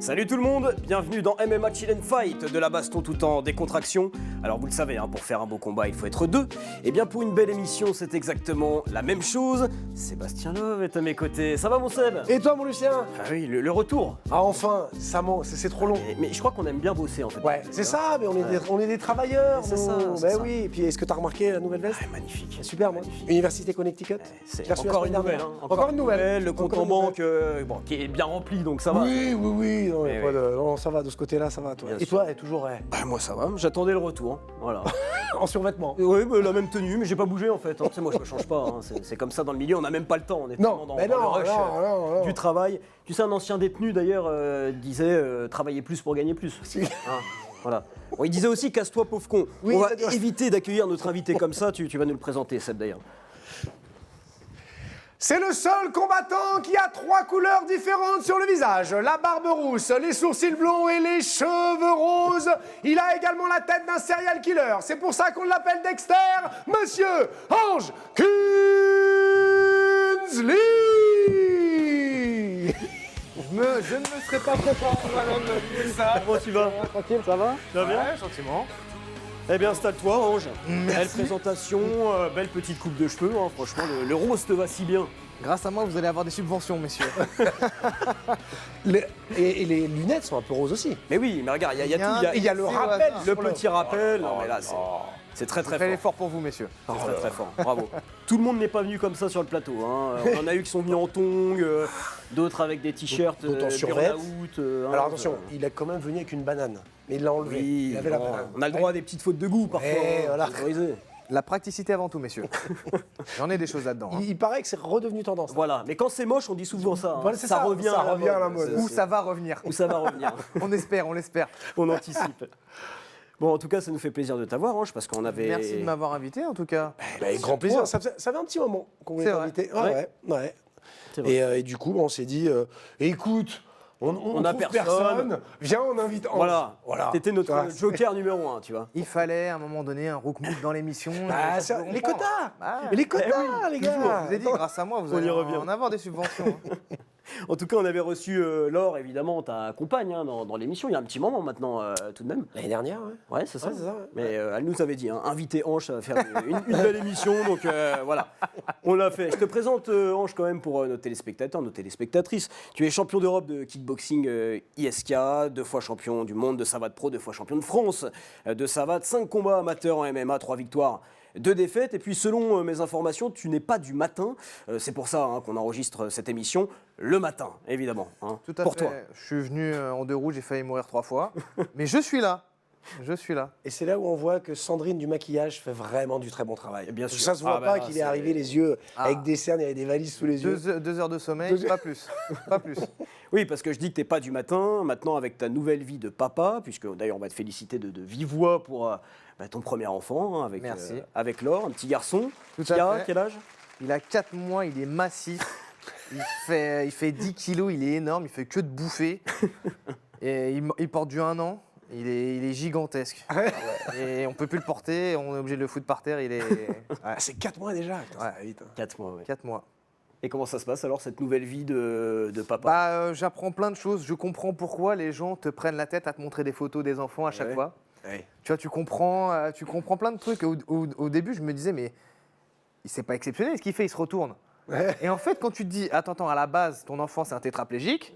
Salut tout le monde, bienvenue dans MMA Chill and Fight, de la baston tout en décontraction. Alors vous le savez, pour faire un beau combat il faut être deux. Et bien pour une belle émission c'est exactement la même chose. Sébastien Love est à mes côtés, ça va mon Seb? Et toi mon Lucien? Ah oui, le retour. Ah enfin, c'est trop long. Mais je crois qu'on aime bien bosser en fait. Ouais, c'est ça, mais on est des travailleurs. C'est ça, nous. c'est Ben ça. oui, et puis est-ce que t'as remarqué la nouvelle veste? Ah, magnifique. C'est super, moi. Magnifique. Université Connecticut. C'est J'ai reçu la encore une semaine nouvelle. dernière. Encore une nouvelle. Le compte Encore en une banque qui est bien rempli donc ça va. Oui. Non, Mais pas de- non, ça va, de ce côté-là, ça va, toi. Bien Et sûr. toi, toujours Bah, moi ça va, j'attendais le retour. Voilà. en survêtement. Oui, la même tenue, mais j'ai pas bougé en fait. Tu sais, moi je me change pas. C'est comme ça dans le milieu, on n'a même pas le temps. On est Non, tellement mais dans le non, rush non. du travail. Tu sais, un ancien détenu d'ailleurs disait travailler plus pour gagner plus. Si. Voilà. Bon, il disait aussi casse-toi pauvre con. Oui, on va ça doit- éviter d'accueillir notre invité comme ça. Tu vas nous le présenter, Seb d'ailleurs. C'est le seul combattant qui a 3 couleurs différentes sur le visage. La barbe rousse, les sourcils blonds et les cheveux roses. Il a également la tête d'un serial killer. C'est pour ça qu'on l'appelle Dexter, Monsieur Ange Kinsley. Je ne me serais pas préparé moi-même de ça. Comment tu vas? Tranquille, ça va? Ça va bien? Ouais, gentiment. Eh bien, installe-toi, Ange. Belle présentation, belle petite coupe de cheveux. Franchement, le rose te va si bien. Grâce à moi, vous allez avoir des subventions, messieurs. Et les lunettes sont un peu roses aussi. Mais oui, mais regarde, il y a tout. Il y a le C'est rappel. hasard. Le petit rappel. Non, mais là, c'est très Je très fais fort. l'effort pour vous, messieurs. C'est très très fort, bravo. Tout le monde n'est pas venu comme ça sur le plateau. On en a eu qui sont venus en tongs, d'autres avec des t-shirts, D'autres en survêt. burn-out. Alors attention, il est quand même venu avec une banane. Mais il l'a enlevé. Oui, il avait la bon, banane. on a le droit à des petites fautes de goût parfois. Ouais, voilà. c'est autorisé. La praticité avant tout, messieurs. J'en ai des choses là-dedans. hein. Il paraît que c'est redevenu tendance. Voilà, mais quand c'est moche, on dit souvent ça. Voilà, c'est ça, revient, ça revient à la mode. Où ça va revenir. Où ça va revenir. On espère, on l'espère. On anticipe. Bon, en tout cas, ça nous fait plaisir de t'avoir, Ange, parce qu'on avait. Merci de m'avoir invité, en tout cas. Avec grand plaisir. Ça fait un petit moment qu'on voulait C'est vrai. t'inviter. Ouais. C'est vrai. Et du coup, on s'est dit, écoute, on a trouve personne. Viens, on invite Ange. Voilà. T'étais notre Voilà. joker numéro 1, tu vois. Il fallait, à un moment donné, un roukmouk dans l'émission. Ah, Ça, ça- on les comprend. quotas Ah, Mais les quotas, les toujours. gars Je vous ai dit, grâce à moi, vous On y allez revient. en avoir des subventions. hein. En tout cas, on avait reçu Laure, évidemment, ta compagne, dans l'émission, il y a un petit moment maintenant, tout de même. L'année dernière, ouais. Ouais, c'est ça. Ouais, c'est ça, ouais. Mais elle nous avait dit, inviter Ange, ça va faire une belle émission, donc voilà, on l'a fait. Je te présente Ange quand même pour nos téléspectateurs, nos téléspectatrices. Tu es champion d'Europe de kickboxing ISK, 2 fois champion du monde de savate pro, 2 fois champion de France de savate, 5 combats amateurs en MMA, 3 victoires. 2 défaites, et puis selon mes informations, tu n'es pas du matin. C'est pour ça qu'on enregistre cette émission le matin, évidemment. Tout à pour fait. toi. Je suis venu en 2 roues, j'ai failli mourir 3 fois. Mais je suis là. Je suis là. Et c'est là où on voit que Sandrine du maquillage fait vraiment du très bon travail. Bien Parce que sûr. ça se voit Ah, pas bah, qu'il c'est- est arrivé les yeux Ah. avec des cernes, il y avait des valises sous les yeux. 2 heures de sommeil, pas plus. Pas plus. Oui, parce que je dis que t'es pas du matin, maintenant avec ta nouvelle vie de papa, puisque d'ailleurs on va te féliciter de vive voix pour ton premier enfant, avec, Merci. avec Laure, un petit garçon. Tout Qui à a fait. quel âge? Il a 4 mois, il est massif. Il fait 10 kilos, il est énorme, il fait que de bouffer. Et il porte du 1 an. Il est gigantesque. Et on peut plus le porter, on est obligé de le foutre par terre. Il est. Ouais, Ah, c'est 4 mois déjà. Putain, ça Ouais. va vite. 4 mois, ouais. 4 mois. Et comment ça se passe alors, cette nouvelle vie de papa? J'apprends plein de choses. Je comprends pourquoi les gens te prennent la tête à te montrer des photos des enfants à chaque Ouais. fois. Ouais. Tu vois, tu comprends plein de trucs. Au début, je me disais, mais c'est pas exceptionnel ce qu'il fait, il se retourne. Et en fait, quand tu te dis, attends, à la base, ton enfant c'est un tétraplégique,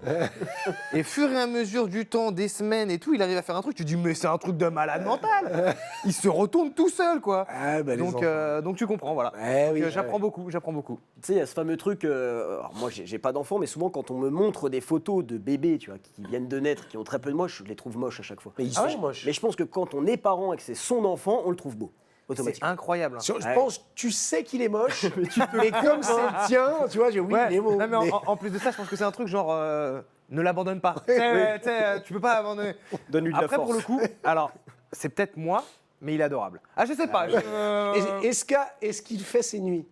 et fur et à mesure du temps, des semaines et tout, il arrive à faire un truc, tu te dis, mais c'est un truc de malade mental. Il se retourne tout seul, quoi. Ah, bah, les enfants. Donc tu comprends, voilà. Ouais, oui, Donc, ouais. j'apprends beaucoup. Tu sais, il y a ce fameux truc, alors moi j'ai pas d'enfant, mais souvent quand on me montre des photos de bébés, tu vois, qui viennent de naître, qui ont très peu de moche, je les trouve moches à chaque fois. Mais ils Ah sont ouais moches. Mais je pense que quand on est parent et que c'est son enfant, on le trouve beau, C'est automatiquement. incroyable. Je Ouais. pense, tu sais qu'il est moche, mais comme c'est le tien, tu vois, oui, Ouais. il est beau. Non, mais mais- en plus de ça, je pense que c'est un truc genre ne l'abandonne pas. Tu sais, tu peux pas abandonner. Donne-lui de la Après, force. pour le coup, alors c'est peut-être moi, mais il est adorable. Ah, je sais pas. Est-ce qu'il fait ses nuits?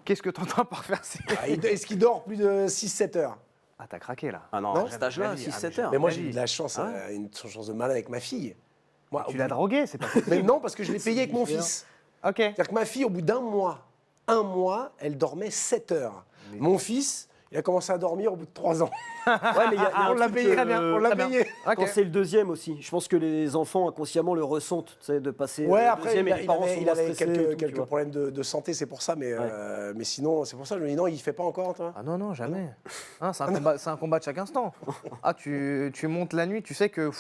Qu'est-ce que t'entends par faire ces... Est-ce qu'il dort plus de 6-7 heures? Ah, t'as craqué là. Ah non, Non, à cet âge-là, jamais de la vie. 6-7 heures. Mais moi, la j'ai eu vie. de la chance, une chance de malade avec ma fille. Moi, Tu l'as drogué, c'est pas possible. Mais non, parce que je l'ai payé avec mon fils. Ok. C'est-à-dire que ma fille, au bout d'un mois, elle dormait 7 heures. Mon fils, Il a commencé à dormir au bout de 3 ans. Ouais, mais il y a un On l'a truc, payé, très bien, on l'a très bien. payé. Ok. Quand c'est le deuxième aussi, je pense que les enfants inconsciemment le ressentent, tu sais, de passer Ouais, le après, deuxième il, et les parents sont il moins avait stressés et tout, tu quelques vois. problèmes de santé, c'est pour ça, mais sinon, c'est pour ça, je me dis non, il fait pas encore, toi. Ah non, non, jamais. Hein, c'est un combat de chaque instant. Ah, tu montes la nuit, tu sais que.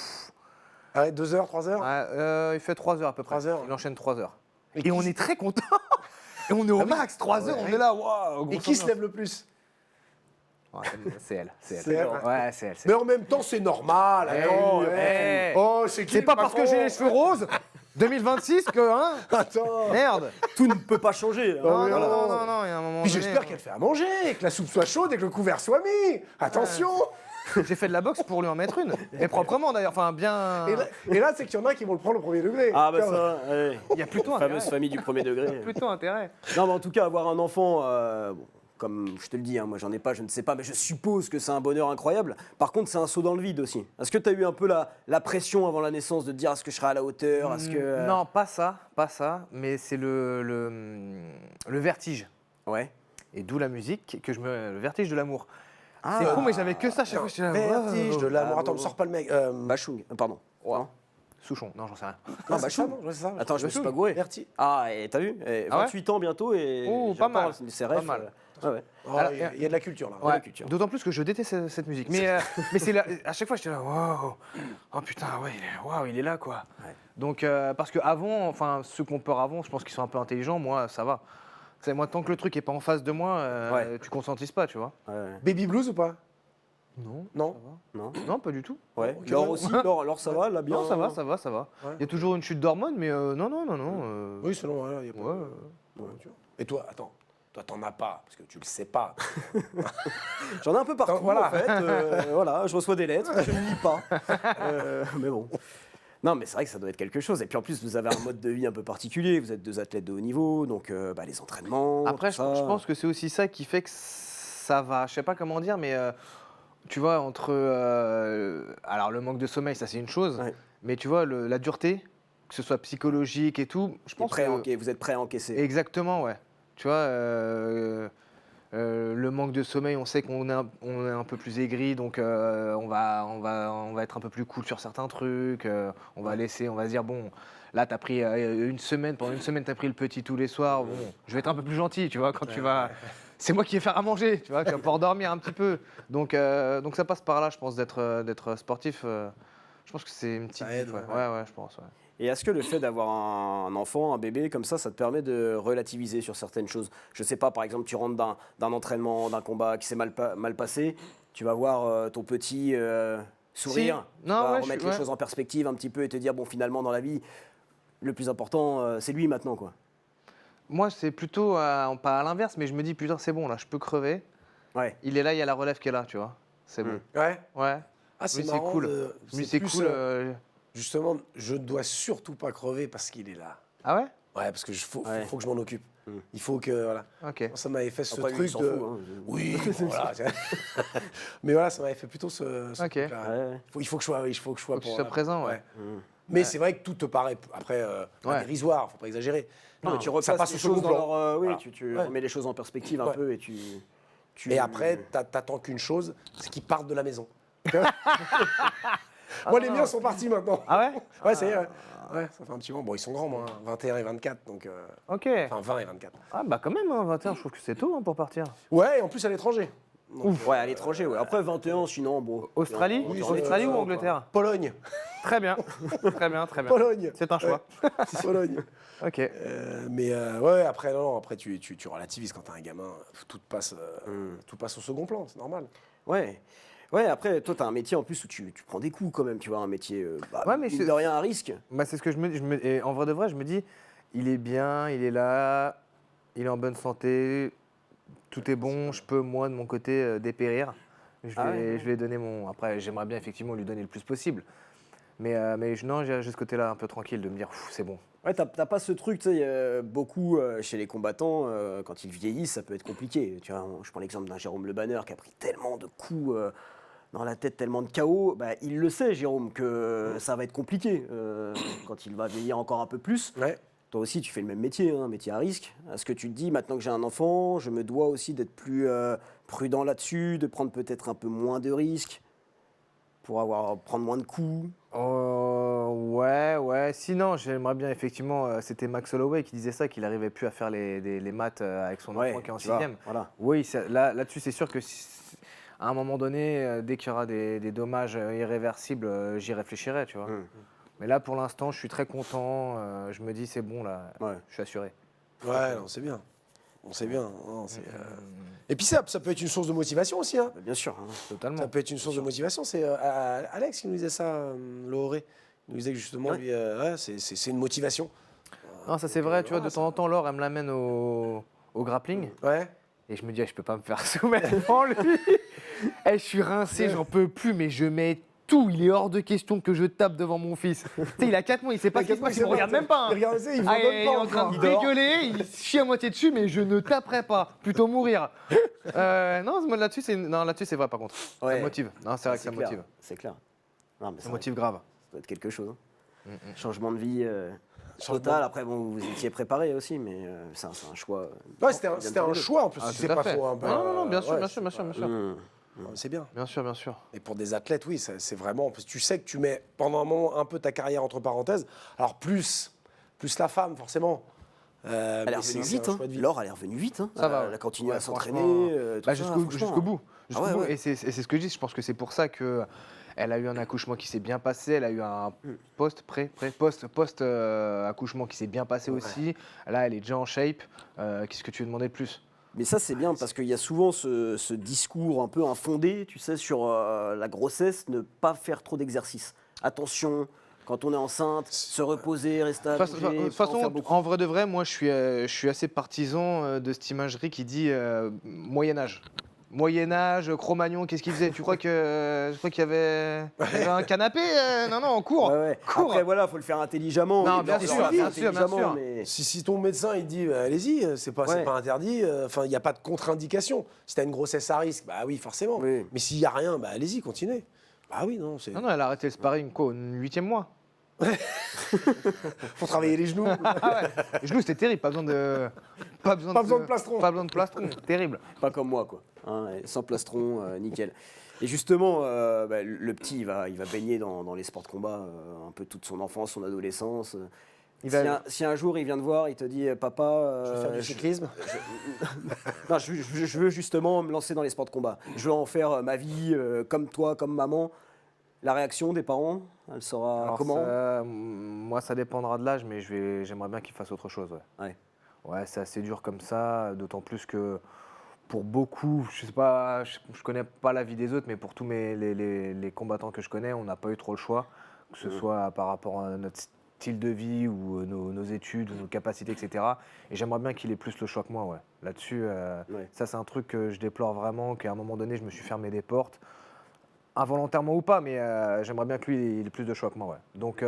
Ah, 2 heures, 3 heures. Il fait 3 heures à peu près. 3 heures. Il enchaîne 3 heures. Et Et qui- on est très content. Et on est au max, 3 heures, on est là, waouh. Et qui se lève le plus? Ouais, c'est elle. C'est C'est elle. elle. Ouais, c'est elle. Mais en même temps, c'est normal. Attends, eh. Oh, c'est qui C'est le pas parce que patron j'ai les cheveux roses 2026 que, hein. Attends. Merde. Tout ne peut pas changer. hein. Non, oui, non, voilà. non, non, non, il y a un moment Puis donné, j'espère qu'elle fait à manger, que la soupe soit chaude et que le couvert soit mis. Attention. J'ai fait de la boxe pour lui en mettre une. Et proprement d'ailleurs, enfin bien. Et là, c'est qu'il y en a qui vont le prendre au premier degré. Ah bah ça, ouais. Il y a plutôt intérêt. Fameuse famille du premier degré. Plutôt intérêt. Non mais en tout cas avoir un enfant, bon, comme je te le dis, hein, moi j'en ai pas, je ne sais pas, mais je suppose que c'est un bonheur incroyable. Par contre c'est un saut dans le vide aussi. Est-ce que tu as eu un peu la pression avant la naissance de te dire est-ce que je serai à la hauteur, est-ce que... Non, pas ça, mais c'est le vertige. Ouais. Et d'où la musique, le vertige de l'amour. Ah, C'est con, mais j'avais que ça chaque fois. J'étais là, Vertige wow. de l'amour. Ah, Attends, bon. me sors pas le mec. Bachung, pardon. Non, Souchon, non, j'en sais rien. non c'est Bachung. ça, non, ouais, c'est ça. Attends, je me suis pas Bachung. gouré. Vertige. Ah, et t'as vu Ah ouais 28 ans bientôt et... Oh, j'ai pas encore mal. Ses Pas rêves, mal. ouais, ouais. Oh, Alors, il y a de la culture là. Ouais, culture. d'autant plus que je déteste cette musique. Mais c'est là, à chaque fois, j'étais là, waouh, oh putain, ouais, waouh, il est là, quoi. Ouais. Donc, parce qu'avant, enfin, ceux qu'on peur avant, je pense qu'ils sont un peu intelligents, moi, ça va. Tu sais, moi, tant que le truc est pas en face de moi, Ouais. tu consentises pas, tu vois. Ouais. Baby blues ou pas? Non. Non. Non. Non, pas du tout. Ouais. Ok, Laure ouais. aussi, Laure ça va, là bien. Non, ça va, ça va, ça va. Ouais. Il y a toujours une chute d'hormones, mais non, non, non, non. Oui, selon. Voilà, y a pas Ouais. Ouais, tu vois. Et toi, attends. Toi, t'en as pas, parce que tu le sais pas. J'en ai un peu partout Voilà. en fait. Voilà, je reçois des lettres, je ne lis pas. Mais bon. Non, mais c'est vrai que ça doit être quelque chose. Et puis en plus, vous avez un mode de vie un peu particulier. Vous êtes 2 athlètes de haut niveau, donc les entraînements. Après, tout ça. je pense que c'est aussi ça qui fait que ça va. Je sais pas comment dire, mais tu vois, entre. Alors, le manque de sommeil, ça, c'est une chose. Ouais. Mais tu vois, la dureté, que ce soit psychologique et tout, je pense que. Vous êtes prêt à encaisser. Exactement, ouais. Tu vois, le manque de sommeil, on sait qu'on est on est un peu plus aigri, donc on va être un peu plus cool sur certains trucs. On va se dire, bon, là, t'as pris pendant une semaine, t'as pris le petit tous les soirs. Bon, je vais être un peu plus gentil, tu vois, quand tu vas. C'est moi qui vais faire à manger, tu vois, pour dormir un petit peu. Donc ça passe par là, je pense, d'être sportif. Je pense que c'est une petite. Ça aide, ouais. ouais. Ouais, je pense. Ouais. Et est-ce que le fait d'avoir un enfant, un bébé comme ça te permet de relativiser sur certaines choses? Je sais pas, par exemple, tu rentres d'un entraînement, d'un combat qui s'est mal passé, tu vas voir ton petit sourire, Si. tu Non, vas ouais, remettre je- les ouais. choses en perspective un petit peu et te dire, bon, finalement, dans la vie, le plus important, c'est lui maintenant, quoi. Moi, c'est plutôt, pas à l'inverse, mais je me dis, putain, c'est bon, là, je peux crever. Ouais. Il est là, il y a la relève qui est là, tu vois. C'est bon. Ouais. Ouais. Ah, c'est Oui, c'est marrant. cool. C'est Mais c'est plus, cool. Justement, je ne dois surtout pas crever parce qu'il est là. Ah ouais. Ouais, parce que faut que je m'en occupe. Mm. Il faut que voilà. Ok. Ça m'avait fait ce Après, lui, truc il s'en de. fout, hein. Oui, bon, voilà. Mais voilà, ça m'avait fait plutôt ce Ok. truc-là. Ouais. Il faut que je sois, Faut que tu pour, sois présent, ouais. Mais c'est vrai que tout te paraît après Ouais. dérisoire, faut pas exagérer. Non, mais tu ça repasses passe les au second choses dans plan. leur... oui, Voilà. tu Ouais. remets les choses en perspective un Ouais. peu et tu... Et après, t'attends qu'une chose, c'est qu'ils partent de la maison. Moi, les miens sont partis maintenant. Ah ouais. Ouais, ça y est. Ouais, ça fait un petit moment. Bon, ils sont grands, moi, hein, 21 et 24, donc... Ok. Enfin, 20 et 24. Ah bah quand même, hein, 21, je trouve que c'est tôt hein, pour partir. Ouais, et en plus à l'étranger. Ouais, à l'étranger, ouais. Après 21, sinon, bon... Australie Oui, Australie ou quoi. Angleterre? Pologne. Très bien. Très bien, très bien. Pologne. C'est un choix. Ouais, Pologne. Ok. Mais ouais, après, non, après tu relativises quand t'as un gamin. Tout passe au second plan, c'est normal. Ouais. Ouais, après, toi, t'as un métier en plus où tu prends des coups quand même, tu vois, un métier, Ouais, mais mine c'est- de rien, à risque. Bah, c'est ce que et en vrai de vrai, je me dis, il est bien, il est là, il est en bonne santé, tout est bon, je peux, moi, de mon côté, dépérir. Ah ouais. Je vais donner mon... Après, j'aimerais bien, effectivement, lui donner le plus possible. Mais non, j'ai ce côté-là un peu tranquille, de me dire, c'est bon. Ouais, t'as pas ce truc, tu sais, beaucoup chez les combattants, quand ils vieillissent, ça peut être compliqué. Tu vois, je prends l'exemple d'un Jérôme Le Banner qui a pris tellement de coups dans la tête, tellement de chaos. Bah, il le sait, Jérôme, que ça va être compliqué quand il va vieillir encore un peu plus. Ouais. toi aussi, tu fais le même métier, hein, un métier à risque. Est-ce que tu te dis, maintenant que j'ai un enfant, je me dois aussi d'être plus prudent là-dessus, de prendre peut-être un peu moins de risques pour prendre moins de coups? Ouais. Sinon, j'aimerais bien, effectivement, c'était Max Holloway qui disait ça, qu'il n'arrivait plus à faire les maths avec son enfant qui est en tu vois, 6e. voilà. Oui, là-dessus, c'est sûr que à un moment donné, dès qu'il y aura des dommages irréversibles, j'y réfléchirai, tu vois. Mais là, pour l'instant, je suis très content. Je me dis, c'est bon, là, je suis assuré. Ouais, non, c'est bien. Bon, c'est bien. Non, et puis ça peut être une source de motivation aussi. Hein. Bah, bien sûr. Hein. Totalement. Ça peut être une source de motivation. C'est Alex qui nous disait ça, Lahoré. Il nous disait que justement, lui, c'est une motivation. Non, ça c'est vrai, tu vois, de temps en temps, Laure, elle me l'amène au grappling. Ouais. Et je me dis, je peux pas me faire soumettre devant lui. Je suis rincé, j'en peux plus, mais je mets tout. Il est hors de question que je tape devant mon fils. Tu sais, il a 4 mois, il sait pas ce qui se passe, il me regarde même pas. Hein. Il regarde ça, il Ah, ne il est en train de dégueuler, il chie à moitié dessus, mais je ne taperai pas. Plutôt mourir. Non, là-dessus, c'est vrai par contre. Ça me motive. Non, c'est vrai que ça clair, motive. C'est clair. Non, mais Ça motive grave. Ça doit être quelque chose. Hein. Changement de vie total. Après, bon, vous étiez préparé aussi, mais c'est un choix. Ouais, c'était un choix en plus. Ah, C'est tout à pas fait. trop un peu. Non, bien sûr, ouais, bien sûr, bien sûr, bien sûr. C'est bien. Bien sûr, bien sûr. Et pour des athlètes, oui, c'est vraiment. Parce que tu sais que tu mets pendant un moment un peu ta carrière entre parenthèses. Alors, plus la femme, forcément. Elle est revenue vite. Hein. Laure, elle est revenue vite. Hein. Ça va. Elle a continué Ouais, à s'entraîner. Jusqu'au bout. Jusqu'au bout. ouais. Et c'est ce que je dis. Je pense que c'est pour ça que elle a eu un accouchement qui s'est bien passé. Elle a eu un post-accouchement qui s'est bien passé aussi. Là, elle est déjà en shape. Qu'est-ce que tu veux demander de plus? Mais ça, c'est bien parce qu'il y a souvent ce discours un peu infondé, tu sais, sur la grossesse, ne pas faire trop d'exercice. Attention, quand on est enceinte, se reposer, rester allongé. De toute façon, en vrai de vrai, moi, je suis assez partisan de cette imagerie qui dit Moyen-Âge. Moyen-Âge, Cro-Magnon, qu'est-ce qu'il faisait? Tu crois qu'il y avait un canapé? Non, en cours. Ouais. Cours. Après, voilà, il faut le faire intelligemment. Non, Oui, bien sûr. Mais... Si ton médecin il dit allez-y, c'est pas interdit, enfin il n'y a pas de contre-indication. Si tu as une grossesse à risque, bah oui, forcément. Oui. Mais s'il n'y a rien, bah allez-y, continuez. Bah oui, non. Non, elle a arrêté le sparring au 8e mois. Faut travailler les genoux. Les genoux, c'était terrible, pas besoin de plastron. Pas besoin de plastron, terrible. Pas comme moi, quoi. Hein, sans plastron, nickel. Et justement, le petit, il va baigner dans les sports de combat un peu toute son enfance, son adolescence. Si un jour il vient te voir, il te dit papa, Je vais faire du cyclisme. Non, je veux justement me lancer dans les sports de combat. Je veux en faire ma vie comme toi, comme maman. La réaction des parents, elle sera Alors comment? Moi, ça dépendra de l'âge, mais j'aimerais bien qu'il fasse autre chose. Ouais, c'est assez dur comme ça, d'autant plus que pour beaucoup, je sais pas, je connais pas la vie des autres, mais pour tous les combattants que je connais, on n'a pas eu trop le choix, que ce soit par rapport à notre style de vie ou nos études ou nos capacités, etc. Et j'aimerais bien qu'il ait plus le choix que moi. Ouais. Là-dessus, ça c'est un truc que je déplore vraiment, qu'à un moment donné, je me suis fermé des portes. Involontairement ou pas, mais j'aimerais bien que lui il ait plus de choix que moi. Ouais. Donc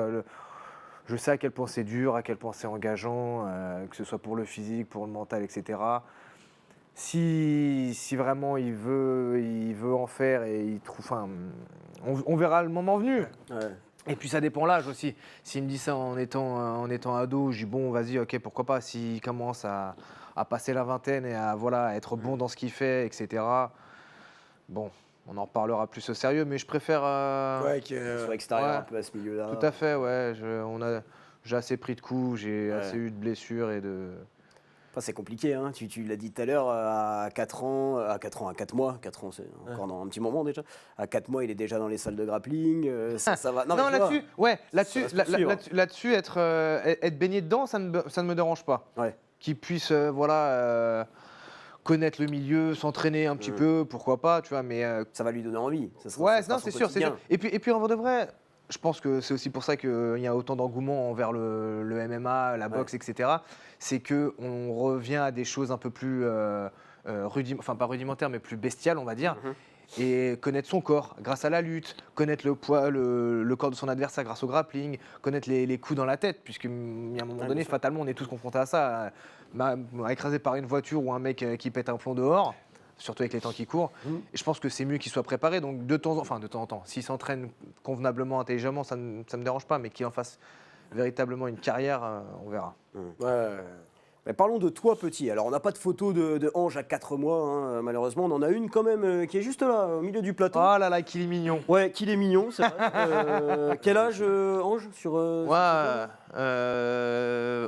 je sais à quel point c'est dur, à quel point c'est engageant, que ce soit pour le physique, pour le mental, etc. Si vraiment il veut en faire et il trouve, on verra le moment venu. Ouais. Et puis ça dépend l'âge aussi. S'il me dit ça en étant ado, je dis bon vas-y, ok, pourquoi pas. S'il commence à passer la vingtaine et à être bon dans ce qu'il fait, etc. Bon. On en reparlera plus au sérieux, mais je préfère... Sur l'extérieur, un peu à ce milieu-là. Tout à fait, ouais. J'ai assez pris de coups, j'ai assez eu de blessures et de... Enfin, c'est compliqué, hein. Tu l'as dit tout à l'heure, à 4 mois, 4 ans, c'est encore dans un petit moment déjà. À 4 mois, il est déjà dans les salles de grappling, ça va. Non, là-dessus, être baigné dedans, ça ne me dérange pas. Ouais. Qu'il puisse, connaître le milieu, s'entraîner un petit peu, pourquoi pas, tu vois, mais... Ça va lui donner envie. Ça non, c'est sûr, c'est sûr. Et puis en vrai de vrai, je pense que c'est aussi pour ça qu'il y a autant d'engouement envers le MMA, la boxe, etc. C'est qu'on revient à des choses un peu plus, pas rudimentaires, mais plus bestiales, on va dire. Et connaître son corps grâce à la lutte, connaître le poids, le corps de son adversaire grâce au grappling, connaître les coups dans la tête, puisqu'à un moment donné, fatalement, on est tous confrontés à ça. Écrasé par une voiture ou un mec qui pète un plomb dehors, surtout avec les temps qui courent. Et je pense que c'est mieux qu'il soit préparé. Donc de temps en temps, s'il s'entraîne convenablement, intelligemment, ça ne me dérange pas, mais qu'il en fasse véritablement une carrière, on verra. Ouais. Mais parlons de toi petit. Alors on n'a pas de photo de Ange à 4 mois, hein, malheureusement. On en a une quand même qui est juste là, au milieu du plateau. Oh là là, qu'il est mignon. Ouais, qu'il est mignon, c'est vrai. Quel âge Ange sur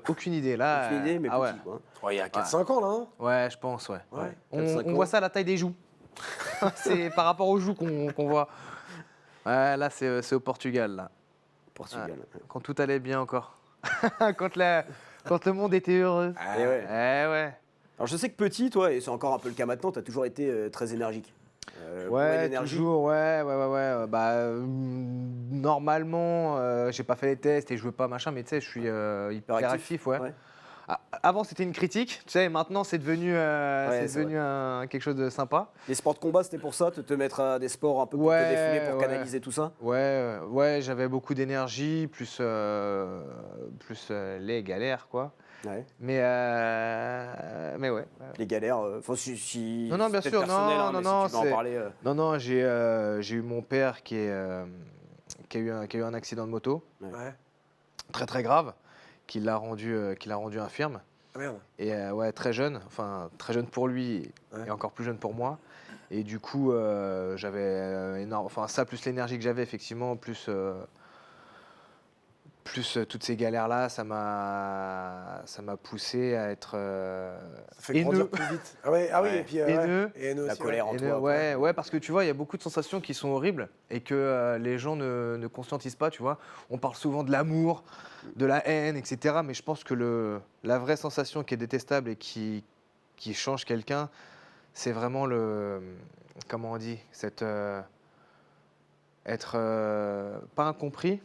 Aucune idée là. Aucune idée, mais ah ouais. petit quoi. Ouais, il y a 4-5 ans, là. Hein. Ouais, je pense, ouais. Ouais. On 4-5 ans. voit ça à la taille des joues. C'est par rapport aux joues qu'on voit. Ouais, là, c'est au Portugal, là. Portugal. Quand tout allait bien encore. Quand le monde était heureux. Et ouais. Ouais. Alors je sais que petit, toi, et c'est encore un peu le cas maintenant, tu as toujours été très énergique. Bourré Ouais, d'énergie. toujours, ouais. Normalement, j'ai pas fait les tests et je veux pas machin, mais tu sais, je suis hyperactif, ouais. Avant, c'était une critique, tu sais, maintenant, c'est devenu, quelque chose de sympa. Les sports de combat, c'était pour ça, te mettre à des sports un peu pour te défouler, pour canaliser tout ça. Ouais, j'avais beaucoup d'énergie, plus les galères, quoi. Ouais. Mais ouais. Les galères, si Non, bien c'est sûr, personnel, non, hein, mais non, si tu veux en c'est- parler, Non, j'ai eu mon père qui a eu un accident de moto, Ouais. très très grave, qui l'a rendu infirme. Ah merde. Et ouais, très jeune pour lui Ouais. et encore plus jeune pour moi. Et du coup, j'avais énorme, enfin ça plus l'énergie que j'avais effectivement, plus toutes ces galères-là, ça m'a poussé à être Ça fait grandir haineux. plus vite. Ah oui, Ouais. et puis Haineux. Et haineux la aussi, colère en Haineux, toi. ouais, parce que tu vois, il y a beaucoup de sensations qui sont horribles et que les gens ne conscientisent pas, tu vois. On parle souvent de l'amour, de la haine, etc. Mais je pense que la vraie sensation qui est détestable et qui change quelqu'un, c'est vraiment comment on dit, être pas incompris.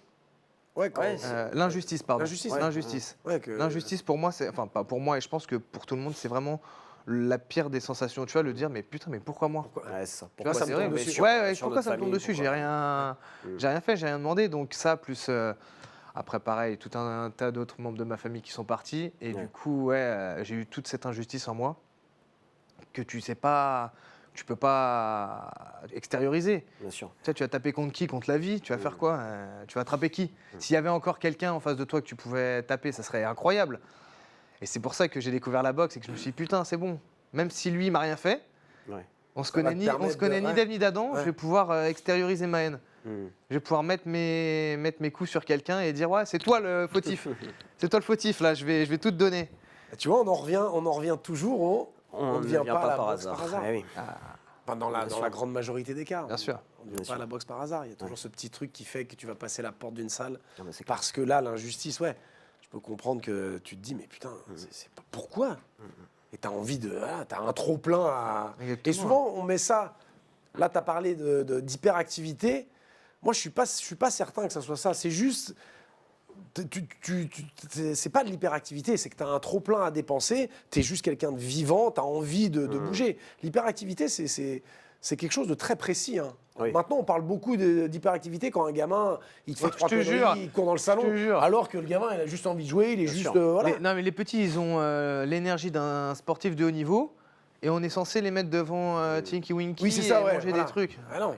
Ouais, quand- Ouais, L'injustice, pardon. L'injustice. L'injustice. ouais, que- L'injustice, pour moi, enfin pas pour moi, et je pense que pour tout le monde, c'est vraiment la pire des sensations. Tu vois, le dire, mais putain, mais pourquoi moi? Ouais, c'est ça. Tu vois, Pourquoi c'est ça me vrai, tombe mais dessus ouais, sur pourquoi notre ça me tombe famille, dessus? pourquoi J'ai rien fait, j'ai rien demandé. Donc ça, plus après, pareil, tout un tas d'autres membres de ma famille qui sont partis. Et Ouais. du coup, ouais, j'ai eu toute cette injustice en moi que tu peux pas extérioriser. Bien sûr. Tu sais, tu vas taper contre qui? Contre la vie? Tu vas faire quoi? Tu vas attraper qui? S'il y avait encore quelqu'un en face de toi que tu pouvais taper, ça serait incroyable. Et c'est pour ça que j'ai découvert la boxe et que je me suis dit, putain, c'est bon. Même si lui, il m'a rien fait, Ouais. on se Ça va connaît te ni permettre de- d'Ève ni d'Adam, Ouais. je vais pouvoir extérioriser ma haine. Hmm. Je vais pouvoir mettre mes coups sur quelqu'un et dire, ouais, c'est toi le fautif. C'est toi le fautif, là, je vais tout te donner. Et tu vois, on en revient toujours au. On ne vient pas à la par boxe hasard. par hasard. Eh oui. Enfin, dans Bien la sûr. grande majorité des cas. Bien sûr. On ne vient Bien pas sûr. à la boxe par hasard. Il y a toujours ce petit truc qui fait que tu vas passer la porte d'une salle. Non, mais c'est clair. Parce que là, l'injustice, ouais. Je peux comprendre que tu te dis, mais putain, c'est pas pourquoi. Et tu as envie de. Tu as un trop-plein à. Exactement. Et souvent, on met ça. Là, tu as parlé d'hyperactivité. Moi, je suis pas certain que ça soit ça. C'est juste. C'est pas de l'hyperactivité, c'est que tu as un trop-plein à dépenser, tu es juste quelqu'un de vivant, tu as envie de bouger. L'hyperactivité, c'est quelque chose de très précis. Hein. Oui. Maintenant, on parle beaucoup d'hyperactivité quand un gamin, il te fait Ouais, trois je te conneries, jure. il court dans le salon, Je te jure. alors que le gamin, il a juste envie de jouer, il est juste... sûr. voilà. Non, mais les petits, ils ont l'énergie d'un sportif de haut niveau et on est censé les mettre devant Tinky Winky Oui, c'est ça, et ouais, manger voilà. des trucs. Ah non,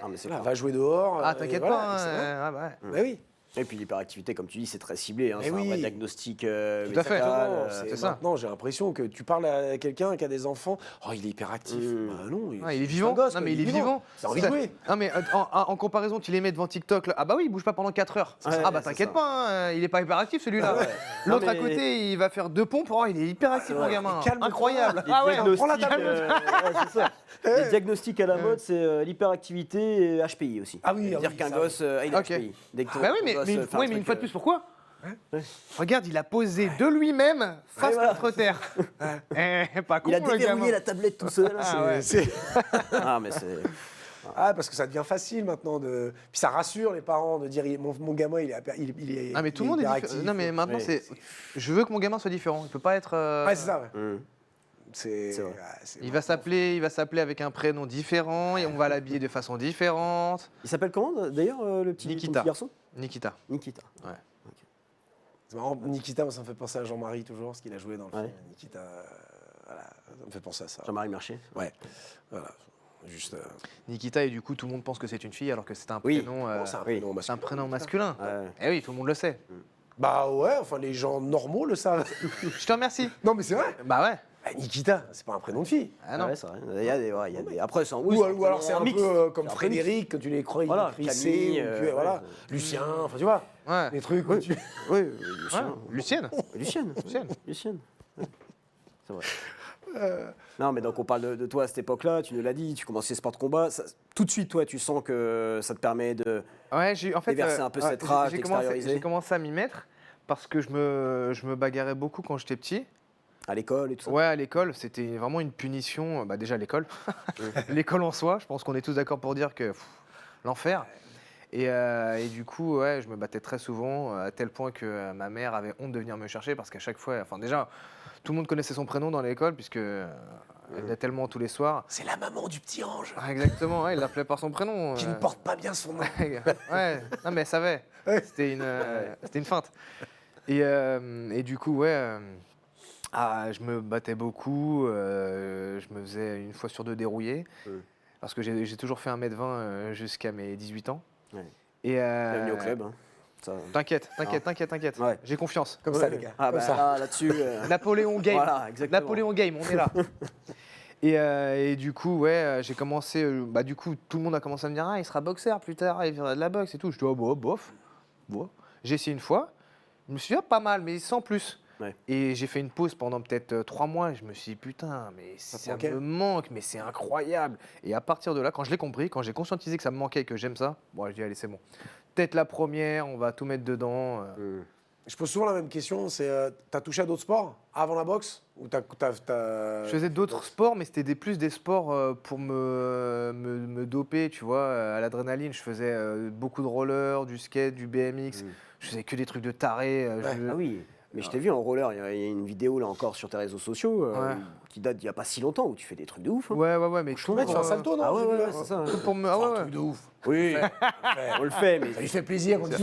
Ah, mais c'est voilà, clair. va jouer dehors. Ah, t'inquiète voilà, pas. c'est vrai. Ah, bah ouais. Bah oui. Et puis l'hyperactivité, comme tu dis, c'est très ciblé. Hein, Mais c'est un oui. vrai diagnostic Tout à fait. médical, c'est ça. Maintenant, j'ai l'impression que tu parles à quelqu'un qui a des enfants, oh, il est hyperactif. Bah non, Ah, il est c'est vivant. un gosse, Non, quoi, mais il est vivant. Il a envie de jouer. Non, mais en comparaison, tu les mets devant TikTok. Là. Ah, bah oui, il bouge pas pendant 4 heures. Ouais, Ah, bah c'est t'inquiète ça. pas, hein, il est pas hyperactif celui-là. Ah ouais. L'autre Non, à mais- côté, il va faire 2 pompes. Oh, il est hyperactif, mon gamin. calme-toi. Incroyable. Les Ah ouais, diagnostics, prends la tablette. ouais, c'est ça. Les diagnostics à la mode, c'est l'hyperactivité et HPI aussi. Ah oui, ah Dire oui, qu'un ça, gosse il a Ok. HPI. Dès que Bah oui, ton mais, gosse mais, fait un ouais, mais une truc, fois de plus, pourquoi Regarde, il a posé de lui-même face voilà. contre terre. Pas con, il a le déverrouillé gamin. la tablette tout seul. Ah ouais. Ah, mais c'est. Ah, parce que ça devient facile maintenant de. Puis ça rassure les parents de dire mon gamin il est. Ah, mais tout il le monde est hyperactif. différent. Non, mais maintenant, Ouais. c'est. Je veux que mon gamin soit différent. Il peut pas être. Ouais, c'est ça. Ouais. Hum. C'est. C'est vrai. ouais, c'est Il va s'appeler avec un prénom différent et on va l'habiller de façon différente. Il s'appelle comment d'ailleurs le petit, ton Nikita. petit garçon Nikita. Nikita. C'est marrant, Nikita, moi, ça me fait penser à Jean-Marie toujours, parce qu'il a joué dans le Ouais. film. Nikita, voilà, ça me fait penser à ça. Jean-Marie Marché. Ouais, voilà. Juste. Nikita, et du coup, tout le monde pense que c'est une fille alors que c'est un Oui. prénom, bon, c'est un oui. prénom c'est un masculin. prénom masculin. Ouais. Eh oui, tout le monde le sait. Bah ouais, enfin les gens normaux le savent. Je te remercie. Non mais c'est vrai. Bah ouais. Bah, Nikita, c'est pas un prénom de fille. Ah non. Ouais, c'est vrai. Il y a des, ouais, il y a des... Après, c'est un... oui, Ou alors c'est un mix. peu comme C'est un Frédéric, quand tu les crois Voilà, crissés, Camille, ou puis, voilà. ouais. Lucien, enfin tu vois, Ouais. des trucs. où tu- Oui, Ouais. Lucien. Lucienne. Lucienne. Lucienne. Lucienne. Ouais. C'est vrai. Non, mais donc on parle de toi à cette époque-là, tu nous l'as dit, tu commençais sport de combat. Tout de suite, toi, tu sens que ça te permet de... Ouais, j'ai en fait Déverser un peu cette rage, j'ai commencé à m'y mettre parce que je me bagarrais beaucoup quand j'étais petit. À l'école et tout ça. Ouais, à l'école, c'était vraiment une punition. Bah déjà l'école, l'école en soi. Je pense qu'on est tous d'accord pour dire que l'enfer. Et du coup, ouais, je me battais très souvent à tel point que ma mère avait honte de venir me chercher parce qu'à chaque fois, enfin déjà, tout le monde connaissait son prénom dans l'école puisque elle venait tellement tous les soirs. C'est la maman du petit ange Ah, exactement, ouais, il l'appelait par son prénom. qui ne porte pas bien son nom. Ouais, non mais elle savait. C'était une feinte. Et du coup, ouais, je me battais beaucoup. Je me faisais une fois sur deux dérouiller. Parce que j'ai toujours fait 1m20 jusqu'à mes 18 ans. Ouais. Et Bienvenue au club. Hein. Ça... T'inquiète. Ouais. J'ai confiance. Comme ça les gars. Ah comme bah ça. là-dessus... Napoléon Game. Voilà, exactement. Napoléon Game, on est là. Et du coup, ouais, j'ai commencé. Bah, du coup, tout le monde a commencé à me dire il sera boxeur plus tard, il fera de la boxe et tout. Je dis bof. J'ai essayé une fois. Je me suis dit pas mal, mais sans plus. Ouais. Et j'ai fait une pause pendant peut-être 3 mois. Et je me suis dit putain, mais ça manquait. me manque, mais c'est incroyable. Et à partir de là, quand je l'ai compris, quand j'ai conscientisé que ça me manquait et que j'aime ça, bon, je dis allez, c'est bon. Peut-être la première, on va tout mettre dedans. Je pose souvent la même question, c'est t'as touché à d'autres sports avant la boxe ou Je faisais d'autres sports, mais c'était plus des sports pour me doper, tu vois, à l'adrénaline. Je faisais beaucoup de roller, du skate, du BMX. Je faisais que des trucs de taré. Ah oui, mais je t'ai vu en roller, il y a une vidéo là encore sur tes réseaux sociaux Ouais. qui date d'il n'y a pas si longtemps où tu fais des trucs de ouf. Hein. Ouais, mais trouve Ouais, tu fais un salto, non Ah ouais, j'ai vu, ouais, là. c'est ça. hein. pour me. Ah C'est un ouais, truc de ouf. Oui, on le fait, mais Ça lui fait plaisir qu'on dise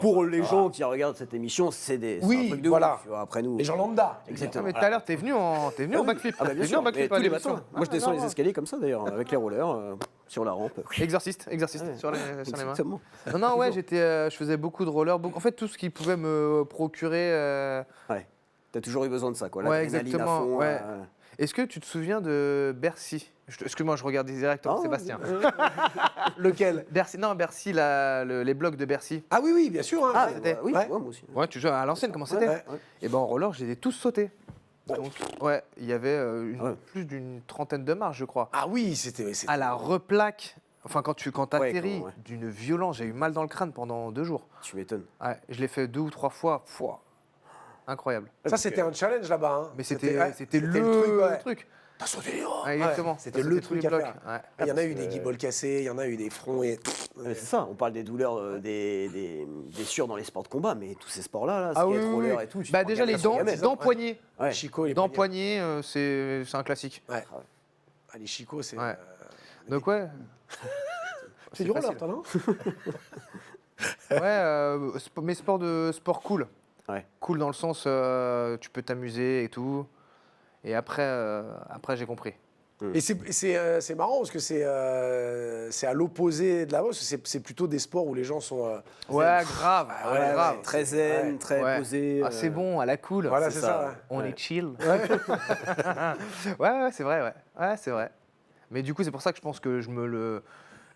pour les gens qui regardent cette émission, c'est Oui, un truc de voilà. ouf. Tu vois, après nous. les gens lambda. Ah, Exactement. mais tout à l'heure, t'es venu en backflip. Ah bah T'es bien venu sûr, en backflip tous à les l'émission. matins. Moi je descends les escaliers comme ça d'ailleurs, avec les rollers, sur la rampe. Exercice Ouais. sur les mains. Exactement. Non, ouais, je faisais beaucoup de roller. En fait, tout ce qui pouvait me procurer. Ouais. T'as toujours eu besoin de ça, quoi. Ouais, L'adrénaline à exactement, fond, ouais. Est-ce que tu te souviens de Bercy Excuse-moi, je regarde directement Ah, Sébastien. Lequel Bercy, les blocs de Bercy. Ah oui, bien sûr. Hein, Ah, ouais. c'était- oui, Ouais. tu vois, moi aussi. Ouais, tu joues à l'ancienne, comment c'était Ouais. Et ben en roller, je les ai tous sautés. Donc, ouais, il y avait Ouais. plus d'une trentaine de marches, je crois. Ah oui, c'était. À la replaque, enfin quand t'atterris, ouais. d'une violence, j'ai eu mal dans le crâne pendant 2 jours. Tu m'étonnes. Ouais, je l'ai fait 2 ou 3 fois. Pouah, incroyable. Ça, c'était un challenge là-bas. Hein. Mais c'était ouais, le truc. T'as sauté dehors. Ouais, exactement. C'était Ça, le tous truc les à blocs. faire. Ouais. Il y en a eu des guibolles cassés, il y en a eu des fronts et. Mais c'est ça, on parle des douleurs, des blessures dans les sports de combat, mais tous ces sports-là, là, Ah skate, oui, oui, roller oui. et tout. tu Bah te déjà prends les gamin, dents, gamin. dents poignées. Ouais. Chico, les Dents poignets. poignées, c'est un classique. Ouais. Ah, les chicots, c'est. Ouais. Donc ouais. C'est du roller, facile. toi, non Ouais, mais sport cool. Ouais. Cool dans le sens, tu peux t'amuser et tout. Et après j'ai compris. Et c'est marrant parce que c'est à l'opposé de la boxe. C'est plutôt des sports où les gens sont. Ouais, grave. ouais, grave. Très zen, Ouais. très Ouais. posé. Ah, c'est bon, à la cool. Voilà, c'est c'est ça. ça. ouais. On Ouais. est chill. Ouais. Ouais, c'est vrai, ouais. Ouais, c'est vrai. Mais du coup, c'est pour ça que je pense que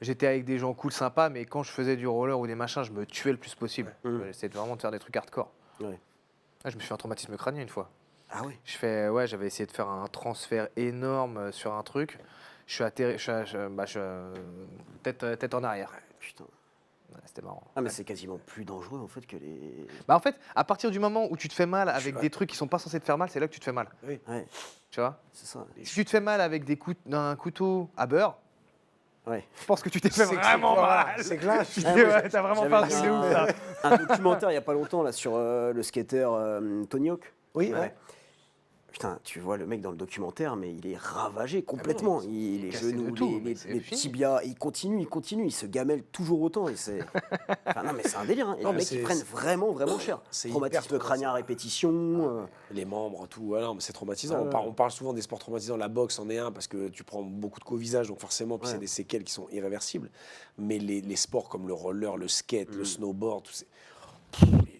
j'étais avec des gens cool, sympas, mais quand je faisais du roller ou des machins, je me tuais le plus possible. J'essayais vraiment de faire des trucs hardcore. Ouais. Ah, je me suis fait un traumatisme crânien une fois. Ah oui. J'avais essayé de faire un transfert énorme sur un truc. Je suis atterri, tête en arrière. Putain. Ouais, c'était marrant. Ah, mais c'est quasiment plus dangereux en fait que les. Bah en fait, à partir du moment où tu te fais mal avec des trucs qui sont pas censés te faire mal, c'est là que tu te fais mal. Ouais, Tu vois. c'est ça. Si tu te fais mal avec un couteau à beurre, Ouais. je pense que tu t'es fait C'est vraiment voilà, mal. C'est clair. Ah, Ouais, ouais, t'as vraiment j'avais fait un vu truc de ouf, ça. un documentaire il n'y a pas longtemps là sur le skater Tony Hawk. Oui, ouais. Putain, tu vois le mec dans le documentaire, mais il est ravagé complètement. Les cassé de genoux, tout, mais c'est les fini. tibias, il continue, il se gamelle toujours autant. Et c'est... Enfin, non, mais c'est un délire. Hein. Et Non, les mais mecs, ils c'est- prennent vraiment cher. c'est Traumatisme hyper crânien à répétition. Les membres, tout. Ouais, non, mais c'est traumatisant. Ah, ouais. On parle souvent des sports traumatisants. La boxe en est un parce que tu prends beaucoup de coups au visage, donc forcément, puis Ouais. c'est des séquelles qui sont irréversibles. Mais les sports comme le roller, le skate, le snowboard, tout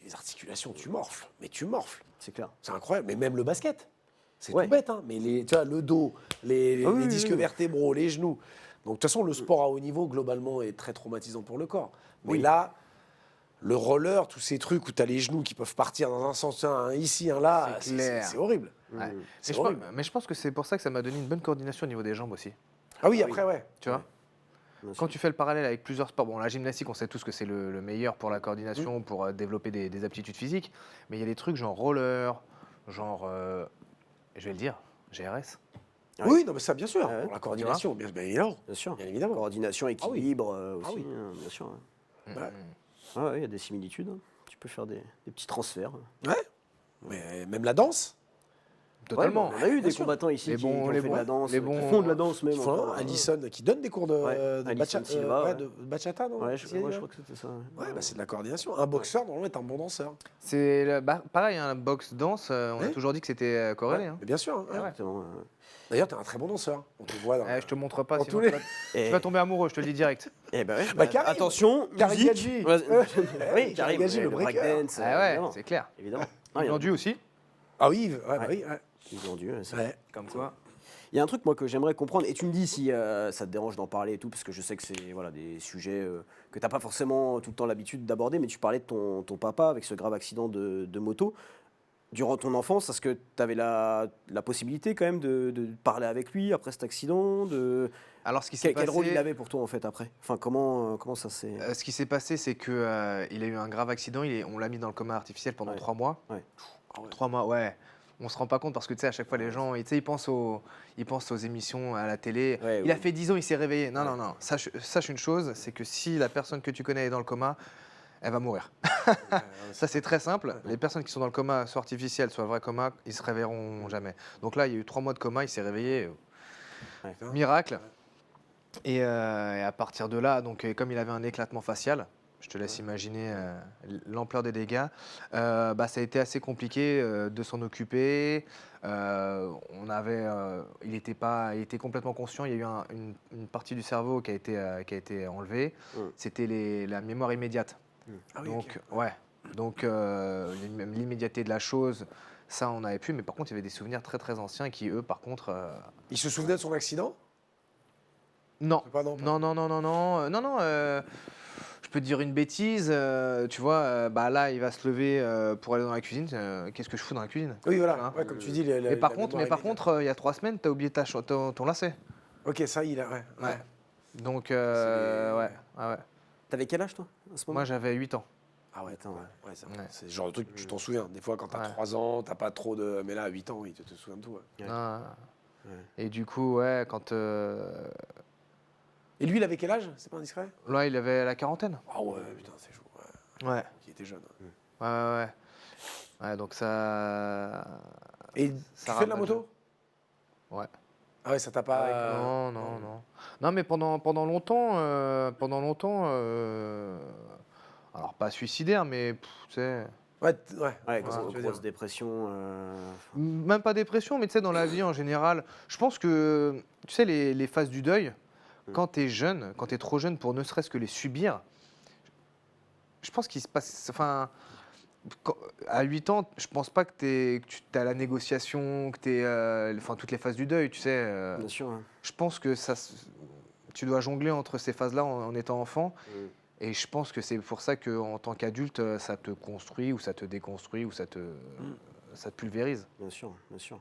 les articulations, tu morfles. Mais tu morfles. C'est clair. C'est incroyable. Mais même le basket. C'est Ouais. tout bête, hein. Mais tu vois, le dos, les Ah oui, disques oui, oui. vertébraux, les genoux. Donc, de toute façon, le sport à haut niveau, globalement, est très traumatisant pour le corps. Mais Oui. là, le roller, tous ces trucs où tu as les genoux qui peuvent partir dans un sens, un ici, un là, C'est clair. c'est horrible. Ouais. C'est Mais je pense- horrible. mais je pense que c'est pour ça que ça m'a donné une bonne coordination au niveau des jambes aussi. Ah oui, après, ouais. Tu vois Bien Quand sûr. tu fais le parallèle avec plusieurs sports, bon, la gymnastique, on sait tous que c'est le meilleur pour la coordination, pour développer des aptitudes physiques, mais il y a des trucs genre roller, genre, je vais le dire, GRS. Ouais. Oui, non, mais ça, bien sûr. Ouais. Pour la coordination, bien évidemment. Bien sûr. Bien évidemment. Coordination, oui. équilibre aussi, Ah oui. bien sûr. Ouais. Ouais. Ouais, il y a des similitudes. Hein. Tu peux faire des petits transferts. Ouais. Mais même la danse. Totalement. Ouais, on a eu des sûr. combattants ici Les qui bons- ont les fait bons- de la danse, les qui bons- font de la danse même. Ils font encore. Alison qui donne des cours de, Ouais, de, Alison Silva, ouais. de bachata, non Ouais, C'est ce qu'il je dit, crois que c'était ça. Ouais, bah, c'est de la coordination. Un boxeur, normalement, est un bon danseur. Pareil, un boxe-danse, on a Ouais. toujours dit que c'était corrélé. Hein. Mais bien sûr. Hein. Ah ouais. Exactement. D'ailleurs, tu es un très bon danseur. On te voit dans. Je te montre pas, Dans sinon tous les- tu vas tomber amoureux, je te le dis direct. Eh ben ouais, Bah, Karim. attention, Karim musique. Gadji. Ouais, oui, Karim Karim, Gadji, le breaker. breakdance. Ah ouais, évidemment. c'est clair. Évidemment. Ah, il y a- Vendu aussi, Ah oui, ouais, bah oui. Ouais. Ils ont dû, c'est Ouais. comme quoi. Il y a un truc moi que j'aimerais comprendre, et tu me dis si ça te dérange d'en parler et tout, parce que je sais que c'est voilà, des sujets que tu n'as pas forcément tout le temps l'habitude d'aborder, mais tu parlais de ton papa avec ce grave accident de moto. Durant ton enfance, est-ce que tu avais la possibilité quand même de parler avec lui après cet accident Alors, ce qui s'est Quel passé, rôle il avait pour toi en fait après? Enfin, comment ça s'est... ce qui s'est passé, c'est que il a eu un grave accident. On l'a mis dans le coma artificiel pendant Ouais. 3 mois. Ouais. 3 mois, ouais. On se rend pas compte parce que tu sais, à chaque fois, les gens, tu sais, ils pensent aux émissions à la télé. Ouais, Il a oui. fait 10 ans, il s'est réveillé. Non, non, non. Sache une chose, c'est que si la personne que tu connais est dans le coma, elle va mourir. Ça, c'est très simple. Les personnes qui sont dans le coma, soit artificiel, soit vrai coma, ils se réveilleront jamais. Donc là, il y a eu 3 mois de coma, il s'est réveillé. Ouais. Miracle. Et à partir de là, donc, comme il avait un éclatement facial, je te laisse imaginer l'ampleur des dégâts, ça a été assez compliqué de s'en occuper. Il était complètement conscient. Il y a eu une partie du cerveau qui a été enlevée. C'était la mémoire immédiate. Ah oui, Donc, ok. ouais. Donc, l'immédiateté de la chose, ça, on avait pu. Mais par contre, il y avait des souvenirs très, très anciens qui, eux, par contre... Il se souvenait de son accident Non. Pas, non, pas. Non. Je peux te dire une bêtise. Tu vois, là, il va se lever pour aller dans la cuisine. Qu'est-ce que je fous dans la cuisine? Oui, voilà. Hein. Ouais, comme tu dis. Mais par contre, il y a 3 semaines, tu as oublié ton lacet. Ok, ça, il a. Ouais. Ouais. Donc, C'est ouais. Ah ouais. T'avais quel âge toi à ce moment? Moi, j'avais 8 ans. Ah ouais, Attends, ouais. ouais, ça, Ouais. c'est le genre de truc que tu t'en souviens. Des fois, quand t'as Ouais. 3 ans, t'as pas trop de. Mais là, à 8 ans, oui, tu te souviens de tout. Ouais. Ouais. Ah. Ouais. Et du coup, ouais, quand. Et lui, il avait quel âge? C'est pas indiscret? Là, il avait la quarantaine. Ah ouais, putain, c'est chaud. Ouais. Ouais. Il était jeune. Ouais, donc ça. Et Ça tu fais de la ravage. moto? Ouais. Ah ouais, ça t'a pas. Non. Non, mais pendant longtemps. Alors, pas suicidaire, mais tu sais. Ouais, Ouais, je vois ce que tu veux grosse dire. dépression. Même pas dépression, mais tu sais, dans la vie en général, je pense que, tu sais, les phases du deuil, quand tu es jeune, quand tu es trop jeune pour ne serait-ce que les subir, je pense qu'il se passe. Enfin, à 8 ans, je pense pas que tu as la négociation, que tu es. Toutes les phases du deuil, tu sais. Bien sûr. Hein. Je pense que tu dois jongler entre ces phases-là en étant enfant. Et je pense que c'est pour ça qu'en tant qu'adulte, ça te construit ou ça te déconstruit ou ça te pulvérise. Bien sûr, bien sûr.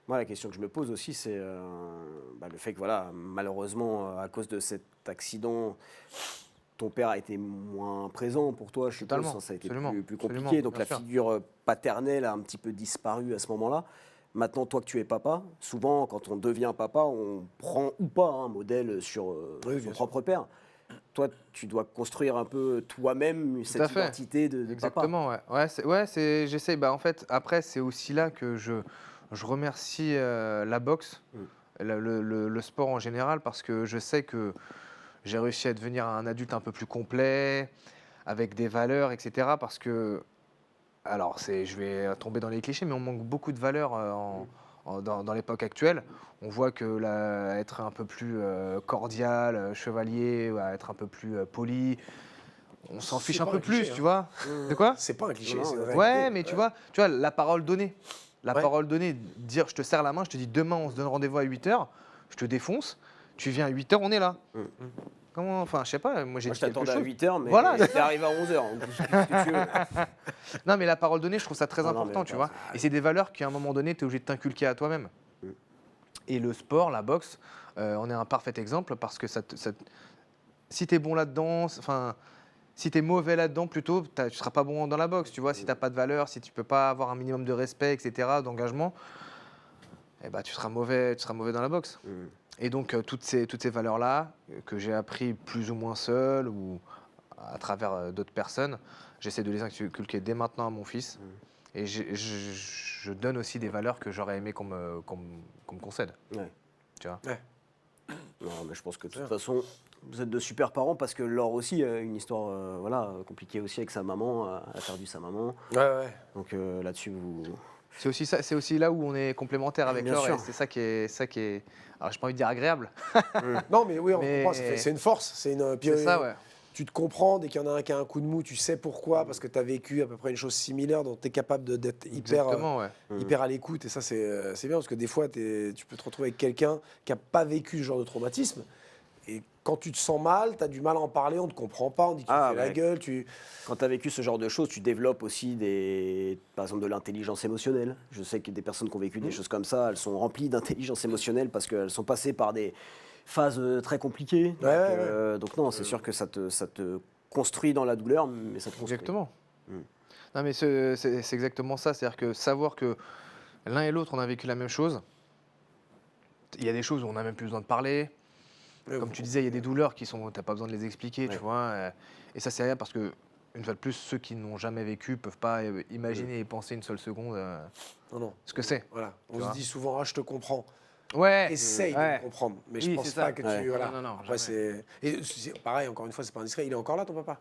Moi, la question que je me pose aussi, c'est le fait que, voilà, malheureusement, à cause de cet accident, ton père a été moins présent pour toi, je suppose. Totalement, Ça a été absolument, plus compliqué. absolument, Donc, bien la sûr. figure paternelle a un petit peu disparu à ce moment-là. Maintenant, toi que tu es papa, souvent, quand on devient papa, on prend ou pas un modèle sur Oui, son bien propre père. Toi, tu dois construire un peu toi-même cette à fait. identité de papa. Exactement, ouais. J'essaye. En fait, après, c'est aussi là que je remercie la boxe, le sport en général, parce que je sais que j'ai réussi à devenir un adulte un peu plus complet, avec des valeurs, etc. Parce que, alors, je vais tomber dans les clichés, mais on manque beaucoup de valeurs dans l'époque actuelle. On voit que être un peu plus cordial, chevalier, être un peu plus poli, on s'en fiche C'est un pas peu un plus, cliché, tu vois. De quoi? C'est pas un cliché, Non, c'est une ouais. réalité. Ouais, mais tu vois, la parole donnée. La Ouais. parole donnée, dire je te serre la main, je te dis demain on se donne rendez-vous à 8h, je te défonce, tu viens à 8h, on est là. Comment, enfin, je sais pas, moi j'ai Moi, dit je quelque t'attendais à chose. 8h, mais Voilà, t'es arrivé à 11h. Qu'est-ce que tu veux? Non, mais la parole donnée, je trouve ça très Non, non, important, mais tu t'as vois. raison. Et c'est des valeurs qu'à un moment donné, tu es obligé de t'inculquer à toi-même. Et le sport, la boxe, on est un parfait exemple parce que si tu es bon là-dedans, enfin, si tu es mauvais là-dedans, plutôt, tu ne seras pas bon dans la boxe, tu vois. Si tu n'as pas de valeur, si tu peux pas avoir un minimum de respect, etc., d'engagement, eh ben, tu seras mauvais dans la boxe. Et donc, toutes ces valeurs-là, que j'ai appris plus ou moins seul ou à travers d'autres personnes, j'essaie de les inculquer dès maintenant à mon fils. Et je donne aussi des valeurs que j'aurais aimé qu'on me concède. Ouais. Tu vois. Ouais. Non, mais je pense que de toute façon, vous êtes de super parents parce que Laure aussi a une histoire compliquée aussi avec sa maman, a perdu sa maman. Ouais. Donc là-dessus, vous. C'est aussi là où on est complémentaires avec Bien Laure. sûr. Et c'est ça qui est. Alors, j'ai pas envie de dire agréable. Non, mais oui, on Mais- comprend, c'est une force. Puis, C'est ça, ouais. Tu te comprends, dès qu'il y en a un qui a un coup de mou, tu sais pourquoi, parce que tu as vécu à peu près une chose similaire, donc tu es capable d'être Exactement, ouais. hyper à l'écoute. Et ça, c'est bien, parce que des fois, tu peux te retrouver avec quelqu'un qui n'a pas vécu ce genre de traumatisme. Et quand tu te sens mal, tu as du mal à en parler, on ne te comprend pas, on dit que tu fais la gueule. Quand tu as vécu ce genre de choses, tu développes aussi par exemple de l'intelligence émotionnelle. Je sais que des personnes qui ont vécu des choses comme ça, elles sont remplies d'intelligence émotionnelle parce qu'elles sont passées par des phases très compliquées. Donc non, c'est sûr que ça te construit dans la douleur, mais ça te construit. Exactement. Non, mais c'est exactement ça. C'est-à-dire que savoir que l'un et l'autre, on a vécu la même chose. Il y a des choses où on n'a même plus besoin de parler. Comme tu disais, il y a des douleurs qui sont, t'as pas besoin de les expliquer, tu vois. Et ça, c'est rien parce que, une fois de plus, ceux qui n'ont jamais vécu peuvent pas imaginer et penser une seule seconde Non. ce que c'est. Voilà. On Tu se vois. dit souvent, je te comprends. Ouais. Essaye de me comprendre. Mais je Oui, pense c'est pas ça. que Ouais. tu. Voilà. Non, Après, jamais. pareil, encore une fois, c'est pas indiscret. Il est encore là, ton papa?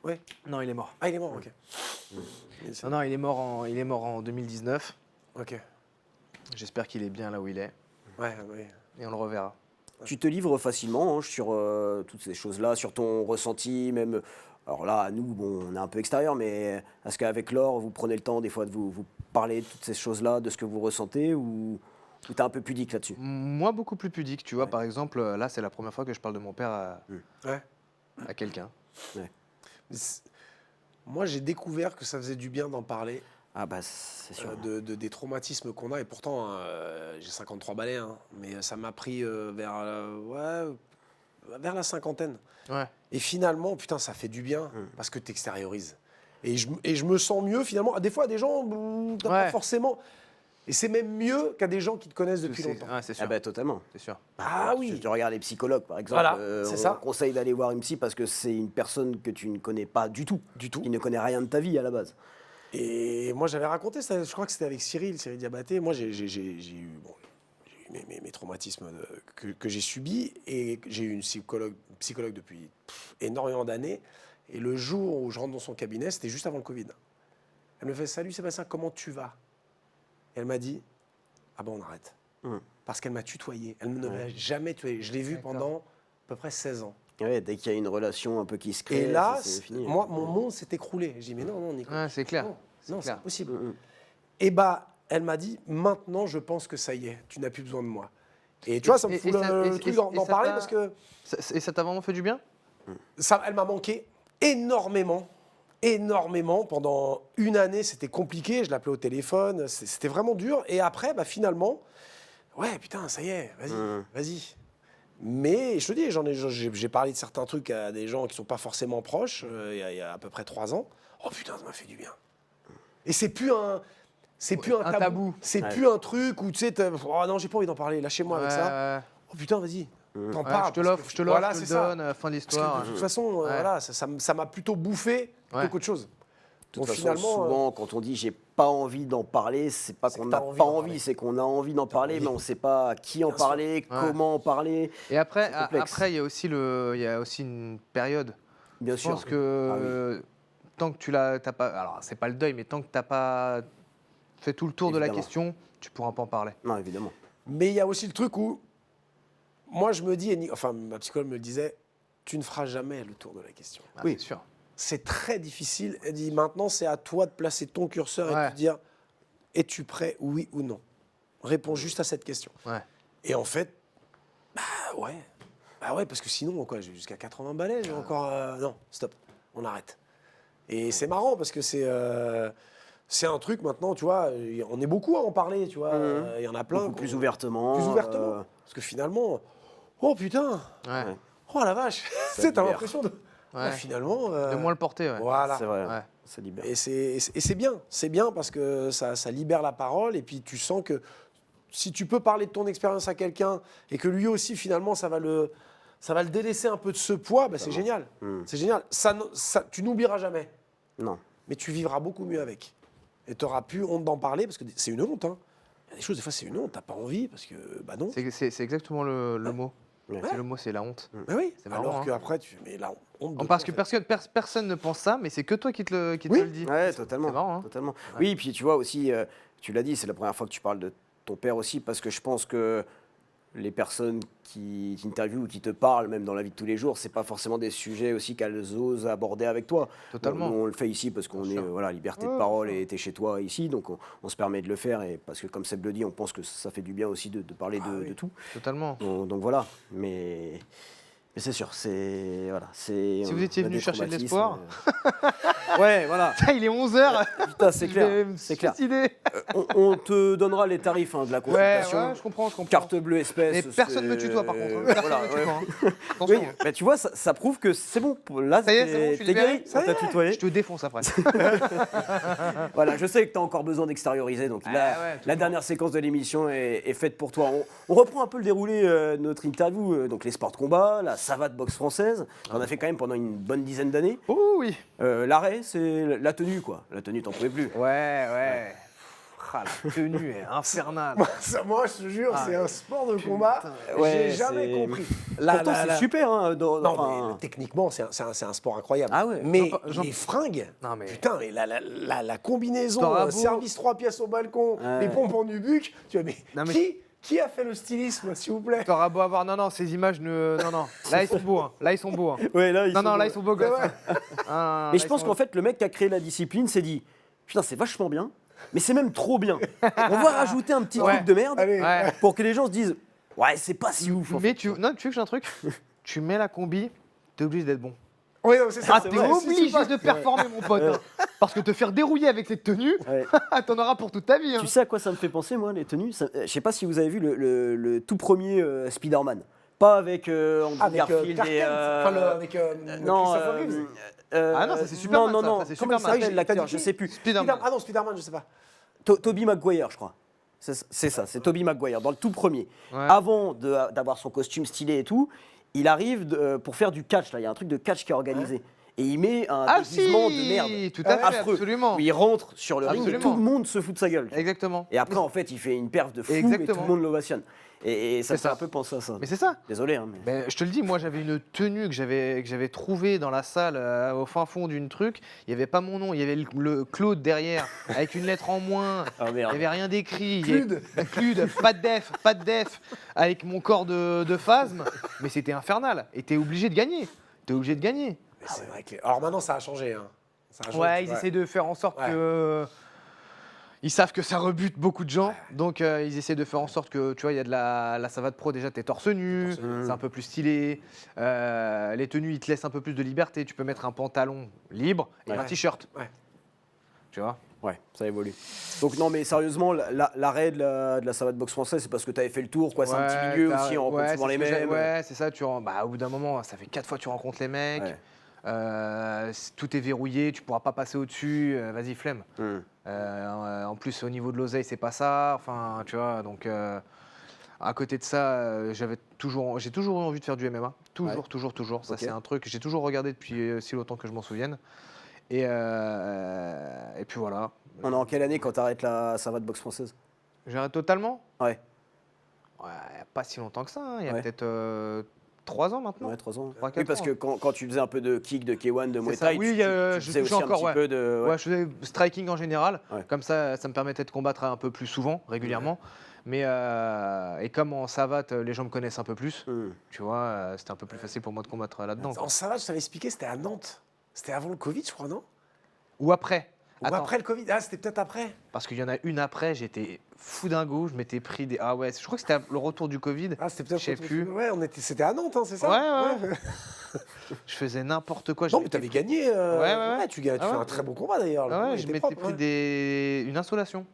Oui. Non, il est mort. Ah, il est mort, ok. Non, il est mort en 2019. Ok. J'espère qu'il est bien là où il est. Ouais. Et on le reverra. Tu te livres facilement sur toutes ces choses-là, sur ton ressenti, même. Alors là, nous, bon, on est un peu extérieur, mais est-ce qu'avec Laure, vous prenez le temps des fois de vous parler de toutes ces choses-là, de ce que vous ressentez, ou t'es un peu pudique là-dessus? Moi, beaucoup plus pudique. Tu vois, par exemple, là, c'est la première fois que je parle de mon père à quelqu'un. Moi, j'ai découvert que ça faisait du bien d'en parler. Ah bah c'est sûr. Des traumatismes qu'on a. Et pourtant, j'ai 53 balais, hein, mais ça m'a pris vers la cinquantaine. Ouais. Et finalement, putain, ça fait du bien parce que tu extériorises. Et je me sens mieux finalement. Des fois, des gens, t'as pas forcément. Et c'est même mieux qu'à des gens qui te connaissent depuis longtemps. Ouais, c'est sûr. Ah bah totalement. C'est sûr. Ah oui. Tu regardes les psychologues, par exemple. Voilà, c'est ça. On conseille d'aller voir une psy parce que c'est une personne que tu ne connais pas du tout. Qui ne connaît rien de ta vie à la base. Et moi, j'avais raconté ça, je crois que c'était avec Cyril Diabaté. Moi, j'ai eu mes traumatismes que j'ai subis. Et j'ai eu une psychologue depuis énormément d'années. Et le jour où je rentre dans son cabinet, c'était juste avant le Covid. Elle me fait « Salut Sébastien, comment tu vas ?» Et elle m'a dit « Ah bon, on arrête. » Parce qu'elle m'a tutoyé. Elle ne m'a jamais tutoyé. Je l'ai vue pendant à peu près 16 ans. Ouais, dès qu'il y a une relation un peu qui se crée, Et là, c'est fini. moi, mon monde s'est écroulé. J'ai dit « Mais non, Nico. Ouais, c'est clair. Non, c'est clair. impossible. » Et bah, elle m'a dit « Maintenant, je pense que ça y est, tu n'as plus besoin de moi. » Et tu vois, ça me fout le truc d'en parler parce que Et ça t'a vraiment fait du bien? elle m'a manqué énormément. Pendant une année, c'était compliqué. Je l'appelais au téléphone. C'était vraiment dur. Et après, bah, finalement, ouais, putain, ça y est, vas-y. Mais je te dis, j'ai parlé de certains trucs à des gens qui sont pas forcément proches il y a à peu près 3 ans. Oh putain, ça m'a fait du bien. Et c'est plus un tabou. C'est plus un truc où tu sais, oh non, j'ai pas envie d'en parler. Lâchez-moi avec ça. Oh putain, vas-y. T'en parles. Je te l'offre, je te voilà, le c'est ça. donne, fin de Parce l'histoire. que de toute façon, voilà, ça m'a plutôt bouffé plutôt qu'autre chose. De toute façon, souvent, quand on dit j'ai pas envie d'en parler, c'est pas qu'on n'a pas envie, c'est qu'on a envie d'en parler, mais on sait pas à qui en parler, comment en parler. Et après, C'est complexe. il y a aussi une période. Bien Je sûr. pense que tant que t'as pas, alors c'est pas le deuil, mais tant que t'as pas fait tout le tour de la Évidemment. question, tu pourras pas en parler. Non, évidemment. Mais il y a aussi le truc où, moi je me dis, enfin ma psychologue me le disait, tu ne feras jamais le tour de la question. Ah, Oui. c'est sûr. c'est très difficile. Elle dit maintenant, c'est à toi de placer ton curseur et Ouais. de te dire, es-tu prêt, oui ou non? Réponds juste à cette question. Ouais. Et en fait, ouais. Bah ouais, parce que sinon, quoi, j'ai jusqu'à 80 balais, j'ai encore... non, stop, on arrête. Et c'est marrant parce que c'est un truc maintenant, tu vois, on est beaucoup à en parler, tu vois. Il y en a plein. Beaucoup plus ouvertement. Plus ouvertement. Parce que finalement, oh putain, Ouais. oh la vache, tu sais, t'as libère. l'impression de... Ouais. finalement... De moins le porter, ouais. Voilà. C'est vrai, Ouais. ça libère. Et c'est bien parce que ça libère la parole et puis tu sens que si tu peux parler de ton expérience à quelqu'un et que lui aussi finalement ça va le délaisser un peu de ce poids, bah, c'est génial. C'est génial. Tu n'oublieras jamais, Non. mais tu vivras beaucoup mieux avec. Et tu n'auras plus honte d'en parler parce que c'est une honte. Hein. Il y a des choses, des fois c'est une honte, t'as pas envie parce que bah non. C'est exactement le mot. Ouais. C'est le mot, c'est la honte. Bah oui. C'est marrant, Alors hein. qu'après mais la honte. De Parce quoi, que en fait personne ne pense ça, mais c'est que toi qui te le Oui. dit. Ouais, totalement. C'est marrant, hein. Totalement. Oui, puis tu vois aussi, tu l'as dit, c'est la première fois que tu parles de ton père aussi, parce que je pense que les personnes qui t'interviewent ou qui te parlent, même dans la vie de tous les jours, c'est pas forcément des sujets aussi qu'elles osent aborder avec toi. Totalement. Nous, on le fait ici parce qu'on est, voilà, liberté de parole et t'es chez toi ici, donc on se permet de le faire, et parce que comme Seb le dit, on pense que ça fait du bien aussi de parler de tout. Totalement. Donc voilà, mais c'est sûr, c'est... Voilà, si vous étiez venu chercher de l'espoir. Ouais, voilà. Il est 11h. Putain, c'est clair, c'est clair. On te donnera les tarifs de la Ouais, consultation. ouais, je comprends. Carte bleue espèce. Et personne ne me tutoie par contre. Hein. Personne Voilà, me tutoie. ouais. Hein. Attention. Oui, mais tu vois, ça prouve que c'est bon. Là, Ça y est, c'est bon, je suis t'es libéré. guéri, on t'a tutoyé. Je te défonce après. Voilà, je sais que tu as encore besoin d'extérioriser. Donc ouais, la toujours. dernière séquence de l'émission est faite pour toi. On reprend un peu le déroulé de notre interview. Donc les sports de combat, la savate boxe française. On a fait quand même pendant une bonne dizaine d'années. Oh oui. L'arrêt, c'est la tenue, quoi. La tenue, t'en pouvais plus. Ouais. Ah, la tenue est infernale. Moi, je te jure, c'est un sport de combat. Ouais, J'ai jamais c'est- compris. Pourtant, c'est super. Hein, Non, enfin, mais techniquement, c'est un sport incroyable. Ah ouais. Mais J'en- les fringues, Non, mais- putain, et la combinaison, T'auras beau- service 3 pièces au balcon, Ouais. les pompons du buc, tu vois, mais, Non, mais- qui a fait le stylisme, s'il vous plaît? T'auras beau avoir. Non, ces images ne. Non. Là, ils sont beaux. Hein. Là, ils sont beaux. Hein. ouais, là, Non, là, beaux. ils sont beaux gosses. Hein. Ah, Mais là, je ils pense sont- qu'en fait, le mec qui a créé la discipline s'est dit putain, c'est vachement bien, mais c'est même trop bien. On va rajouter un petit Ouais. truc de merde Allez. Ouais. pour que les gens se disent ouais, c'est pas si ouf. en fait. Mais tu veux que j'ai un truc? Tu mets la combi, t'es obligé d'être bon. Oui, non, c'est ça. Ah, c'est t'es vrai. obligé de performer, mon pote. hein. Parce que te faire dérouiller avec cette tenue, Ouais. t'en auras pour toute ta vie. Hein. Tu sais à quoi ça me fait penser, moi, les tenues Je sais pas si vous avez vu le tout premier Spider-Man. Pas avec Andrew Avec Garfield Clark et. Kent. Enfin, avec non, Christopher Reeves. Ah non, ça, c'est Superman, Non, ça. non, Ça, c'est comment il Superman. s'appelle l'acteur Je sais plus. Spider-Man. Ah non, Spider-Man, je sais pas. Tobey Maguire, je crois. C'est ça, c'est Tobey Maguire, dans le tout premier. Ouais. Avant d'avoir son costume stylé et tout, il arrive pour faire du catch. Là, il y a un truc de catch qui est organisé. Et il met un Ah déguisement si, de merde. tout à fait, affreux, absolument. Où il rentre sur le ring et Absolument. tout le monde se fout de sa gueule. Exactement. Et après, en fait, il fait une perf de fou et tout Exactement. le monde l'ovationne. Et ça me C'est fait ça. un peu penser à ça. Mais c'est ça. Désolé. Hein, mais... Ben, je te le dis, moi j'avais une tenue que j'avais trouvée dans la salle au fin fond d'une truc. Il n'y avait pas mon nom, il y avait le Claude derrière avec une lettre en moins. Ah, Il merde. n'y avait rien d'écrit. Clude. Clude, pas de def, avec mon corps de phasme. Mais c'était infernal. Et t'es obligé de gagner. Mais c'est vrai que... Alors maintenant, ça a changé. Hein. Ça a changé, Ouais, tu ils vois. essaient de faire en sorte Ouais. que. Ils savent que ça rebute beaucoup de gens, donc ils essaient de faire en sorte que, tu vois, il y a de la savate pro, déjà, t'es torse nu, c'est un peu plus stylé. Les tenues, ils te laissent un peu plus de liberté. Tu peux mettre un pantalon libre et Ouais. un t-shirt. Ouais. Tu vois? Ouais, ça évolue. Donc non, mais sérieusement, l'arrêt de la savate boxe française, c'est parce que tu avais fait le tour, quoi. C'est un petit milieu aussi, on rencontre souvent les mêmes. Ouais, c'est ça. Au bout d'un moment, ça fait 4 fois que tu rencontres les mecs. Ouais. Tout est verrouillé, tu pourras pas passer au-dessus. Vas-y, flemme. Hmm. En plus, au niveau de l'oseille, c'est pas ça. Enfin, tu vois, donc à côté de ça, j'ai toujours eu envie de faire du MMA. Toujours. Ça, Ok. c'est un truc que j'ai toujours regardé depuis si longtemps que je m'en souvienne. Et puis voilà. On est en quelle année quand tu arrêtes la savate boxe française? J'arrête totalement. Ouais. Ouais, pas si longtemps que ça. Hein. Il y a Ouais. peut-être 3 ans maintenant. Ouais, 3 ans. 3-4 Oui, parce ans. que quand tu faisais un peu de kick, de K1, de Muay ça. Thai, Oui, tu je faisais touchais aussi encore, un petit ouais. peu de... Ouais, je faisais striking en général. Ouais. Comme ça me permettait de combattre un peu plus souvent, régulièrement. Mais et comme en savate, les gens me connaissent un peu plus, Hmm. tu vois, c'était un peu plus facile pour moi de combattre là-dedans. En savate, je t'avais expliqué, c'était à Nantes. C'était avant le Covid, je crois, non? Ou après. Ou Attends, après le Covid? Ah, c'était peut-être après. parce qu'il y en a une après, j'étais fou dingo, je m'étais pris des... Ah ouais, je crois que c'était le retour du Covid. Ah, c'était peut-être. Je sais plus. Ouais, c'était à Nantes, hein, c'est ça? Ouais. Je faisais n'importe quoi. je Non, mais m'étais t'avais pris- gagné. Ouais. Tu fais Ah ouais. un très bon combat d'ailleurs. Le Ah combat ouais, je était m'étais propre, pris hein. une insolation.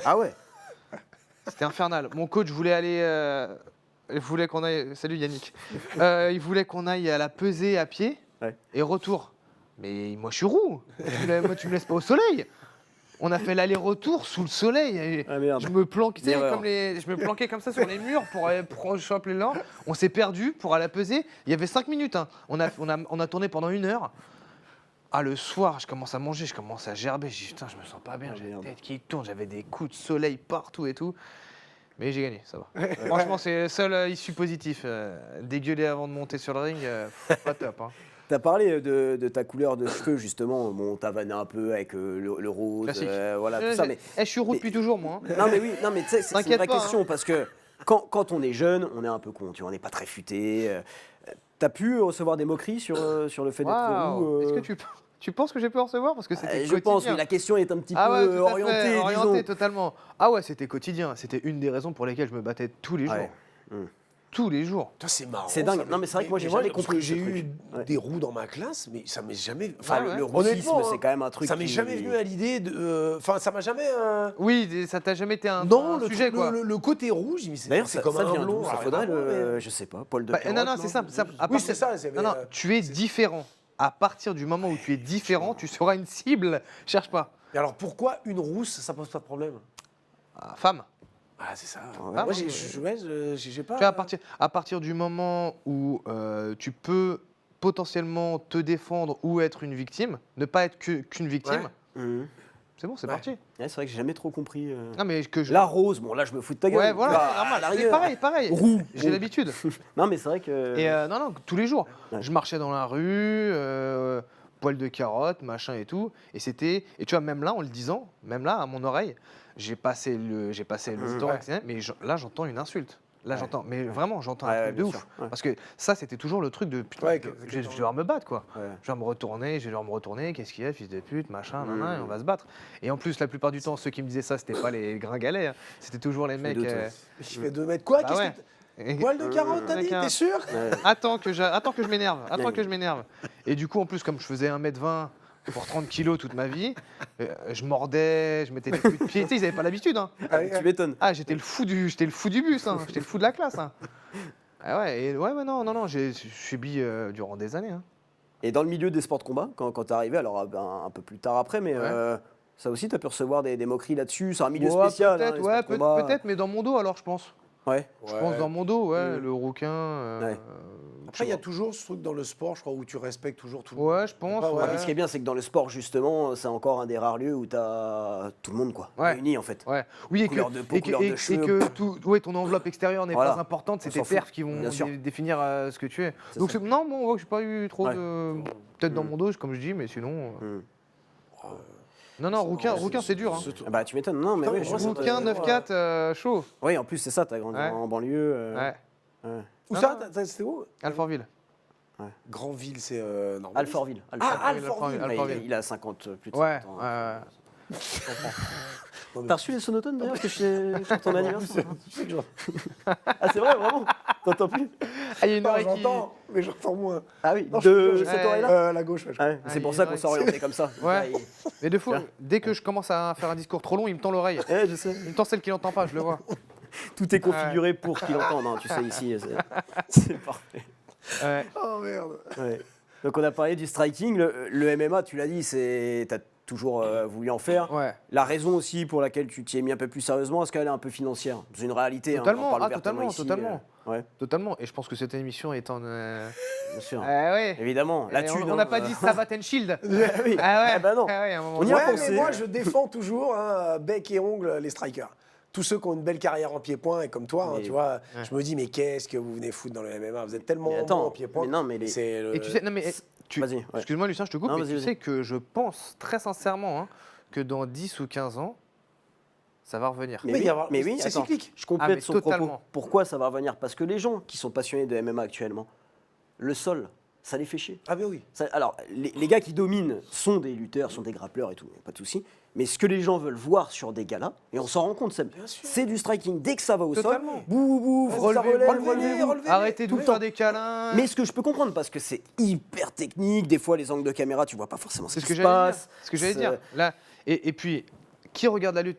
Ah ouais. C'était infernal. Mon coach voulait aller... il voulait qu'on aille... Salut Yannick. Il voulait qu'on aille à la pesée à pied Ouais. et retour. Mais moi, je suis roux. Moi, tu me laisses pas au soleil. On a fait l'aller-retour sous le soleil. Et Ah merde. je me planquais, tu sais, L'erreur. je me planquais comme ça sur les murs pour choper l'élan. On s'est perdu pour aller peser. Il y avait 5 minutes. Hein. On a tourné pendant 1 heure. Ah, le soir, je commence à manger, je commence à gerber. Je dis, putain, je me sens pas bien. Ah, J'ai la merde. tête qui tourne. J'avais des coups de soleil partout et tout. Mais j'ai gagné, ça va. Franchement, c'est le seul issue positif. Dégueuler avant de monter sur le ring, pas top. Hein. T'as parlé de ta couleur de cheveux, justement. Bon, t'as vanné un peu avec le rose, Classique. voilà, tout ça. Mais, Je suis roux depuis toujours, moi. Hein. non, mais oui, non, mais tu sais, c'est une T'inquiète vraie pas, question parce que quand on est jeune, on est un peu con, tu vois, on n'est pas très futé. T'as pu recevoir des moqueries sur le fait d'être Waouh. roux Est-ce que tu penses que j'ai pu en recevoir? Parce que c'était Je pense que quotidien. la question est un petit Ah ouais, peu tout à fait, orientée, orienté disons. totalement. Ah ouais, c'était quotidien. C'était une des raisons pour lesquelles je me battais tous les jours. Ouais. Tous les jours. Putain, c'est marrant. C'est dingue. ça, Non, mais c'est vrai que moi, j'ai mais jamais parce compris que j'ai ce eu truc. Ouais. des roux dans ma classe, mais ça m'est jamais. Enfin, Ouais, ouais. le roussisme, Honnêtement, c'est hein, quand même un truc. Ça m'est qui- jamais venu à l'idée de. Enfin, ça m'a jamais. Oui, ça t'a jamais été un Non, sujet, quoi. le côté rouge, il me dit, D'ailleurs, c'est ça, comme ça un vient blond. d'où? Ça alors, faudrait vraiment, mais- je sais pas, Paul de Bah, Carotte, non, c'est simple. Oui, c'est ça. Non, tu es différent. À partir du moment où tu es différent, tu seras une cible. Cherche pas. Et alors, pourquoi une rousse, ça pose pas de problème? Femme. Ah, c'est ça. ouais. Moi, j'ai pas. Tu vois, à partir du moment où tu peux potentiellement te défendre ou être une victime, ne pas être qu'une victime, Ouais. Mhm. c'est bon, c'est Ouais. parti. Ouais, c'est vrai que j'ai jamais trop compris. Non, mais que je. La rose, bon là je me fous de ta gueule. Ouais, voilà, Bah, c'est normal. à la Mais rigueur. pareil. Roux. J'ai l'habitude. Non mais c'est vrai que. Et non, tous les jours. Ouais. Je marchais dans la rue, poil de carotte, machin et tout. Et c'était. Et tu vois, même là, en le disant, même là, à mon oreille, j'ai passé le temps, Ouais. etc., mais là, j'entends une insulte. Là, j'entends. Mais vraiment, j'entends Ouais, un ouais, truc de bien ouf. sûr, ouais. Parce que ça, c'était toujours le truc de putain, Ouais, je vais devoir me battre, quoi. Ouais. Je vais devoir me retourner, qu'est-ce qu'il y a, fils de pute, machin, et on va se battre. Et en plus, la plupart du temps, ceux qui me disaient ça, c'était pas les gringalets, hein. C'était toujours les mecs. doute, Je fais 2 mètres. Quoi? Bah Qu'est-ce ouais. que poil de carotte, t'as dit? Mec, T'es sûr? Ouais. Attends que je m'énerve. Et du coup, en plus, comme je faisais 1m20 pour 30 kilos toute ma vie, je mordais, je mettais des coups de pied. Tu sais, ils n'avaient pas l'habitude. Hein. Tu m'étonnes. Ah, j'étais le fou du bus. Hein. J'étais le fou de la classe. Hein. Ah ouais, non, j'ai subi durant des années. Hein. Et dans le milieu des sports de combat, quand t'es arrivé, alors un peu plus tard après, mais Ouais. ça aussi t'as pu recevoir des moqueries là-dessus. C'est un milieu Ouais, spécial. peut-être, hein, les sports de combat. peut-être, mais dans mon dos alors, je pense. Ouais. Je pense dans mon dos, Mm. le rouquin. Ouais. Après, il y a toujours ce truc dans le sport, je crois, où tu respectes toujours tout le monde. Ouais, je pense. Pas, ouais. Après, ce qui est bien, c'est que dans le sport, justement, c'est encore un des rares lieux où t'as tout le monde, quoi. Ouais. Réuni, en fait. Ouais. Oui, et Couleur de peau, et couleur de et cheveux. que ton enveloppe extérieure n'est Voilà. pas importante, c'est On tes s'en fout. perfs qui vont Bien sûr. définir ce que tu es. C'est Donc ça. non, bon, on voit que j'ai pas eu trop Ouais. de. Peut-être dans Mm. mon dos, comme je dis, mais sinon. Mm. Non, rouquin, c'est dur. Hein. Ah bah, tu m'étonnes. Non, mais Putain, oui, mais moi, ça Rouquin, doit- 9-4, chaud. Oui, en plus, c'est ça, t'as grandi Ouais. en banlieue. Ouais. Ouais. Où Non, ça? non. C'était où? Alfortville. Grandville, c'est. non, Alfortville. Ah, Alfortville. Ouais, Alfortville. il a 50, plus de Ouais, 50 ans. ouais. T'as reçu les sonotones d'ailleurs que sur ton anniversaire? Ah, c'est vrai, vraiment? T'entends plus? Ah, il y a une Non, oreille qui. j'entends, mais j'entends moins. Ah oui, Non, je te de jure, cette ouais. oreille-là? La gauche, ouais. Ah ouais, Ah, c'est il pour y a ça une qu'on s'est oreille orienté comme ça. Ouais. Ouais, Mais des fois, dès que je commence à faire un discours trop long, il me tend l'oreille. Eh, je sais. Il me tend celle qui n'entend pas, je le vois. Tout est configuré pour qu'il entende, hein, tu sais, ici. C'est parfait. Ouais. Oh merde. Ouais. Donc, on a parlé du striking. Le MMA, tu l'as dit, t'as toujours voulu en faire. Ouais. La raison aussi pour laquelle tu t'y es mis un peu plus sérieusement, est-ce qu'elle est un peu financière? C'est une réalité. Totalement, hein, on en parle ah, ouvertement totalement, ici, ouais, Totalement. Et je pense que cette émission est en. bien sûr. Ouais. Évidemment, la Et thune. on n'a pas dit Sabat and Shield. Oui. Ah ouais. Ah bah non. Ah ouais, à un moment On y donné. a Ouais, pensé. mais moi, je défends toujours, hein, bec et ongle, les strikers. Tous ceux qui ont une belle carrière en pied-point, et comme toi, hein, Mais- tu vois, Ouais. je me dis, mais qu'est-ce que vous venez foutre dans le MMA? Vous êtes tellement Mais bon attends, en pied-point. mais non, mais les- C'est le- Et tu sais, non mais Vas-y, ouais. excuse-moi Lucien, je te coupe, Non, mais vas-y, tu vas-y. sais que je pense très sincèrement hein, que dans 10 ou 15 ans, ça va revenir. Mais il y a- mais oui, c'est attends, cyclique. je complète Ah, mais son totalement. propos. Pourquoi ça va revenir? Parce que les gens qui sont passionnés de MMA actuellement, le sol, ça les fait chier. Ah ben oui. Alors, les gars qui dominent sont des lutteurs, sont des grappleurs et tout, pas de souci. Mais ce que les gens veulent voir sur des galas, et on s'en rend compte, Seb, c'est du striking. Dès que ça va au Totalement. sol, bouh, ça relève. Arrêtez de tout vous le faire temps. des câlins. Mais ce que je peux comprendre, parce que c'est hyper technique, des fois les angles de caméra, tu vois pas forcément ce C'est qui ce que se j'allais dire. passe. Ce que j'allais dire. Là, et puis, qui regarde la lutte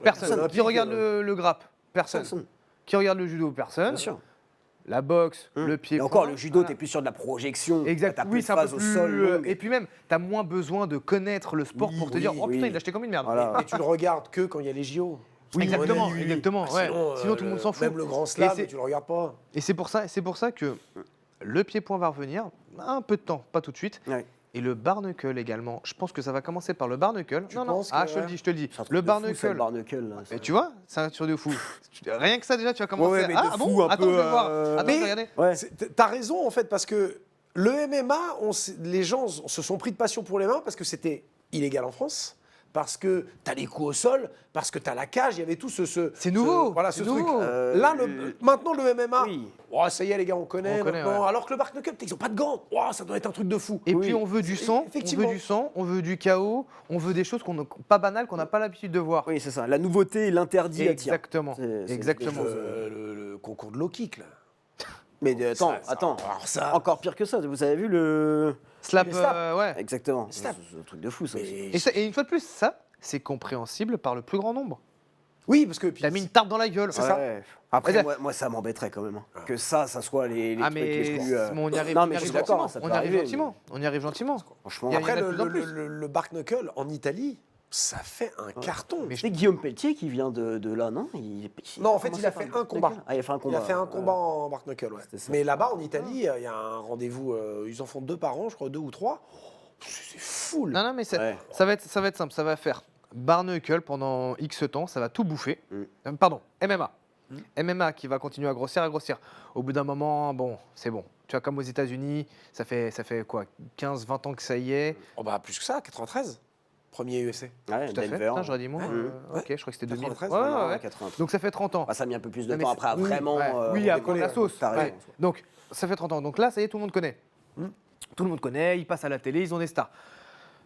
Personne. Olympique, Qui regarde le grappe Personne. Personne. Qui regarde le judo Personne. Bien sûr. La boxe, le pied. Et encore, point, le judo, voilà. t'es plus sur de la projection. Exact. T'as Oui, plus c'est de un peu phases plus. au sol longues. Et puis même, t'as moins besoin de connaître le sport Oui, pour te oui, dire, oh putain, oui. il l'a acheté comme une merde. Voilà. Et tu le regardes que quand il y a les JO. Oui, exactement, Oui. exactement. Ouais. Sinon, tout le monde s'en fout. Même le grand slam, c'est- tu le regardes pas. Et c'est pour ça que le pied-point va revenir, un peu de temps, pas tout de suite. Ouais. Et le barnacle également. Je pense que ça va commencer par le barnacle. Tu non, penses ah, que- je te le dis, je te le dis. C'est un truc Le de fou, ça, le barnacle. barnacle. Là, Et tu vois, c'est un truc de fou. Rien que ça, déjà, tu vas commencer. Ouais, mais de ah fou, bon un Attends, peu, je vais voir. Attends, mais- je vais regarder. Ouais. T'as raison, en fait, parce que le MMA, les gens se sont pris de passion pour les mains parce que c'était illégal en France. Parce que t'as les coups au sol, parce que t'as la cage, il y avait tout C'est nouveau, voilà, c'est ce truc. nouveau. Là, maintenant, le MMA, Oui. oh, ça y est, les gars, on connaît. On connaît, maintenant. ouais. Alors que le Bark Knuckle, ils ont pas de gants. Oh, ça doit être un truc de fou. Et Oui. puis on veut du sang, Effectivement. on veut du chaos, on veut des choses pas banales, qu'on n'a pas l'habitude de voir. Oui, c'est ça. La nouveauté et l'interdit attire. Exactement, C'est exactement. Le concours de low kick, là. Mais attends, Ça, attends. alors ça- Encore pire que ça. Vous avez vu le. Slap, Les slaps. ouais. Exactement. C'est Snap. un truc de fou, ça aussi. Mais- Et une fois de plus, ça, c'est compréhensible par le plus grand nombre. Oui, parce que. Il a mis une tarte dans la gueule. C'est ça. Ouais. Après, C'est-à-dire- moi, ça m'embêterait quand même. hein. Que ça soit les Ah trucs les mais plus. on y arrive, Non, on y mais je arrive suis d'accord, gentiment. ça peut On y arrive arriver, gentiment. On y arrive gentiment. Franchement. Il y a- Après, de plus en plus. le Bark Knuckle en Italie, ça fait un carton. Mais C'est Guillaume Pelletier qui vient de là, non Non, en fait, il a fait un combat. Ah, il a fait un combat. Il a fait un combat en Bark Knuckle, ouais. C'était ça. Mais là-bas, en Italie, il y a un rendez-vous. Ils en font 2 par an, je crois, 2 ou 3. C'est full. Non, mais Ouais. ça va être simple. Ça va faire barnacle pendant X temps, ça va tout bouffer. Mm. Pardon, MMA. MMA qui va continuer à grossir, Au bout d'un moment, bon, c'est bon. Tu vois, comme aux États-Unis, ça fait quoi 15-20 ans que ça y est. Oh bah plus que ça, 93. Premier UFC. Ouais, Tout à fait. Denver. Putain, j'aurais dit moins. Ouais. Ok, je crois que c'était 2000. 93, Ouais. 93. Donc ça fait 30 ans. Ah, ça a mis un peu plus de Non, mais temps c'est- après à oui, vraiment. ouais. Oui, à prendre décoller, la sauce. t'as raison. Ouais. Donc, ça fait 30 ans. Donc là, ça y est, tout le monde connaît. Tout le monde connaît, ils passent à la télé, ils ont des stars.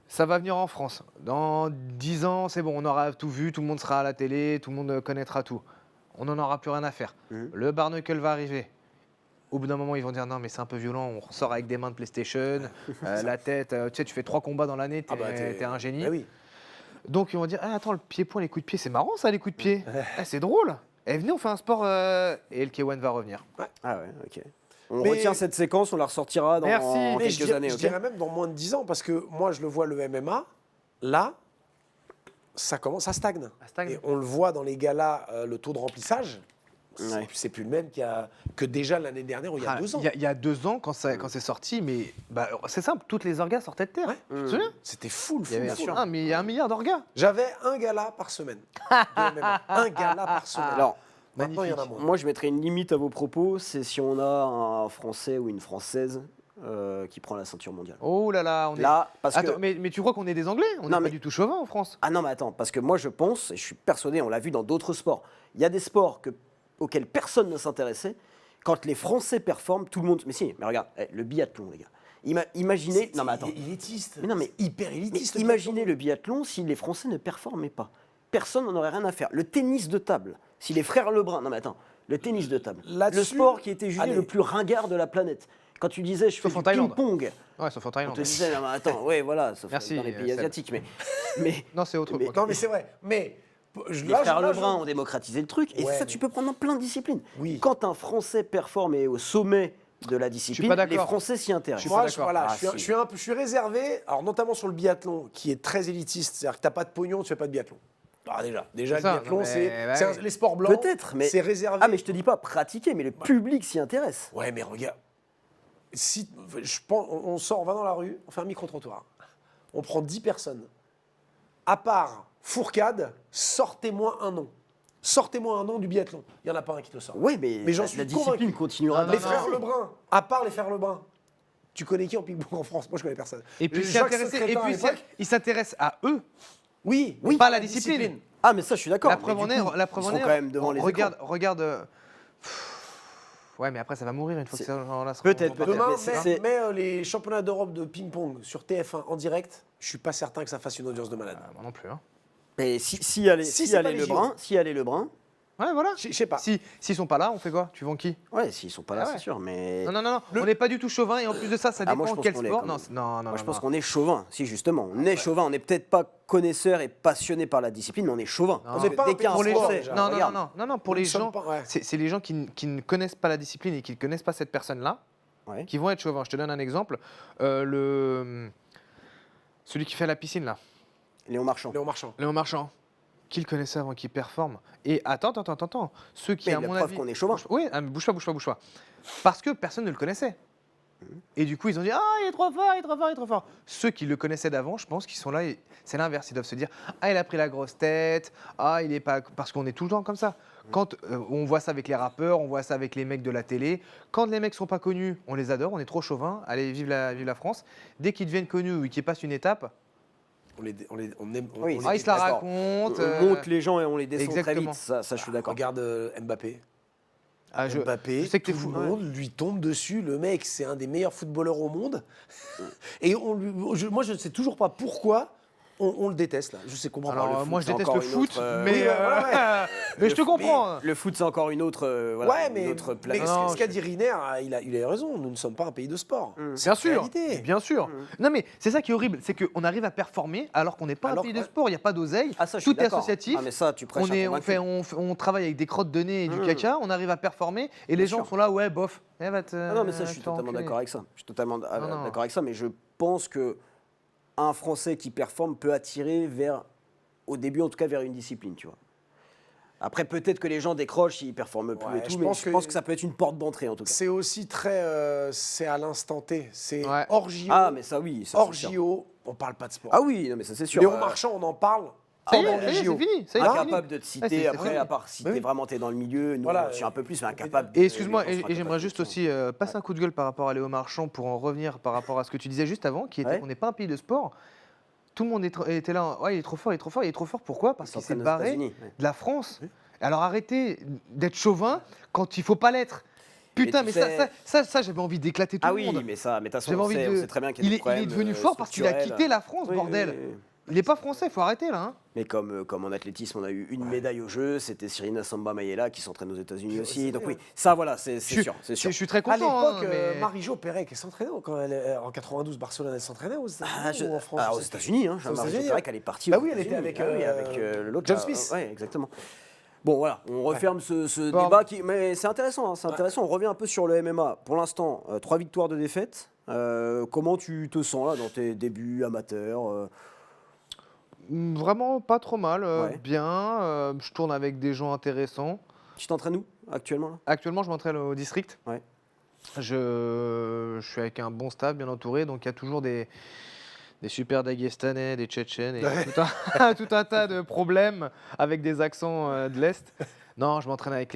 Ça va venir en France. Dans 10 ans, c'est bon, on aura tout vu, tout le monde sera à la télé, tout le monde connaîtra tout. On n'en aura plus rien à faire. Le barnacle va arriver. Au bout d'un moment, ils vont dire non, mais c'est un peu violent, on ressort avec des mains de PlayStation, la tête, tu sais, tu fais 3 combats dans l'année, t'es un génie. Ah oui. Donc ils vont dire ah, attends, le pied-point, les coups de pied, c'est marrant ça, les coups de pied. Ah, c'est drôle. Eh, venez, on fait un sport. Et le K1 va revenir. Ah ouais, ok. On Mais- retient cette séquence, on la ressortira dans Merci. Mais je quelques dirais, années. je ok dirais même dans moins de 10 ans, parce que moi, je le vois, le MMA, là, ça commence à stagne. Ça stagne. Et on le voit dans les galas, le taux de remplissage, Ouais. c'est plus le même que déjà l'année dernière ou il y a Ah, 2 ans. Il y a 2 ans, quand c'est sorti, mais bah, c'est simple, toutes les orgas sortaient de terre. Ouais. Tu te souviens C'était full, Il y avait full. mais il y a 1 milliard d'orgas. J'avais un gala par semaine. de MMA. Un gala par semaine. Alors, Maintenant, il y en a magnifique. moins. moi, je mettrais une limite à vos propos, c'est si on a un Français ou une Française qui prend la ceinture mondiale. Oh là là, on est. Là, parce Attends, que... mais tu crois qu'on est des Anglais? On n'est Non, pas mais- du tout chauvin en France. Ah non, mais attends, parce que moi, je pense, et je suis persuadé, on l'a vu dans d'autres sports, il y a des sports auxquels personne ne s'intéressait. Quand les Français performent, tout le monde... Mais si, mais regarde, le biathlon, les gars. Imaginez... Non, mais attends. Élitiste. Mais non, mais- hyper Mais élitiste. imaginez le biathlon si les Français ne performaient pas. Personne n'en aurait rien à faire. Le tennis de table, si les frères Lebrun... Non mais attends, le tennis de table, le Là-dessus, sport qui était jugé allez. le plus ringard de la planète. Quand tu disais je fais Sauf en du Thaïlande. ping-pong, Ouais, sauf en on Thaïlande. te disait non, mais attends, ouais voilà, sauf Merci, dans les pays Seb. asiatiques. Mais Non, c'est autre Mais- chose. Non, mais c'est vrai. Mais les frères Lebrun ont démocratisé le truc. Et Ouais, ça, mais- tu peux prendre dans plein de disciplines. Oui. Quand un Français performe et est au sommet de la discipline, pas les d'accord. Français s'y intéressent. Moi, pas je, d'accord. voilà, Ah, si. je suis réservé, alors notamment sur le biathlon, qui est très élitiste. C'est-à-dire que tu n'as pas de pognon, tu fais pas de biathlon. Ah, déjà C'est le ça, biathlon, non, mais c'est ouais. les sports blancs. Peut-être, mais... C'est réservé. Ah mais je te dis pas pratiquer, mais le public s'y intéresse. Ouais, mais regarde. Si, je pense, on sort, on va dans la rue, on fait un micro-trottoir. On prend 10 personnes. À part Fourcade, sortez-moi un nom. Sortez-moi un nom du biathlon. Il n'y en a pas un qui te sort. Oui, mais, j'en la suis discipline convaincu. continuera. Non, Les non, frères non. Lebrun, à part les frères Lebrun, tu connais qui en ping-pong en France? Moi, je connais personne. Et puis, Jacques s'intéresser- Secrétin à l'époque, ils s'intéressent à eux, oui, pas à la discipline. Ah mais ça je suis d'accord. La mais preuve du en est, coup, ils seront quand même devant les regarde, Ouais, mais après, ça va mourir une fois que C'est- ça là, sera Peut-être, en- peut-être. Demain, mais c'est- les championnats d'Europe de ping-pong sur TF1 en direct, je suis pas certain que ça fasse une audience de malade. Moi non plus. Hein. Mais si allait Si c'est pas les JO. si allait Lebrun, Ouais, voilà. Je sais pas. S'ils sont pas là, on fait quoi? Tu vends qui? ouais, s'ils sont pas là, Ah ouais. c'est sûr. Mais Non. On n'est pas du tout chauvin et en plus de ça, ça Ah, moi, dépend je pense quel qu'on l'est, sport. quand Non, même. non. moi, je pense qu'on est chauvin. Si justement, on est chauvin. On n'est peut-être pas connaisseur et passionné par la discipline, mais on est chauvin. Parce n'est que pas dès un qu'il y a un pays Pour les sport, gens, Français, déjà. non, pour Nous les ne sommes gens, pas- ouais. c'est les gens qui ne connaissent pas la discipline et qui ne connaissent pas cette personne-là, Ouais. qui vont être chauvins. Je te donne un exemple. Celui qui fait la piscine, là, Léon Marchand. Léon Marchand. Léon Marchand, qui le connaissait avant qu'il performe. Et attends. Ceux qui, Mais à la mon preuve avis. qu'on est chauvin. Oui, ah, mais bouge pas. Parce que personne ne le connaissait. Et du coup, ils ont dit ah, il est trop fort. Ceux qui le connaissaient d'avant, je pense qu'ils sont là. Et c'est l'inverse. Ils doivent se dire ah, il a pris la grosse tête. Ah, il est pas. Parce qu'on est tout le temps comme ça. Quand on voit ça avec les rappeurs, on voit ça avec les mecs de la télé. Quand les mecs sont pas connus, on les adore. On est trop chauvin. Allez, vive la France. Dès qu'ils deviennent connus ou qu'ils passent une étape, On aime. Oui, ils se la d'accord. racontent. On monte les gens et on les descend très exactement. vite. Ça, je suis d'accord. Regarde Mbappé. Je Mbappé, sais que t'es tout fou. le monde lui tombe dessus. Le mec, c'est un des meilleurs footballeurs au monde. Et moi, je ne sais toujours pas pourquoi on le déteste là. Je sais comprends pas. Alors, le foot, moi, je c'est déteste encore le une foot, autre, mais, oui, voilà, mais je te comprends. Le foot, c'est encore une autre, voilà, Ouais, une mais, autre mais planète. Non, ce qu'a dit Riner, il a eu raison. Nous ne sommes pas un pays de sport. C'est Bien la sûr, réalité. bien sûr. Non mais c'est ça qui est horrible, c'est qu'on arrive à performer alors qu'on n'est pas un Alors pays de que- sport, il n'y a pas d'oseille, Ah, ça, je suis tout est d'accord. associatif. Ah, mais ça, tu prêches On, un est, convaincu. on travaille avec des crottes de nez et du caca, on arrive à performer et les gens sûr. sont là, ouais, bof. Eh, va te- Ah non, mais ça, je suis te faire totalement enculer. d'accord avec ça. Je suis totalement non. d'accord avec ça, mais je pense que un Français qui performe peut attirer vers, au début en tout cas, vers une discipline, tu vois. Après, peut-être que les gens décrochent, ils performent plus Ouais, et tout, je mais pense je que- pense que ça peut être une porte d'entrée en tout cas. C'est aussi très. C'est à l'instant T. C'est Ouais. hors JO. Ah, mais ça, oui. Ça, hors c'est sûr. JO, on parle pas de sport. Ah oui, non, mais ça, c'est sûr. Léon Marchand, on en parle. Ça y pendant est, les c'est JO. fini, ça y est, c'est fini. Incapable de te Ah, citer, c'est après, fini. à part si Mais t'es oui. vraiment t'es dans le milieu, nous, Voilà, je suis un peu plus, mais incapable. Et excuse-moi, les gens et sont j'aimerais incapables juste de aussi passer un coup de gueule par rapport à Léo Marchand pour en revenir par rapport à ce que tu disais juste avant, qui était Ouais. qu'on n'est pas un pays de sport. Tout le monde était là, ouais, il est trop fort. Pourquoi? Parce qu'il s'est barré de la France. Alors arrêtez d'être chauvin quand il faut pas l'être. Putain, tu mais sais- ça j'avais envie d'éclater tout Ah le oui, monde. mais ça, mais de toute façon, J'avais on envie sait, de- on sait très bien qu'il y a des il est problèmes devenu fort parce qu'il a structurels. quitté la France, Oui, bordel. oui, oui. Il n'est pas français, faut arrêter là. Hein. Mais comme en athlétisme, on a eu une médaille au jeu, c'était Cyrina Samba Mayela qui s'entraîne aux États-Unis aussi. Donc oui, ça voilà, c'est sûr, c'est sûr. Je suis très À content. l'époque, hein, mais- Marie-Jo Pérec, elle s'entraînait quand en 92, Barcelone, elle s'entraînait aux États-Unis ou en France Ah, je aux sais plus. États-unis, hein. Aux États-Unis, C'est vrai qu'elle est partie. Bah aux oui, elle était États-Unis. avec, Ah oui, avec l'autre. John là, Smith. Ouais, exactement. Bon voilà, on referme ce Bon. débat qui, mais c'est intéressant, hein, c'est intéressant. On revient un peu sur le MMA. Pour l'instant, 3 victoires, 2 défaites. Comment tu te sens là dans tes débuts amateurs Vraiment pas trop mal, Ouais. bien. Je tourne avec des gens intéressants. Tu t'entraînes où actuellement là Actuellement, je m'entraîne au district. Ouais. Je suis avec un bon staff, bien entouré, donc il y a toujours des super Daguestanais, des Tchétchènes, et tout un tas de problèmes avec des accents de l'Est. Non, je m'entraîne avec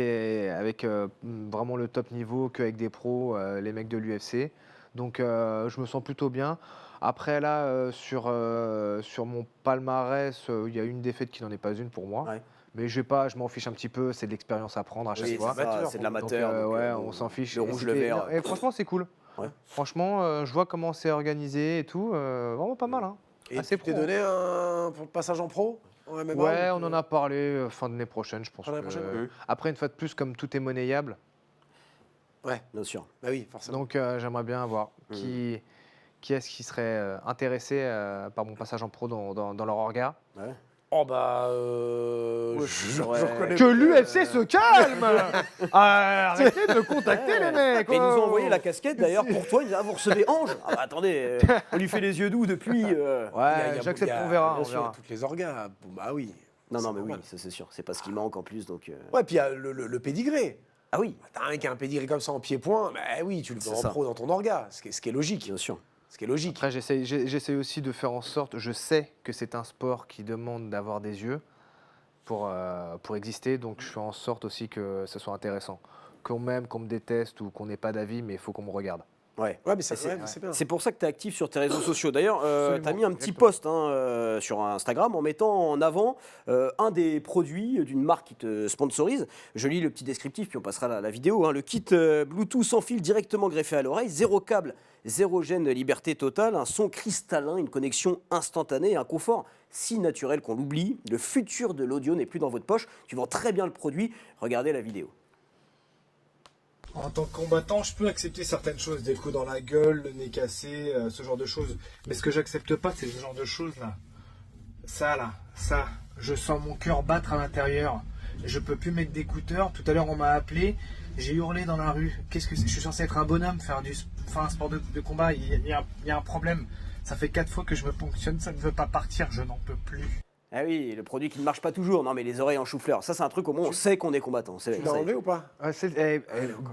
vraiment le top niveau, qu'avec des pros, les mecs de l'UFC. Donc je me sens plutôt bien. Après là, sur mon palmarès, il y a une défaite qui n'en est pas une pour moi. Ouais. Mais je m'en fiche un petit peu, c'est de l'expérience à prendre à chaque Oui, fois. c'est ça, amateur, c'est de donc, l'amateur. donc, ouais, on s'en fiche. Le Et rouge, le c'était- vert. non, et franchement, c'est cool. Ouais. Franchement, je vois comment c'est organisé et tout. Vraiment pas mal. Hein. Et Assez tu t'es pro. donné un pour le passage en pro en MMA, Ouais, ou on en a parlé fin d'année prochaine, je pense. Fin d'année que- prochaine, ouais. Après, une fois de plus, comme tout est monnayable, Ouais, Bien sûr. bah oui, forcément. donc j'aimerais bien voir qui est-ce qui serait intéressé par mon passage en pro dans leur regard. Ouais. Oh bah, Ouais, je ouais. reconnais Que l'UFC se calme. Arrêtez de me contacter, les mecs. Et ils nous ont oh. envoyé la casquette d'ailleurs pour toi. Ils disaient, ah, vous recevez Ange. Ah bah attendez, on lui fait les yeux doux depuis. Il y a- il y Ouais, a- j'accepte, il y a- on verra. bien On sûr, verra. toutes les orgas. Bon, bah oui. Non, C'est non, mais oui, normal. ça c'est sûr. C'est pas ce qui manque en plus. Donc, Ouais, puis il y a le pédigré. Ah oui, T'as un mec qui a un pédigré comme ça en pied-point, bah oui, tu le C'est mets en ça. pro dans ton orga, ce qui est logique. bien sûr. Ce qui est logique. Après, j'essaie aussi de faire en sorte, je sais que c'est un sport qui demande d'avoir des yeux pour exister, donc je fais en sorte aussi que ce soit intéressant. Qu'on m'aime, qu'on me déteste ou qu'on n'ait pas d'avis, mais il faut qu'on me regarde. Ouais. Ouais, mais c'est bien. C'est pour ça que tu es actif sur tes réseaux sociaux. D'ailleurs, Absolument, tu as mis un petit exactement. post sur Instagram en mettant en avant un des produits d'une marque qui te sponsorise. Je lis le petit descriptif, puis on passera à la vidéo. Hein. Le kit Bluetooth sans fil directement greffé à l'oreille, 0 câble, 0 gêne, liberté totale, un son cristallin, une connexion instantanée, un confort si naturel qu'on l'oublie. Le futur de l'audio n'est plus dans votre poche. Tu vends très bien le produit. Regardez la vidéo. En tant que combattant, je peux accepter certaines choses, des coups dans la gueule, le nez cassé, ce genre de choses. Mais ce que j'accepte pas, c'est ce genre de choses là. Ça. Je sens mon cœur battre à l'intérieur. Je peux plus mettre d'écouteurs. Tout à l'heure, on m'a appelé. J'ai hurlé dans la rue. Qu'est-ce que c'est ? Je suis censé être un bonhomme, faire un sport de combat. Il y a un problème. Ça fait 4 fois que je me ponctionne. Ça ne veut pas partir. Je n'en peux plus. Ah oui, le produit qui ne marche pas toujours. Non, mais les oreilles en chou-fleur. Ça, c'est un truc au moins on sait qu'on est combattant. Tu l'as enlevé ou pas?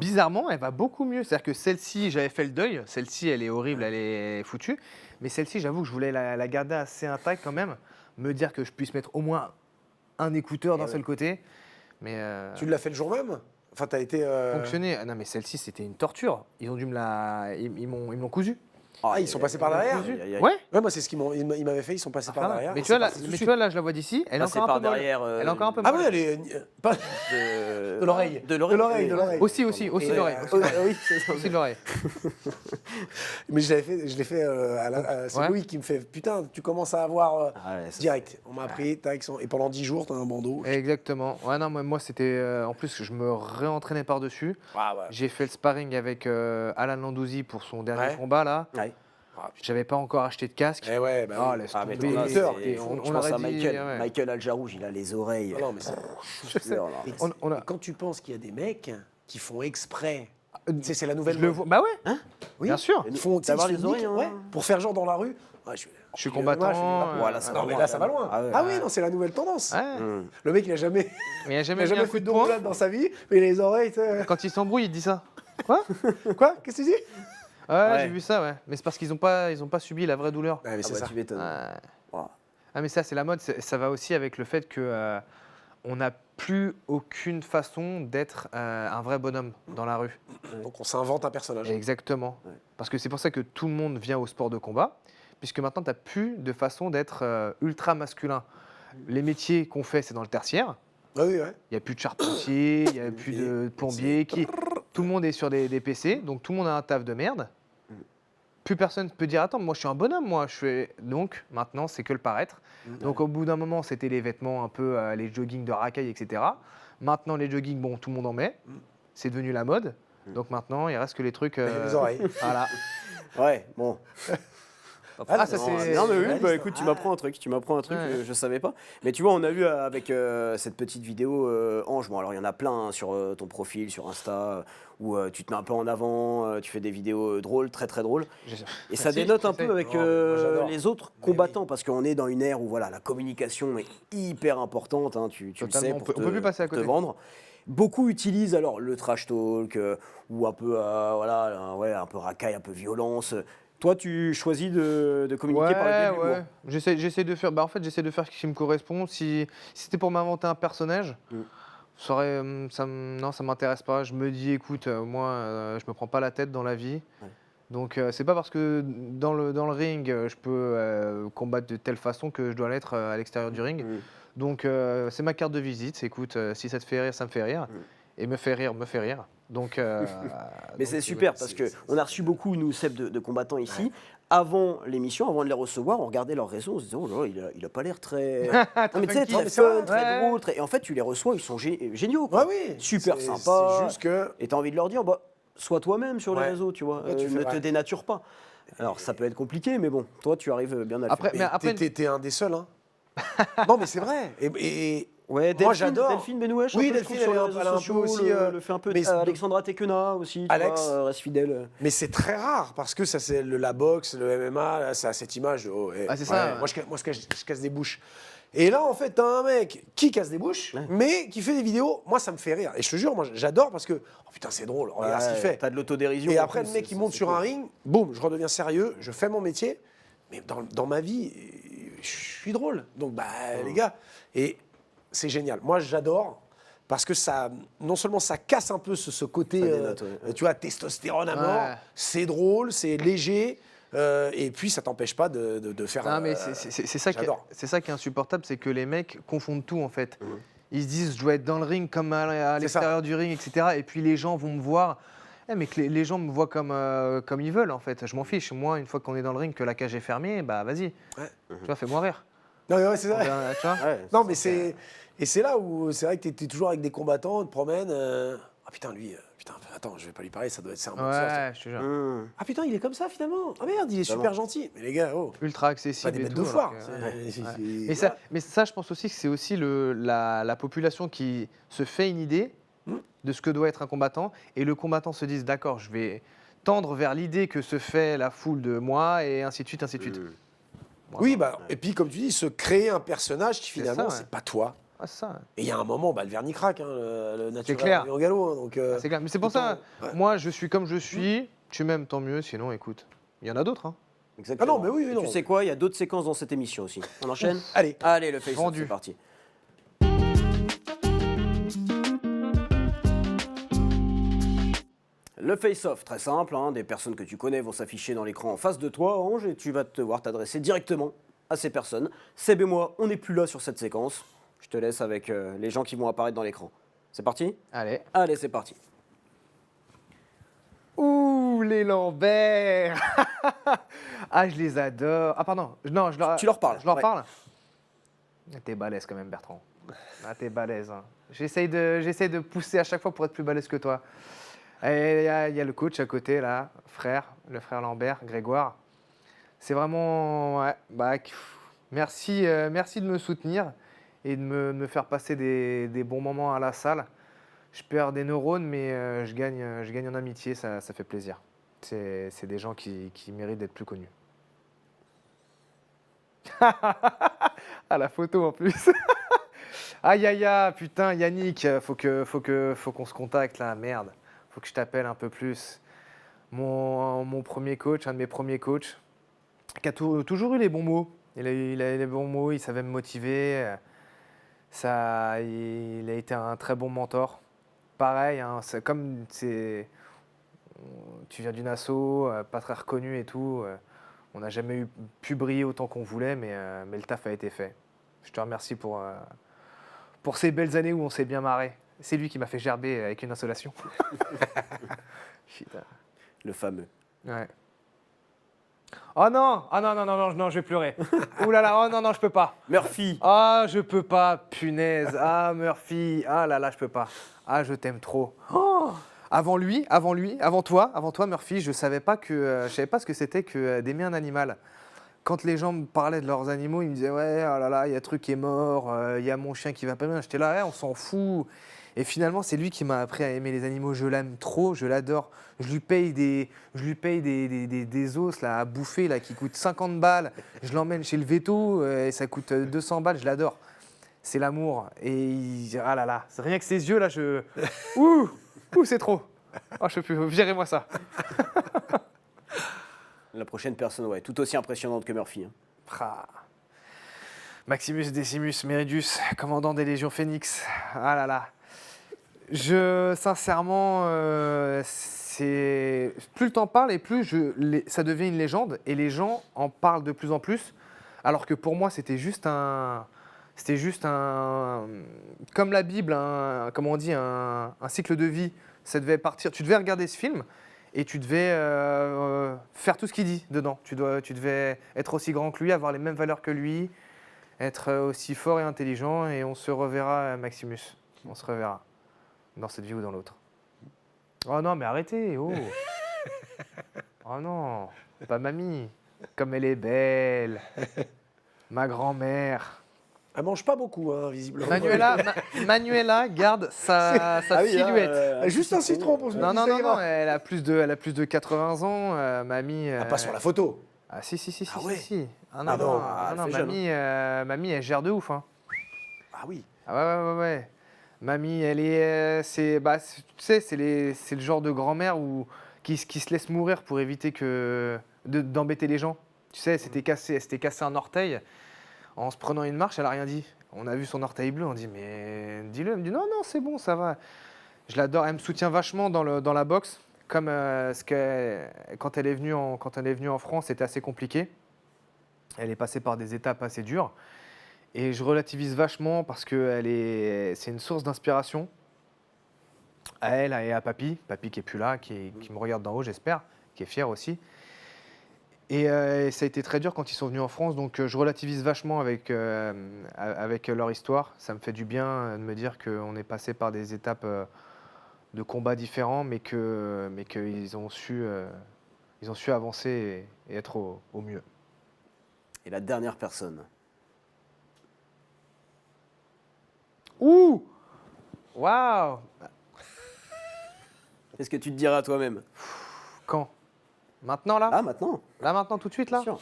Bizarrement, elle va beaucoup mieux. C'est-à-dire que celle-ci, j'avais fait le deuil. Celle-ci, elle est horrible, elle est foutue. Mais celle-ci, j'avoue que je voulais la garder assez intacte quand même. Me dire que je puisse mettre au moins un écouteur d'un seul côté. Mais Tu l'as fait le jour même? Enfin, t'as été. fonctionner. Ah non, mais celle-ci, c'était une torture. Ils ont dû ils m'ont cousu. Ah, ils sont passés par derrière? Ouais. Ouais, moi, c'est ce qu'ils m'avaient fait. Ils sont passés par derrière. Mais tu vois, là, je la vois d'ici. Elle est Passé encore un par peu molle. derrière. Elle est encore un peu Ah molle. oui, elle est. Pas de l'oreille. De l'oreille. De l'oreille. Aussi Et- l'oreille. Oui, c'est ça. Aussi l'oreille. Mais je l'ai fait c'est Ouais. Louis qui me fait putain, tu commences à avoir Ah ouais, ça, direct. On m'a appris, tac, et pendant 10 jours, t'as un bandeau. Exactement. Ouais, non, moi c'était. En plus, je me réentraînais par-dessus. Ah ouais. J'ai fait le sparring avec Alan Landouzi pour son dernier Ouais. combat là. Ouais. Ah, putain. J'avais pas encore acheté de casque. Eh ouais, bah Ah, oui. laisse Ah, mais tomber. là, Lutteur. c'est- On je pense aurait à dit, Michael. ouais. Michael Aljarouge, il a les oreilles. Ah non, mais c'est- chou-fleur, là. Et On a- et quand tu penses qu'il y a des mecs qui font exprès, Euh, tu sais, c'est la nouvelle Je le mode. vois. Bah ouais. Oui. Bien sûr. Ils font, tu sais, D'avoir ils se les oreilles, niquent, hein. ouais, pour faire genre dans la rue. Ouais, Je suis combattant. Voilà, ça va non, mais loin, là, ça va quand même. loin. Ah ouais. Ah oui, non, c'est la nouvelle tendance. Ouais. Hum. Le mec, il a jamais, Mais il a il jamais a mis un jamais coup fait de de poing. roulade dans sa vie, mais les oreilles, tu sais. Quand il s'embrouille, il dit ça. Quoi? Quoi? Qu'est-ce que tu dis? Ouais, j'ai vu ça, ouais. Mais c'est parce qu'ils ont pas subi la vraie douleur. Ouais, mais Ah c'est bah, ça. tu m'étonnes. Ouais. Voilà. Ah mais ça c'est la mode, ça va aussi avec le fait que on n'a plus aucune façon d'être un vrai bonhomme dans la rue. Donc on s'invente un personnage. Exactement. Ouais. Parce que c'est pour ça que tout le monde vient au sport de combat, puisque maintenant tu n'as plus de façon d'être ultra masculin. Les métiers qu'on fait, c'est dans le tertiaire. Ah oui, ouais. Il n'y a plus de charpentier, il n'y a plus de plombier. Tout le monde est sur des PC, donc tout le monde a un taf de merde. Plus personne ne peut dire attends, moi je suis un bonhomme, moi. Donc maintenant, c'est que le paraître. Donc au bout d'un moment, c'était les vêtements un peu, les joggings de racaille, etc. Maintenant, les joggings, bon, tout le monde en met. C'est devenu la mode. Donc maintenant, il reste que les trucs. Les oreilles. Voilà. Ouais, bon. Ah, ça, Non, c'est- non, mais oui, réaliste. bah écoute, tu m'apprends un truc, Ouais. je savais pas. Mais tu vois, on a vu avec cette petite vidéo Ange. Bon, alors il y en a plein hein, sur ton profil, sur Insta, où tu te mets un peu en avant, tu fais des vidéos drôles, très très drôles. Et ça Merci, dénote un j'essaie. peu avec Non, moi, j'adore. les autres combattants, parce qu'on est dans une ère où voilà, la communication est hyper importante, hein, tu le sais, Totalement, pour on peut plus passer à te côté. vendre. Beaucoup utilisent alors le trash talk ou un peu voilà, ouais, un peu racaille, un peu violence. Toi, tu choisis de communiquer par le biais de l'humour. ouais. J'essaie de faire. Bah, en fait, j'essaie de faire ce qui me correspond. Si c'était pour m'inventer un personnage, ça aurait, non, ça m'intéresse pas. Je me dis, écoute, moi, je me prends pas la tête dans la vie. Ouais. Donc, c'est pas parce que dans le ring, je peux combattre de telle façon que je dois l'être à l'extérieur du ring. Donc, c'est ma carte de visite. Écoute, si ça te fait rire, ça me fait rire. Et me fait rire, me fait rire. Donc, Mais c'est super parce qu'on a reçu beaucoup, nous, Seb, de combattants ici. Avant l'émission, avant de les recevoir, on regardait leurs réseaux, on se disait, oh là là, il a pas l'air très. Non, mais tu sais, funky. très mais c'est fun, vrai. très Ouais. drôle. Et en fait, tu les reçois, ils sont géniaux. quoi. Ouais, oui. Super C'est- sympa. C'est juste que. Et tu as envie de leur dire, bah, sois toi-même sur les Ouais. réseaux, tu vois. Ouais, tu fais ne te vrai. dénature pas. Alors, ça peut être compliqué, mais bon, toi, tu arrives bien à le Après, faire. mais après, T'es un des seuls, hein. Non, mais c'est vrai. Et Ouais, moi, j'adore. Delphine Benouèche, Oui, un peu, je Delphine, trouve, sur elle est les un- réseaux elle a un peu sociaux, aussi, le fait un peu. mais Alexandra Tekena aussi, tu Alex. vois, reste fidèle. Mais c'est très rare parce que ça, c'est la boxe, le MMA, là, ça a cette image. De, oh, Ah, c'est ça, ouais. Moi, je casse des bouches. Et là, en fait, t'as un mec qui casse des bouches, mais qui fait des vidéos. Moi, ça me fait rire. Et je te jure, moi, j'adore parce que, oh putain, c'est drôle. Regarde ce qu'il fait. T'as de l'autodérision. Et en après, plus, le mec, c'est- il monte c'est sur cool. un ring, boum, je redeviens sérieux, je fais mon métier. Mais dans ma vie, je suis drôle. Donc, bah, les gars, et c'est génial. Moi, j'adore parce que ça, non seulement ça casse un peu ce côté, Ça dénote, ouais. tu vois, testostérone à mort, Ouais. c'est drôle, c'est léger, et puis ça t'empêche pas de faire... Non, mais c'est ça, j'adore. c'est ça qui est insupportable, c'est que les mecs confondent tout en fait. Ils se disent, je dois être dans le ring comme à l'extérieur du ring, etc. Et puis les gens vont me voir. Mais que les gens me voient comme ils veulent en fait. Je m'en fiche. Moi, une fois qu'on est dans le ring, que la cage est fermée, bah vas-y. Ouais. Tu vois, fais-moi rire. Non, mais ouais, c'est vrai. Tu vois Ouais, Non, mais c'est... Et c'est là où c'est vrai que t'es toujours avec des combattants, on te promène... Ah putain, lui... Putain, attends, je vais pas lui parler, ça doit être... C'est un boxeur, ça. Ouais, je te jure. Ah putain, il est comme ça finalement. Ah merde, il est super gentil. Mais les gars, oh, Ultra pas accessible. des et bêtes tout, de foire. alors que- C'est- ouais. c'est- Mais ça, je pense aussi que c'est aussi la population qui se fait une idée de ce que doit être un combattant, et le combattant se dit, d'accord, je vais tendre vers l'idée que se fait la foule de moi, et ainsi de suite, ainsi de suite. Voilà. Oui, bah, et puis comme tu dis, se créer un personnage qui C'est finalement, ça, ouais. c'est pas toi. Ah, c'est ça. Et il y a un moment, bah, le vernis craque, hein, le naturel clair. revient au galop. Hein, donc, C'est clair. Mais c'est pour ça, ouais. moi, je suis comme je suis, tu m'aimes, tant mieux, sinon, écoute, il y en a d'autres. Hein. Exactement. Ah non, mais oui, Et non. tu sais quoi, il y a d'autres séquences dans cette émission aussi. On enchaîne. Allez. Allez, le face-off, Vendu. c'est parti. Le face-off, très simple, hein, des personnes que tu connais vont s'afficher dans l'écran en face de toi, Ange, et tu vas devoir t'adresser directement à ces personnes. Seb et moi, on n'est plus là sur cette séquence. Je te laisse avec les gens qui vont apparaître dans l'écran. C'est parti? Allez. Allez, c'est parti. Ouh, les Lambert. Ah, je les adore. Ah, pardon. Non, Tu leur parles, Je leur ouais. parle. T'es balèze quand même, Bertrand. Ah, t'es balèze. Hein. J'essaye de pousser à chaque fois pour être plus balèze que toi. Et il y a le coach à côté, là, le frère Lambert, Grégoire. C'est vraiment... Ouais, bah, merci de me soutenir et de me faire passer des bons moments à la salle. Je perds des neurones, mais je gagne en amitié, ça fait plaisir. C'est des gens qui méritent d'être plus connus. Ah, la photo en plus. Aïe, aïe, aïe, putain, Yannick, faut qu'on se contacte là, merde. Faut que je t'appelle un peu plus. Mon premier coach, un de mes premiers coachs, qui a toujours eu les bons mots. Il a les bons mots, il savait me motiver. Il a été un très bon mentor. Pareil, hein, tu viens d'une asso, pas très reconnu et tout. On n'a jamais pu briller autant qu'on voulait, mais le taf a été fait. Je te remercie pour ces belles années où on s'est bien marré. C'est lui qui m'a fait gerber avec une insolation. Putain. Le fameux. Ouais. Oh non, non, je vais pleurer. Ouh là là, oh non, je peux pas. Murphy. Ah, je peux pas, punaise. Ah, Murphy. Ah là là, je peux pas. Ah, je t'aime trop. Oh, avant toi, Murphy, je savais pas ce que c'était que d'aimer un animal. Quand les gens me parlaient de leurs animaux, ils me disaient ouais, oh là là, il y a truc qui est mort, il y a mon chien qui va pas bien. J'étais là, ouais, on s'en fout. Et finalement, c'est lui qui m'a appris à aimer les animaux. Je l'aime trop, je l'adore. Je lui paye des os là, à bouffer là, qui coûtent 50 balles. Je l'emmène chez le veto et ça coûte 200 balles. Je l'adore. C'est l'amour. Ah là là, c'est rien que ses yeux là, ouh, c'est trop. Oh, je peux plus. Virez-moi ça. La prochaine personne, ouais, tout aussi impressionnante que Murphy. Hein. Ah. Maximus Decimus Meridius, commandant des Légions Phénix. Ah là là. Sincèrement, plus le temps parle et plus ça devient une légende et les gens en parlent de plus en plus. Alors que pour moi, c'était juste un, comme la Bible, comment on dit, un cycle de vie. Ça devait partir. Tu devais regarder ce film et tu devais faire tout ce qu'il dit dedans. Tu devais être aussi grand que lui, avoir les mêmes valeurs que lui, être aussi fort et intelligent. Et on se reverra, Maximus. On se reverra. Dans cette vie ou dans l'autre. Oh non, mais arrêtez, oh. Oh non, pas mamie. Comme elle est belle. Ma grand-mère. Elle mange pas beaucoup, hein, visiblement. Manuela garde sa silhouette. Juste un citron pour se Non, mettre, ça ira. elle a plus de 80 ans, mamie. Ah, pas sur la photo. Ah si. Ah ouais. Ah Ah non, elle fait jeune, mamie, elle gère de ouf. Hein. Ah oui. Ah ouais. Mamie, elle est, tu sais, c'est le genre de grand-mère qui se laisse mourir pour éviter d'embêter les gens. Tu sais, elle s'était cassé un orteil en se prenant une marche, elle a rien dit. On a vu son orteil bleu, on dit mais dis-le. Elle me dit non, c'est bon, ça va. Je l'adore, elle me soutient vachement dans la boxe. Comme quand elle est venue en France, c'était assez compliqué. Elle est passée par des étapes assez dures. Et je relativise vachement parce que c'est une source d'inspiration à elle et à Papy qui est plus là, qui me regarde d'en haut, j'espère, qui est fier aussi. Et ça a été très dur quand ils sont venus en France, donc je relativise vachement avec leur histoire. Ça me fait du bien de me dire qu'on est passé par des étapes de combats différents, mais qu'ils ont su avancer et être au mieux. Et la dernière personne. Ouh! Waouh! Qu'est-ce que tu te dirais à toi-même? Quand? Maintenant, là? Ah, maintenant? Là, maintenant, tout de suite, là? Bien sûr.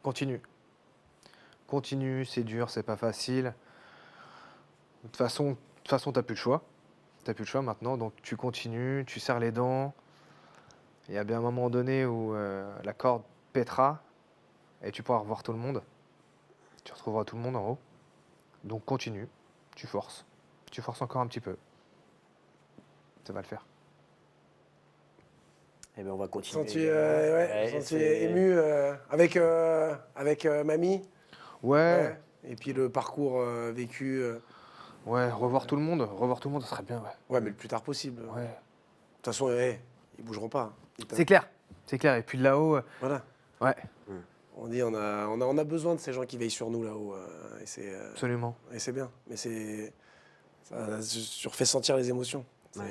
Continue. Continue, c'est dur, c'est pas facile. De toute façon, t'as plus le choix. T'as plus le choix maintenant, donc tu continues, tu serres les dents. Il y a bien un moment donné où la corde pètera et tu pourras revoir tout le monde. Tu retrouveras tout le monde en haut. Donc continue, tu forces. Tu forces encore un petit peu. Ça va le faire. Eh bien, on va continuer. Senti ému avec mamie. Ouais, Et puis le parcours vécu. ouais, revoir tout le monde, ça serait bien, ouais. Ouais, mais le plus tard possible. De Ouais. toute façon, ils bougeront pas. C'est clair. Et puis de là-haut, Voilà. ouais, On dit on a besoin de ces gens qui veillent sur nous là-haut. absolument. Et c'est bien. Mais ça surfait sentir les émotions. Ouais.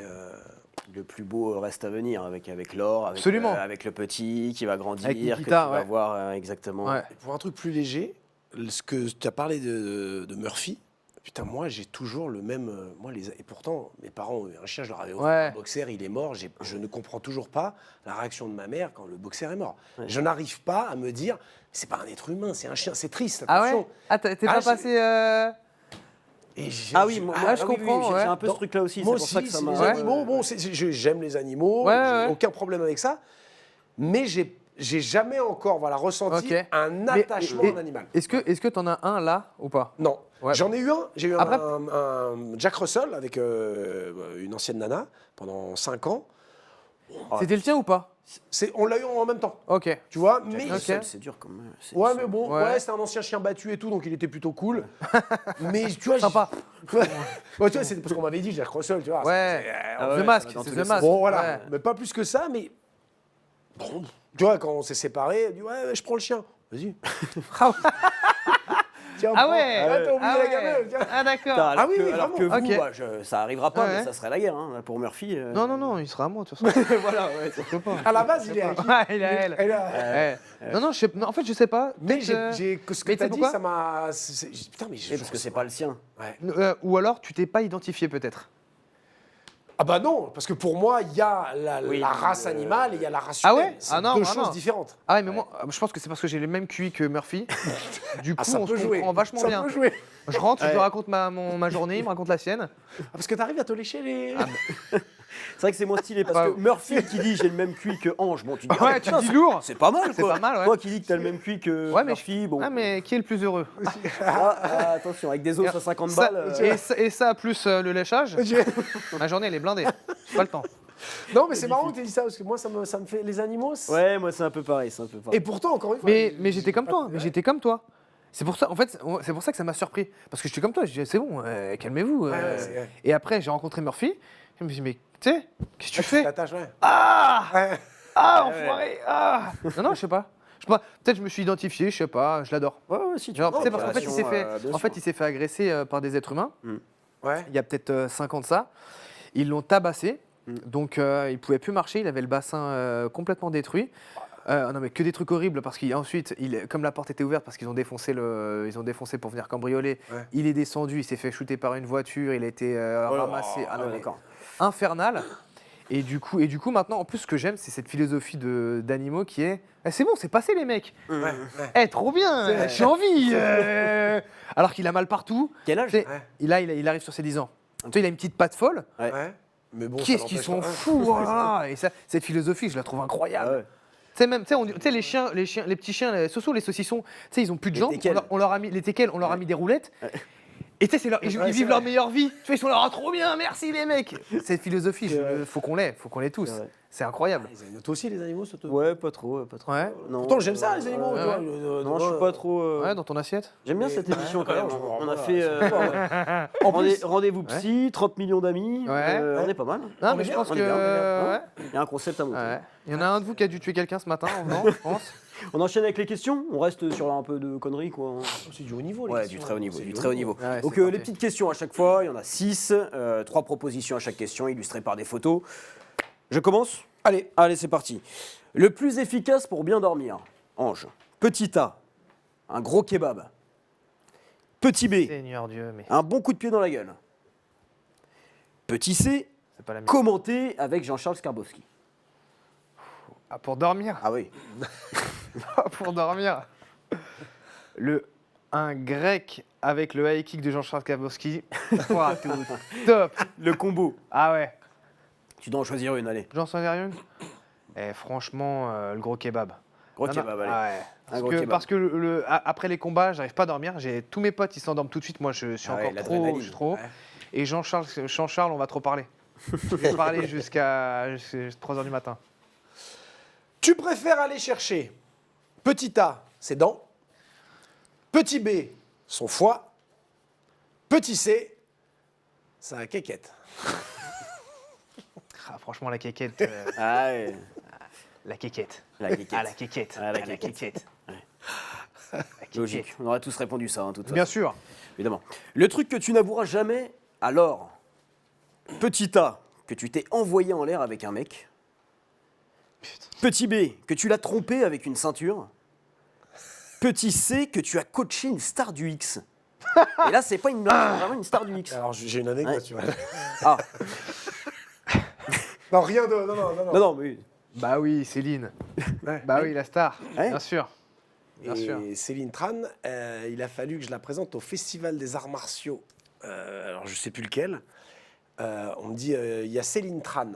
Le plus beau reste à venir avec Laure, Absolument. Avec le petit qui va grandir, Avec que Nikita, tu vas ouais. voir exactement. Ouais. Et pour un truc plus léger, ce que tu as parlé de Murphy, putain, moi j'ai toujours le même. Et pourtant, mes parents ont eu un chien, je leur avais offert Ouais. un boxer, il est mort. Je ne comprends toujours pas la réaction de ma mère quand le boxer est mort. Ouais. Je n'arrive pas à me dire, c'est pas un être humain, c'est un chien, c'est triste. Ah Attention. ouais? Ah, t'es Ah, pas j'ai- passé... Ah oui, Ah, oui, je comprends, j'ai ouais. un peu ce truc-là aussi. Moi C'est pour ça aussi, que ça c'est m'a. les Ouais. animaux. Bon, j'aime les animaux, Ouais, j'ai ouais. aucun problème avec ça. Mais j'ai jamais encore ressenti Ok. un attachement à un animal. Est-ce que t'en as un là ou pas? Non. Ouais. J'en ai eu un. J'ai eu Après- un Jack Russell avec une ancienne nana pendant 5 ans. C'était le tien ou pas? On l'a eu en même temps, Ok. tu vois. Jack Mais Russell, Ok. c'est dur quand même. ouais, mais bon, Ouais. c'était un ancien chien battu et tout, donc il était plutôt cool. Mais tu vois, Sympa. Ouais, tu vois, c'est parce qu'on m'avait dit Jack Russell, tu vois. Ouais. Ah ouais, The ça Mask, va dans c'est tous The les Mask. Bon, voilà, Ouais. mais pas plus que ça, mais bon, tu vois, quand on s'est séparés, elle dit ouais, je prends le chien. Vas-y. Tiens, Ah prends. ouais. T'as oublié Ah la ouais. gamelle, tiens. Ah d'accord. Ah oui, oui, alors que vraiment. vous, Ok. bah, ça arrivera pas, Ouais. mais ça serait la guerre. Hein, pour Murphy. Non, il sera à moi de toute façon. Voilà, ouais. À la base, il est à qui Ouais, il est à elle. Elle a- Ouais. Non, en fait, je sais pas. Mais Peut-être, ce que mais t'as tu sais dit, pourquoi ça m'a. Putain, mais Parce que c'est pas le sien. Ouais. ou alors, tu t'es pas identifié peut-être. Ah bah non, parce que pour moi, il y a Oui, la race animale et il y a la race Ah humaine. ouais. C'est Ah non, deux vraiment. choses différentes. Ah ouais, mais moi, je pense que c'est parce que j'ai le même QI que Murphy. Du coup, Ah, ça on se peut jouer. comprend vachement Ça bien. peut jouer. Je rentre, je Ouais. lui raconte ma journée, il me raconte la sienne. Ah, parce que t'arrives à te lécher les. C'est vrai que c'est moins stylé parce Bah, que Murphy qui dit j'ai le même QI que Ange. Bon, tu dis, Ouais, tu te dis lourd. c'est pas mal C'est quoi. pas mal, ouais. Toi qui dis que t'as le même QI que Ouais, mais Murphy, bon. Ah, mais qui est le plus heureux? Attention, avec des os à 50 Ça- balles. et ça, plus le léchage, ma journée, elle est blindée. J'ai pas le temps. Non, mais c'est marrant que tu dit ça, parce que moi, ça me fait. Les animaux. Ouais, moi c'est un peu pareil, Et pourtant, encore une fois. Mais j'étais comme toi, C'est pour ça, en fait, c'est pour ça que ça m'a surpris. Parce que j'étais comme toi, je disais, c'est bon, calmez-vous. Ouais. Et après, j'ai rencontré Murphy. Je me suis dit, mais tu sais, qu'est-ce que tu fais? T'attaches, ouais. Ah, Ouais. enfoiré. Ah. Non, je sais pas. Peut-être je me suis identifié, je sais pas, je l'adore. Ouais, si tu Genre, veux. tu sais, parce qu'en fait, il s'est fait agresser par des êtres humains. Ouais. Il y a peut-être 5 ans de ça. Ils l'ont tabassé. Donc, il pouvait plus marcher. Il avait le bassin complètement détruit. Non, mais que des trucs horribles parce qu'ensuite, comme la porte était ouverte parce qu'ils ont défoncé pour venir cambrioler, Ouais. il est descendu, il s'est fait shooter par une voiture, il a été ramassé. Ah non, ouais, mais d'accord. infernal. Et du coup, maintenant, en plus, ce que j'aime, c'est cette philosophie d'animaux qui est c'est bon, c'est passé les mecs. Ouais. Ouais. Eh, trop bien, j'ai envie. Alors qu'il a mal partout. Quel âge? Tu sais, Ouais. il arrive sur ses 10 ans. Tu sais, il a une petite patte folle. Ouais. Ouais. Mais bon, Qu'est-ce ça qu'ils n'empêche sont pas. fous, oh là là. Et ça, cette philosophie, je la trouve incroyable. Ah ouais. sais même, tu sais, les chiens, les petits chiens, les saucissons, tu sais, ils ont plus de Les jambes. teckels. On leur a mis les teckels, on leur a mis des roulettes. Et tu sais, ils Ouais, vivent c'est leur vrai. meilleure vie. Tu vois, ils sont là, oh, trop bien, merci les mecs. Cette philosophie, faut qu'on l'ait tous. C'est vrai. C'est incroyable. Toi aussi, les animaux, ça te... Ouais, pas trop, pas trop. Ouais. Non, Pourtant, j'aime ça, les animaux. ouais. tu vois, Non, je suis pas trop. Ouais, dans ton assiette. J'aime bien Mais- cette émission quand Ouais, même. je vois, On a voilà, fait En plus- rendez-vous psy, 30 millions d'amis. Ouais. On est pas mal. Non, mais est je bien, pense on que. est bien, on est bien. ouais. Il y a un concept à monter. Ouais. Il y en a un de vous qui a dû tuer quelqu'un ce matin en venant, je pense. On enchaîne avec les questions. On reste sur un peu de conneries quoi. C'est du haut niveau, les Ouais, questions. du très haut niveau. C'est Du très haut niveau. Ouais, Donc c'est les parfait. petites questions à chaque fois. Il y en a 6, 3 propositions à chaque question, illustrées par des photos. Je commence. Allez. Allez, c'est parti. Le plus efficace pour bien dormir. Ange. Petit A. Un gros kebab. Petit B. Seigneur Dieu, mais Un bon coup de pied dans la gueule. Petit C. c'est pas la même. Commenter avec Jean-Charles Skarbowski. Ah, pour dormir. Ah oui. Pour dormir. Un grec avec le high kick de Jean-Charles Kavowski. Ouah, tout top. Le combo. Ah ouais. Tu dois en choisir une, allez. J'en sais rien. Eh, franchement, le gros kebab. Gros Non, kebab, allez. ah ouais. Un gros kebab. Parce que après les combats, j'arrive pas à dormir. J'ai tous mes potes, ils s'endorment tout de suite. Moi, je suis Ah ouais, encore trop. l'adrénaline. Je suis trop. Ouais. Et Jean-Charles, on va trop parler. Je vais parler jusqu'à 3h du matin. Tu préfères aller chercher petit A, ses dents, petit B, son foie, petit C, sa quéquette. Ah, franchement, la quéquette. Ah ouais. La quéquette. La quéquette. Ah, la quéquette. Ah, la Ah, quéquette. La quéquette. Logique. On aurait tous répondu ça, hein, de toute façon. Bien sûr. Évidemment. Le truc que tu n'avoueras jamais, alors. Petit A, que tu t'es envoyé en l'air avec un mec. Petit B, que tu l'as trompé avec une ceinture. Petit C, que tu as coaché une star du X. Et là, c'est pas une blague, c'est vraiment une star du X. Alors, j'ai une anecdote, Ouais. tu vois. Ah, Non, rien de... Non. non, non, mais. Bah oui, Céline. Ouais. Bah oui, la star. Ouais. Bien sûr. Bien sûr. Et Céline Tran, il a fallu que je la présente au Festival des Arts Martiaux. Alors, je sais plus lequel. On me dit, il y a Céline Tran.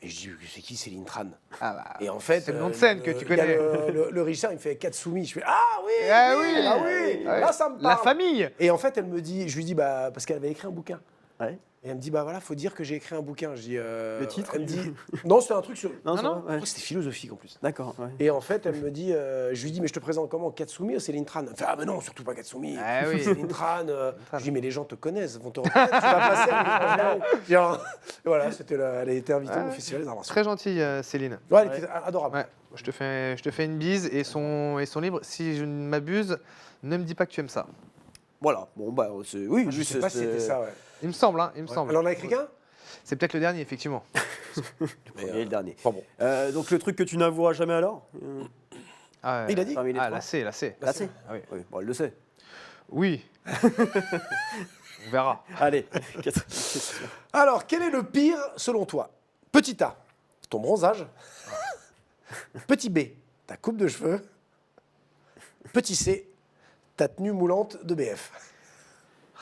Et je dis, c'est qui Céline Tran? Ah bah, Et en fait, c'est le nom de scène que tu il y a connais. Le régisseur, il me fait Katsumi. Je fais, ah oui, Ah oui, oui, ah oui, ouais. là ça me parle. La famille. Et en fait, elle me dit, je lui dis, bah, parce qu'elle avait écrit un bouquin. Ouais. Et elle me dit, bah voilà, faut dire que j'ai écrit un bouquin. Je dis, Le titre Elle me dit, non, c'était un truc sur. Non, Non, ça non. va, ouais. Je crois que c'était philosophique en plus. D'accord. Ouais. Et en fait, elle me dit, je lui dis, mais je te présente comment, Katsumi ou Céline Tran? Elle fait, ah, mais non, surtout pas Katsumi. Ah oui. Céline Tran. Je dis, mais les gens te connaissent, vont te reconnaître, tu vas passer à l'étranger. Voilà, elle a été invitée au Festival des Arts Martiaux. Très gentille, Céline. Ouais, elle était adorable. Ouais. Je te fais une bise et son livre, si je ne m'abuse, ne me dis pas que tu aimes ça. Voilà. Bon, bah, oui, Je lui, sais pas si c'était ça, ouais. Il me semble, hein, il me semble. Elle en a écrit qu'un? C'est peut-être le dernier, effectivement. Et le dernier. Enfin bon. Donc, le truc que tu n'avoueras jamais alors Ah, Il a dit Parmi les trois. la C. Là, c'est. Ah oui. Oui, bon, elle le sait. Oui. On verra. Allez, quatrième question. Alors, quel est le pire selon toi? Petit A, ton bronzage. Petit B, ta coupe de cheveux. Petit C, ta tenue moulante de BF.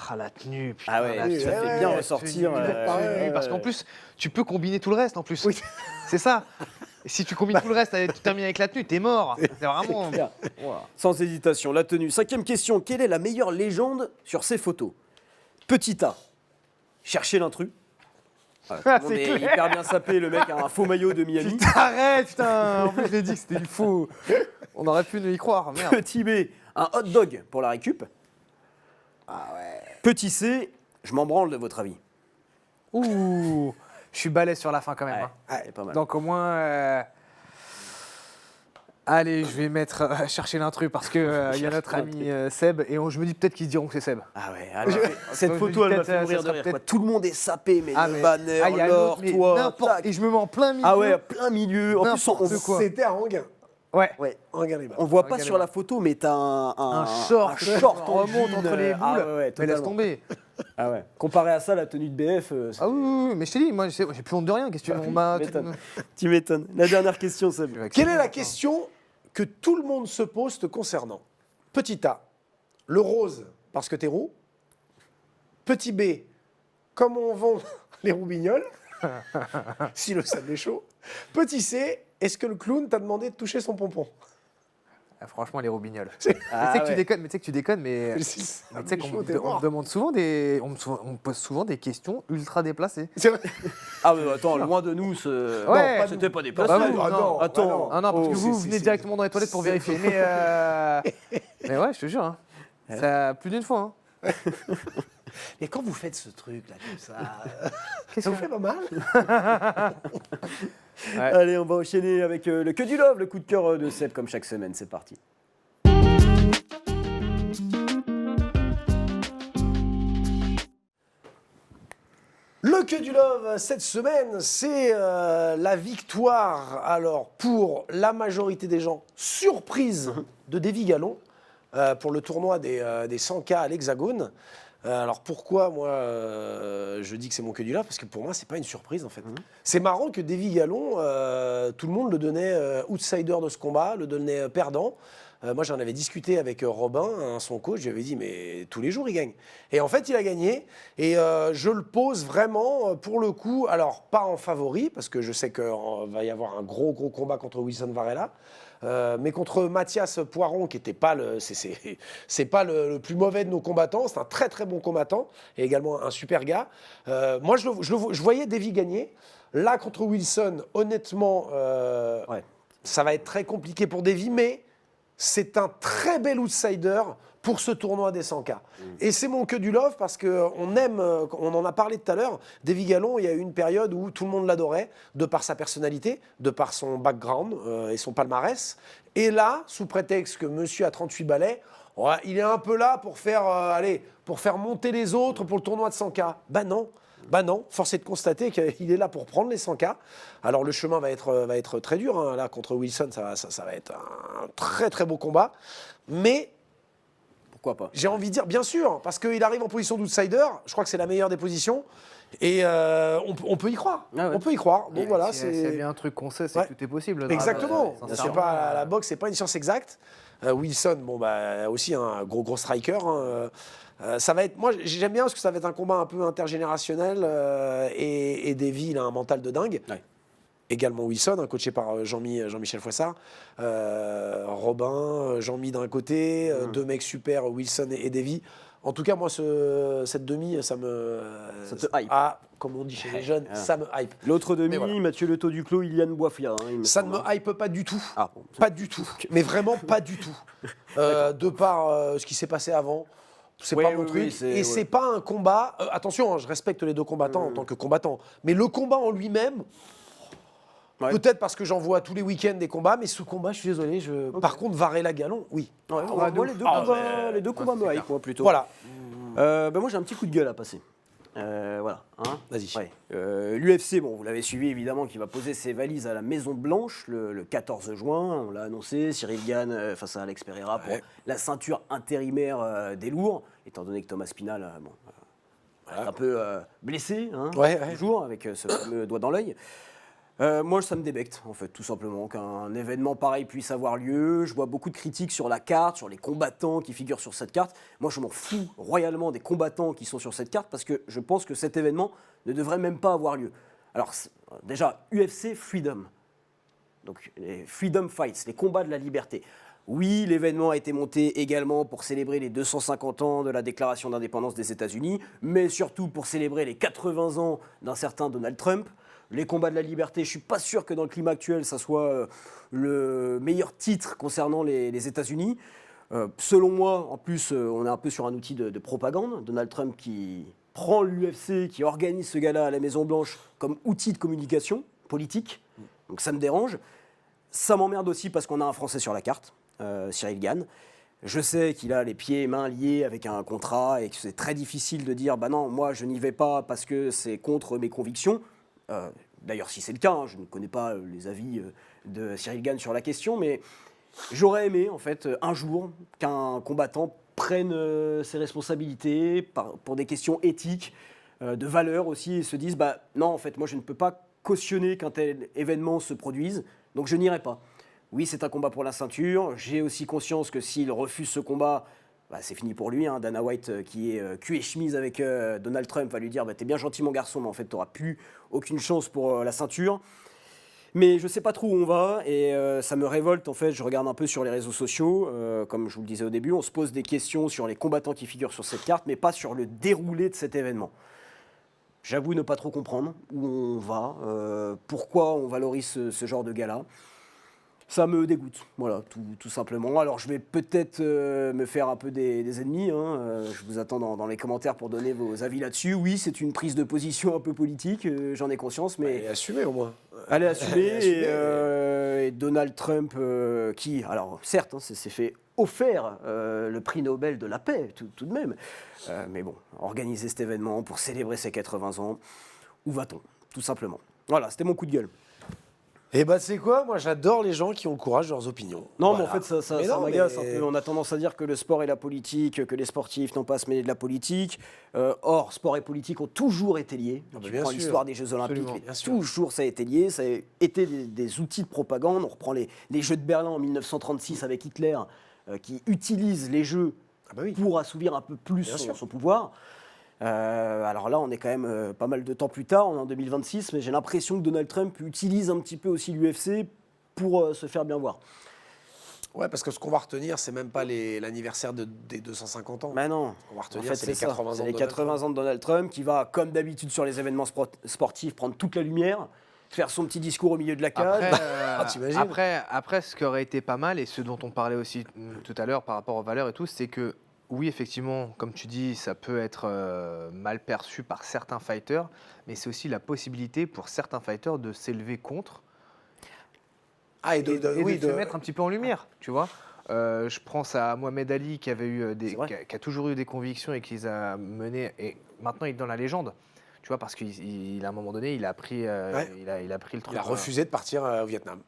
Ah, la tenue, putain. Ah ouais, la ça tenue, fait bien la ressortir. tenue, pareil, parce qu'en plus, tu peux combiner tout le reste en plus. Oui. C'est ça. Et si tu combines tout le reste, tu termines avec la tenue, t'es mort. C'est vraiment. Bien. Voilà. Sans hésitation, la tenue. Cinquième question, quelle est la meilleure légende sur ces photos? Petit A, chercher l'intrus. Voilà, tout le monde C'est est clair. hyper bien sapé, le mec a un faux maillot de Miami. Arrête, putain. En plus, je l'ai dit que c'était du faux. On aurait pu y croire. Merde. Petit B, un hot dog pour la récup. Petit C, je m'en branle de votre avis. Ouh. Je suis balèze sur la fin quand même. hein. C'est pas mal. Donc au moins. Allez, je vais mettre chercher l'intrus parce que il y a notre ami Seb et je me dis peut-être qu'ils diront que c'est Seb. Ah ouais, alors, cette je me photo, dis elle m'a peut-être, fait mourir ça de sera rire. peut-être- Quoi. Tout le monde est sapé, mais Ah, le mais- banner, il y a l'or, l'autre, mais toi, n'importe- tac. et je me mets en plein milieu. Ah ouais, plein milieu. En plus, N'importe quoi. C'était à Anguin. Ouais. Ouais. Anguin-les-Bains. On voit pas Regardez sur la moi. photo, mais t'as Un short, en remonte jean, entre les boules. Ah ouais, ouais, Mais laisse totalement. tomber. Ah ouais. Comparé à ça, la tenue de BF, Ah oui, oui, oui, mais je t'ai dit, moi j'ai plus honte de rien. Qu'est-ce que tu veux, on m'a. tu m'étonnes. Tu m'étonnes. La dernière question, Seb. Quelle est la question que tout le monde se pose te concernant? Petit A, le rose parce que t'es roux. Petit B, comment vont les roubignoles? Si le sable est chaud. Petit C, est-ce que le clown t'a demandé de toucher son pompon? Ah, franchement, les roubignoles. Ah, Tu sais que tu ouais. déconnes, mais tu sais que tu déconnes, mais Si le tu sable sais est qu'on chaud, me, t'es on mort. me demande souvent on me pose souvent des questions ultra déplacées. C'est vrai. Ah, mais attends, loin de nous, ce... Ouais. Non, c'était pas déplacé. Bah, vous, Ah non. non, Attends. bah non. Ah non, parce Oh, que vous c'est- venez c'est- directement dans les toilettes pour c'est- vérifier. Mais ouais, je te jure. Hein. Ça, plus d'une fois. Hein. Mais quand vous faites ce truc là comme ça, Qu'est-ce ça vous que- fait pas mal? Ouais. Allez, on va enchaîner avec le que du love, le coup de cœur de Seb, comme chaque semaine. C'est parti. Le que du love cette semaine, c'est la victoire, alors pour la majorité des gens, surprise de Davy Gallon pour le tournoi des 100K à l'Hexagone. Alors pourquoi moi je dis que c'est mon que du love? Parce que pour moi c'est pas une surprise en fait. C'est marrant que Davy Gallon, tout le monde le donnait outsider de ce combat, le donnait perdant. Moi, j'en avais discuté avec Robin, hein, son coach. Je lui avais dit, mais tous les jours, il gagne. Et en fait, il a gagné. Et je le pose vraiment, pour le coup, alors pas en favori, parce que je sais qu'il va y avoir un gros combat contre Wilson Varela. Mais contre Mathias Poiron, qui n'était pas c'est pas le plus mauvais de nos combattants. C'est un très très bon combattant et également un super gars. Moi, je voyais Davy gagner. Là, contre Wilson, honnêtement, Ouais. ça va être très compliqué pour Davy, mais c'est un très bel outsider pour ce tournoi des 100K. Et c'est mon que du love parce qu'on aime, on en a parlé tout à l'heure, Davy Gallon, il y a eu une période où tout le monde l'adorait, de par sa personnalité, de par son background et son palmarès. Et là, sous prétexte que monsieur a 38 balais, ouais, il est un peu là pour faire, pour faire monter les autres pour le tournoi de 100K. Bah non, force est de constater qu'il est là pour prendre les 100K. Alors le chemin va être très dur, hein. Là contre Wilson, ça va être un très très beau combat. Mais Pourquoi pas? j'ai envie de dire, bien sûr, parce qu'il arrive en position d'outsider, je crois que c'est la meilleure des positions, et on peut y croire. Ah ouais. On peut y croire. Donc voilà, S'il y a c'est... bien un truc qu'on sait, c'est Ouais. que tout est possible. Exactement. C'est Sincèrement. pas, la boxe, c'est pas une science exacte. Wilson, bon bah aussi un gros striker. Hein. Ça va être, moi j'aime bien parce que ça va être un combat un peu intergénérationnel et Davy, il a un mental de dingue. Ouais. Également Wilson, hein, coaché par Jean-Michel Fouessard. Robin, Jean-Mi d'un côté, deux mecs super, Wilson et Davy. En tout cas, moi, cette demi, ça me... Ça te hype. Ah, comme on dit chez les jeunes, Ah. ça me hype. L'autre demi, Mais voilà. Mathieu Le Duclos, Iliane Boiflia. Hein, il me Ça ne semble. me hype pas du tout. Ah, bon. Pas du tout. Mais vraiment pas du tout. De par ce qui s'est passé avant. C'est Oui, pas mon oui, truc. oui, c'est- et ouais. c'est pas un combat. Attention, hein, je respecte les deux combattants en tant que combattants. Mais le combat en lui-même, Ouais. peut-être parce que j'en vois tous les week-ends des combats, mais ce combat, je suis désolé. Par contre, Varela Gallon, oui. Ouais, ouais, moi, les deux Ah, combats, les deux combats me hype, moi, plutôt. Voilà. Moi, j'ai un petit coup de gueule à passer. Voilà. Hein. Vas-y. Ouais. L'UFC, bon, vous l'avez suivi évidemment, qui va poser ses valises à la Maison Blanche le 14 juin. On l'a annoncé. Cyril Gane face à Alex Pereira pour Ouais. la ceinture intérimaire des lourds, étant donné que Thomas Spinal est un peu blessé, hein, Ouais, ouais. toujours, avec ce fameux doigt dans l'œil. Moi, ça me débecte, en fait, tout simplement, qu'un événement pareil puisse avoir lieu. Je vois beaucoup de critiques sur la carte, sur les combattants qui figurent sur cette carte. Moi, je m'en fous royalement des combattants qui sont sur cette carte parce que je pense que cet événement ne devrait même pas avoir lieu. Alors, déjà, UFC Freedom. Donc, les Freedom Fights, les combats de la liberté. Oui, l'événement a été monté également pour célébrer les 250 ans de la déclaration d'indépendance des États-Unis, mais surtout pour célébrer les 80 ans d'un certain Donald Trump. Les combats de la liberté, je ne suis pas sûr que dans le climat actuel, ça soit le meilleur titre concernant les États-Unis. Selon moi, en plus, on est un peu sur un outil de propagande. Donald Trump qui prend l'UFC, qui organise ce gala à la Maison-Blanche comme outil de communication politique. Donc ça me dérange. Ça m'emmerde aussi parce qu'on a un Français sur la carte, Cyril Gane. Je sais qu'il a les pieds et mains liés avec un contrat et que c'est très difficile de dire « bah non, moi je n'y vais pas parce que c'est contre mes convictions ». D'ailleurs, si c'est le cas, hein, je ne connais pas les avis de Cyril Gane sur la question, mais j'aurais aimé, en fait, un jour, qu'un combattant prenne ses responsabilités pour des questions éthiques, de valeurs aussi, et se dise, bah non, en fait, moi, je ne peux pas cautionner qu'un tel événement se produise, donc je n'irai pas. Oui, c'est un combat pour la ceinture. J'ai aussi conscience que s'il refuse ce combat, bah, c'est fini pour lui. Hein. Dana White, qui est cul et chemise avec Donald Trump, va lui dire bah, t'es bien gentil mon garçon, mais en fait t'auras plus aucune chance pour la ceinture. Mais je sais pas trop où on va et ça me révolte en fait. Je regarde un peu sur les réseaux sociaux, comme je vous le disais au début, on se pose des questions sur les combattants qui figurent sur cette carte, mais pas sur le déroulé de cet événement. J'avoue ne pas trop comprendre où on va, pourquoi on valorise ce genre de gala. Ça me dégoûte, voilà, tout simplement. Alors je vais peut-être me faire un peu des ennemis, hein. Je vous attends dans les commentaires pour donner vos avis là-dessus. Oui, c'est une prise de position un peu politique, j'en ai conscience, mais... Et assumé au moins. Elle est assumée, Assumée, et Donald Trump, qui, alors certes, hein, s'est fait offert le prix Nobel de la paix, tout de même. Mais bon, organiser cet événement pour célébrer ses 80 ans, où va-t-on, tout simplement. Voilà, c'était mon coup de gueule. Et bah c'est quoi? Moi j'adore les gens qui ont le courage de leurs opinions. Non, Voilà. mais en fait, ça Mais non, m'agace mais- un peu. On a tendance à dire que le sport et la politique, que les sportifs n'ont pas à se mêler de la politique. Or, sport et politique ont toujours été liés. Ah bah Tu bien prends sûr. l'histoire des Jeux Olympiques, Absolument. mais Bien sûr. toujours ça a été lié. Ça a été des outils de propagande. On reprend les Jeux de Berlin en 1936 avec Hitler, qui utilise les Jeux Ah bah oui. pour assouvir un peu plus Bien sûr. son pouvoir. Alors là, on est quand même pas mal de temps plus tard, on est en 2026, mais j'ai l'impression que Donald Trump utilise un petit peu aussi l'UFC pour se faire bien voir. Ouais, parce que ce qu'on va retenir, c'est même pas l'anniversaire des 250 ans. Mais non, Ce qu'on va en retenir, fait, c'est les ça. 80 ans. C'est de les Donald 80 ans de Donald Trump qui va, comme d'habitude sur les événements sportifs, prendre toute la lumière, faire son petit discours au milieu de la cage. t'imagines Après, ce qui aurait été pas mal, et ce dont on parlait aussi tout à l'heure par rapport aux valeurs et tout, c'est que oui, effectivement, comme tu dis, ça peut être mal perçu par certains fighters, mais c'est aussi la possibilité pour certains fighters de s'élever contre Ah, et et de se mettre un petit peu en lumière, tu vois. Je pense à Mohamed Ali qui avait eu C'est vrai. qui a toujours eu des convictions et qui les a menées, et maintenant il est dans la légende, tu vois, parce qu'à un moment donné, il a pris, Ouais. il a pris le truc. il a refusé de partir au Vietnam.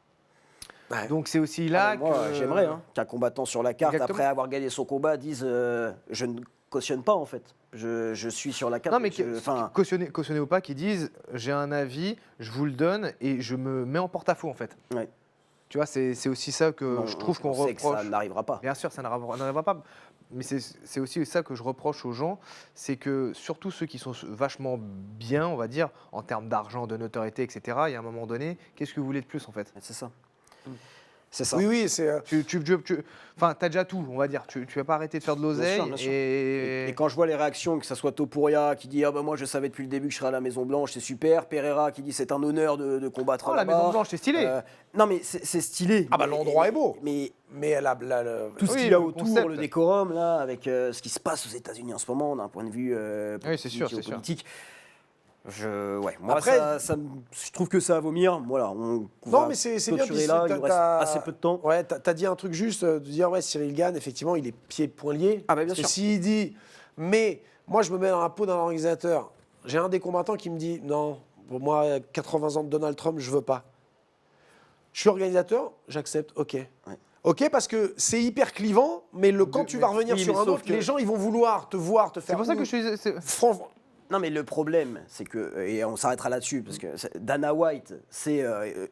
Ouais. Donc c'est aussi là Ah, mais moi, que j'aimerais hein, qu'un combattant sur la carte, Exactement. après avoir gagné son combat, dise je ne cautionne pas en fait. Je suis sur la carte. Non, mais enfin, cautionner ou pas, qui disent j'ai un avis, je vous le donne et je me mets en porte-à-faux en fait. ouais. Tu vois, c'est aussi ça que je trouve qu'on on sait que reproche. ça n'arrivera pas. Bien sûr, ça n'arrivera pas. Mais c'est aussi ça que je reproche aux gens, c'est que surtout ceux qui sont vachement bien, on va dire, en termes d'argent, de notoriété, etc., il y a un moment donné, qu'est-ce que vous voulez de plus en fait? C'est ça. C'est ça. Oui, oui, c'est. Enfin, t'as déjà tout, on va dire. Tu vas pas arrêter de faire de l'oseille. Bien sûr. Et Et quand je vois les réactions, que ce soit Topuria qui dit ah bah moi je savais depuis le début que je serais à la Maison Blanche, c'est super. Pereira qui dit c'est un honneur de combattre Oh, la là-bas. Maison Blanche, c'est stylé. Non mais c'est stylé. Ah bah, Mais- l'endroit est beau. Mais Mais elle a. tout ce Oui, qu'il y a le autour, concept. le décorum là, avec ce qui se passe aux États-Unis en ce moment, d'un point de vue Oui, c'est sûr, c'est sûr. politique. Moi Après- je trouve que ça à vomir. Voilà, on Non, va mais c'est bien. clôturer puis là. c'est- Il nous reste assez peu de temps. Ouais, t'as dit un truc juste, de dire, ouais, Cyril Gane, effectivement, il est pieds et poings liés. Ah bah, bien Parce que sûr. s'il dit, mais moi, je me mets dans la peau d'un organisateur, j'ai un des combattants qui me dit, non, pour moi, 80 ans de Donald Trump, je veux pas. Je suis organisateur, j'accepte, ok. Ok, parce que c'est hyper clivant, mais quand tu vas revenir oui, sur mais un sauf autre, que- les gens, ils vont vouloir te voir, te faire. c'est pour ça que je suis. Franchement, Non, mais le problème, c'est que, et on s'arrêtera là-dessus, parce que Dana White,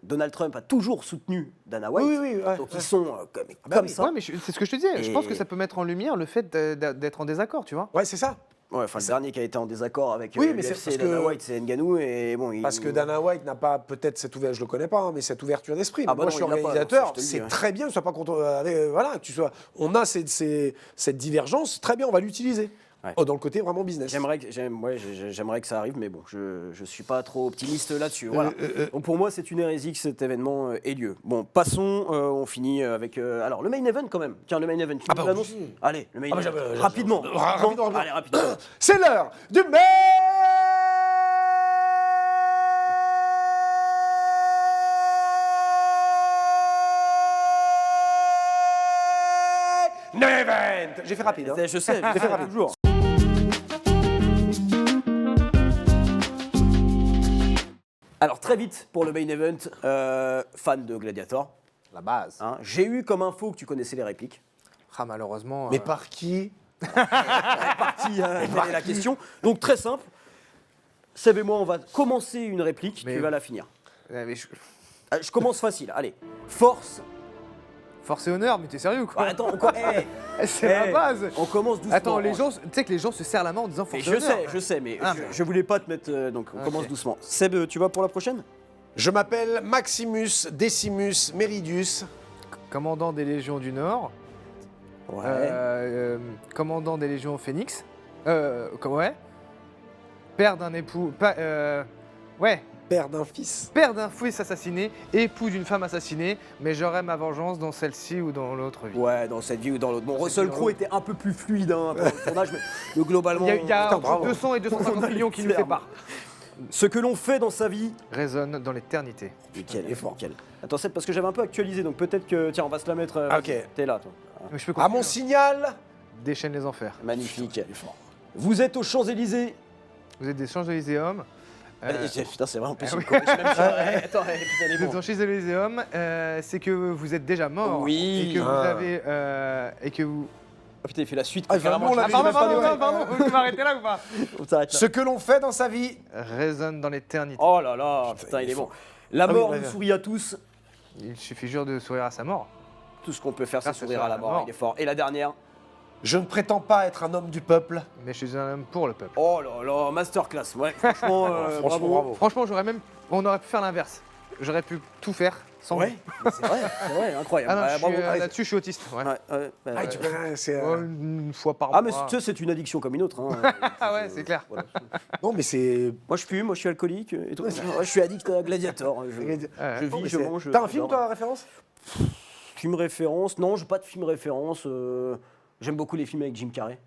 Donald Trump a toujours soutenu Dana White. Oui, oui, ouais, donc ouais. ils sont bah comme oui. ça. Ouais, mais c'est ce que je te disais. Je Et- pense que ça peut mettre en lumière le fait d'être en désaccord, tu vois. ouais, c'est ça. Ouais, enfin, le dernier qui a été en désaccord avec Oui, mais c'est l'UFC parce et Dana que- White, c'est Ngannou, et bon, Parce que Dana White n'a pas peut-être cette ouverture, je le connais pas, hein, mais cette ouverture d'esprit. Ah bah Moi, non, je suis il l'a pas, organisateur, donc ça, je te le dis, c'est ouais. très bien que tu sois pas content. Voilà, que tu sois. On a cette divergence, très bien, on va l'utiliser. Ouais. Oh, dans le côté vraiment business. j'aimerais que ça arrive, mais bon, je suis pas trop optimiste là-dessus. Voilà. Donc pour moi, c'est une hérésie que cet événement ait lieu. Bon, passons, on finit avec alors le main event quand même. Tiens, le main event. Tu Ah nous bah, l'annonces oui. Allez, le main Ah bah, event. j'avais- Rapidement. rapidement. Allez, rapidement. C'est l'heure du main event. J'ai fait rapide. Hein. Je sais, je fais toujours. Alors très vite pour le main event, fan de Gladiator. La base. Hein, j'ai eu comme info que tu connaissais les répliques. Ah, malheureusement. Mais par qui? Parti, quelle est la question. Donc très simple. Seb et moi, on va commencer une réplique, Mais- tu vas la finir. mais je- Je commence facile, allez. Force Force et honneur, mais t'es sérieux ou quoi? Ah, attends, C'est la base. On commence doucement. Attends, tu sais que les gens se serrent la main en disant Et force et honneur. je sais, mais Ah, je voulais pas te mettre. Donc on Ok. commence doucement. Seb, tu vas pour la prochaine? Je m'appelle Maximus Decimus Meridius. Commandant des Légions du Nord. Ouais. Commandant des Légions Phoenix. Ouais. Père d'un époux. Ouais. Père d'un fils. Père d'un fils assassiné, époux d'une femme assassinée, mais j'aurai ma vengeance dans celle-ci ou dans l'autre vie. Ouais, dans cette vie ou dans l'autre. Bon, Cette Russell vie dans Crowe était un peu plus fluide pendant le tournage, mais globalement. Il y a Putain, entre bravo. 200 et 250 millions qui nous Ferme. séparent. Ce que l'on fait dans sa vie. Résonne dans l'éternité. Nickel, nickel. Attends, Seb, parce que j'avais un peu actualisé, donc peut-être que. Tiens, on va se la mettre. Ah, ok. T'es là, toi. Mais je peux À continuer, mon hein. signal. Déchaîne les enfers. Magnifique. Vous êtes aux Champs-Élysées. Vous êtes des Champs-Élysées-Hommes. Putain, c'est vrai, en plus, ah il oui. me corrige même pas. Attends, putain, il est Vous êtes bon. en Champs-Élysées-Hommes, c'est que vous êtes déjà mort. Oui. Et que vous Ah. avez. Et que vous. Oh, putain, il fait la suite. Ah, vraiment, on l'a Ah, dit, pardon, même pas pardon, dit, pardon, ouais. vous m'arrêtez là ou pas? On s'arrête là. Ce que l'on fait dans sa vie. Résonne dans l'éternité. Oh là là, putain, il est bon. La Ah oui, mort ouais, nous ouais. sourit à tous. Il suffit juste de sourire à sa mort. Tout ce qu'on peut faire, c'est Grâce à sourire ça, à la la mort. mort. Il est fort. Et la dernière. Je ne prétends pas être un homme du peuple. Mais je suis un homme pour le peuple. Oh là là, masterclass. Ouais, franchement, Franchement, bravo. Franchement, on aurait pu faire l'inverse. J'aurais pu tout faire sans Ouais, lui. c'est vrai, incroyable. Ah non, Ouais, je suis, bravo. Ouais, là-dessus, je suis autiste. Ouais. ouais, Ah, tu peux- c'est, Ouais, une fois par Ah, mais mois. tu sais, c'est une addiction comme une autre. Hein. Ah ouais, c'est clair. Voilà. Non, mais c'est. Moi, je fume, moi, je suis alcoolique. Et toi, je suis addict à Gladiator. Je Ouais. vis, Non, mais je c'est- mange. T'as un film, j'adore. toi, à référence? Film référence? Non, j'ai pas de film référence. J'aime beaucoup les films avec Jim Carrey.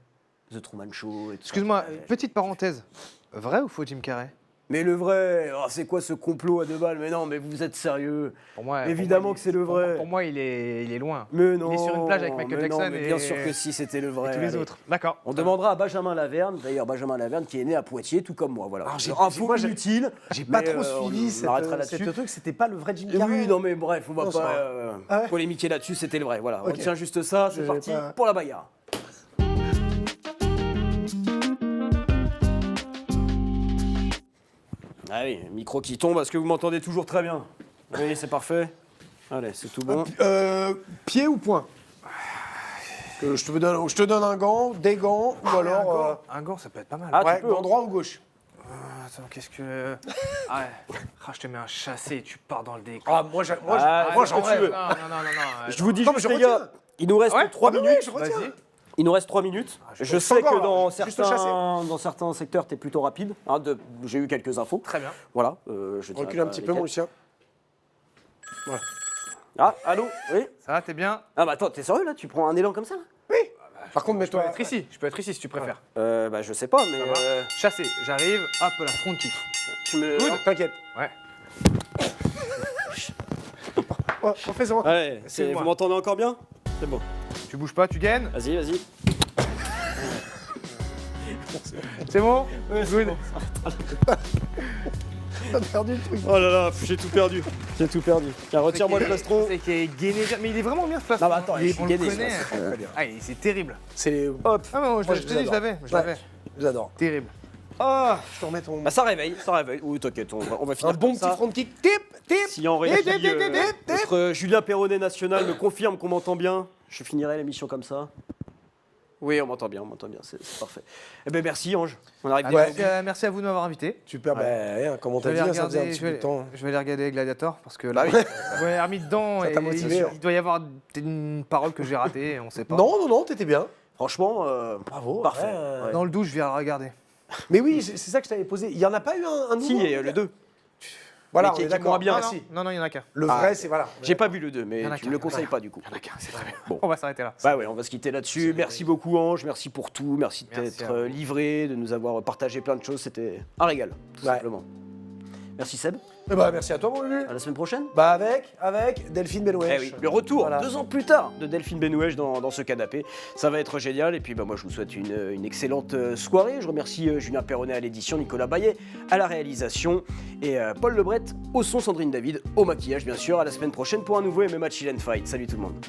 The Truman Show et tout ça. Excuse-moi, petite parenthèse. Vrai ou faux Jim Carrey? Mais le vrai, oh, c'est quoi ce complot à deux balles? Mais non, mais vous êtes sérieux? Pour moi, Évidemment que c'est le vrai. Pour moi, il est loin. Mais non. Il est sur une plage avec Michael mais non, Jackson mais et- bien sûr que si, c'était le vrai. Et tous les allez. autres. D'accord. On demandera à Benjamin Laverne, d'ailleurs Benjamin Laverne qui est né à Poitiers, tout comme moi. Voilà. Alors, Info moi, j'ai- inutile. J'ai pas mais, trop suivi on arrêtera cette là-dessus. truc, c'était pas le vrai Jim Et Carrey. oui, non mais bref, on va Non, ça pas va. Ah ouais polémiquer là-dessus, c'était le vrai. Voilà, on Ok. tient juste ça, c'est J'ai parti pas- pour la bagarre. Ah oui, micro qui tombe, est-ce que vous m'entendez toujours très bien? Oui, c'est parfait. Allez, c'est tout bon. Pied ou poing? Je te donne un gant, des gants, ou alors. Un gant, ça peut être pas mal. Ah, tu Ouais, peux, gant hein. droit ou gauche? Attends, qu'est-ce que. Ah, ouais. Ah, je te mets un chassé et tu pars dans le décon. Ah, moi, Ah, moi, ce j'en que tu veux. Non, non. Je vous dis Non, mais juste, je les gars, retiens. il nous reste Ouais 3 Ah, mais oui, minutes. je retiens. Vas-y. Il nous reste 3 minutes. Je peux sais encore, que dans là, juste chasser. certains secteurs, tu es plutôt rapide. Hein, j'ai eu quelques infos. Très bien. Voilà. Je dirais Recule un pas petit peu, lesquelles. mon Lucien. Ah, allô? Oui? Ça va, t'es bien? Ah, bah attends, t'es sérieux là? Tu prends un élan comme ça là? Par contre, Je peux mets-toi. être ici. Je peux être ici si tu préfères. Bah, je sais pas, mais. va. Chassé, j'arrive. Hop, la front kick. Tu me. T'inquiète. Ouais. Ouais, fais-en. Ouais, C'est moi. vous m'entendez encore bien? C'est bon. Tu bouges pas, tu gagnes. Vas-y, vas-y. C'est bon? Good. T'as perdu le truc. Oh là là, j'ai tout perdu. J'ai tout perdu. Tiens, retire-moi le plastron. C'est qu'il est gainé. Mais il est vraiment bien ce plastron. Non, mais attends, Il est- je suis on le gainé, connaît. ça, Très bien. Ah, c'est terrible. C'est les. Hop. Ah, mais Moi, je je te les dis, je adore. l'avais. Je Ouais. l'avais. J'adore. Terrible. Ah. Je te remets ton. Bah, ça réveille, ça réveille. Oui, t'inquiète, on va finir Un bon comme petit ça. front kick. Tip, tip. Si en régie, Tip, tip, tip, tip, tip. notre Julien Perronnet national me confirme qu'on m'entend bien, je finirai l'émission comme ça. Oui, on m'entend bien, c'est parfait. Eh ben merci Ange, on arrive Ah, déjà au merci, bout. merci à vous de m'avoir invité. Super, bah, rien, comme on Je t'a vais dit, aller ça faisait un regarder, petit bout de temps. je vais aller regarder Gladiator parce que là, Bah oui. vous m'avez remis dedans Ça et t'a motivé, il doit y avoir une parole que j'ai ratée, on sait pas. Non, t'étais bien. Franchement, Bravo. parfait. ouais. Ouais. Dans le douche, je vais la regarder. Mais oui, c'est ça que je t'avais posé. Il y en a pas eu un nouveau? Si, il y a le 2. Voilà, mais qui on est est d'accord. moins bien. Ah, non, si. non, il y en a qu'un. Le Ah. vrai, c'est voilà. J'ai pas vu le 2, mais Il y en a tu qu'un, me le il y en a conseilles qu'un. pas du coup. Il y en a qu'un, c'est très bien. Bon. On va s'arrêter là. Bah ouais, on va se quitter là-dessus. Merci beaucoup Ange, merci pour tout, merci de Merci t'être à vous. livré, de nous avoir partagé plein de choses, c'était un régal, tout Ouais. simplement. Merci Seb, Eh bah, merci à toi, mon Lulu. à la semaine prochaine. Bah, avec Delphine Benouèche. Eh oui, le retour, Voilà. 2 ans plus tard, de Delphine Benouèche dans ce canapé. Ça va être génial. Et puis bah, moi, je vous souhaite une excellente soirée. Je remercie Julien Perronnet à l'édition, Nicolas Baillet à la réalisation et Paul Lebret au son, Sandrine David au maquillage, bien sûr. À la semaine prochaine pour un nouveau MMA Chill and Fight. Salut tout le monde.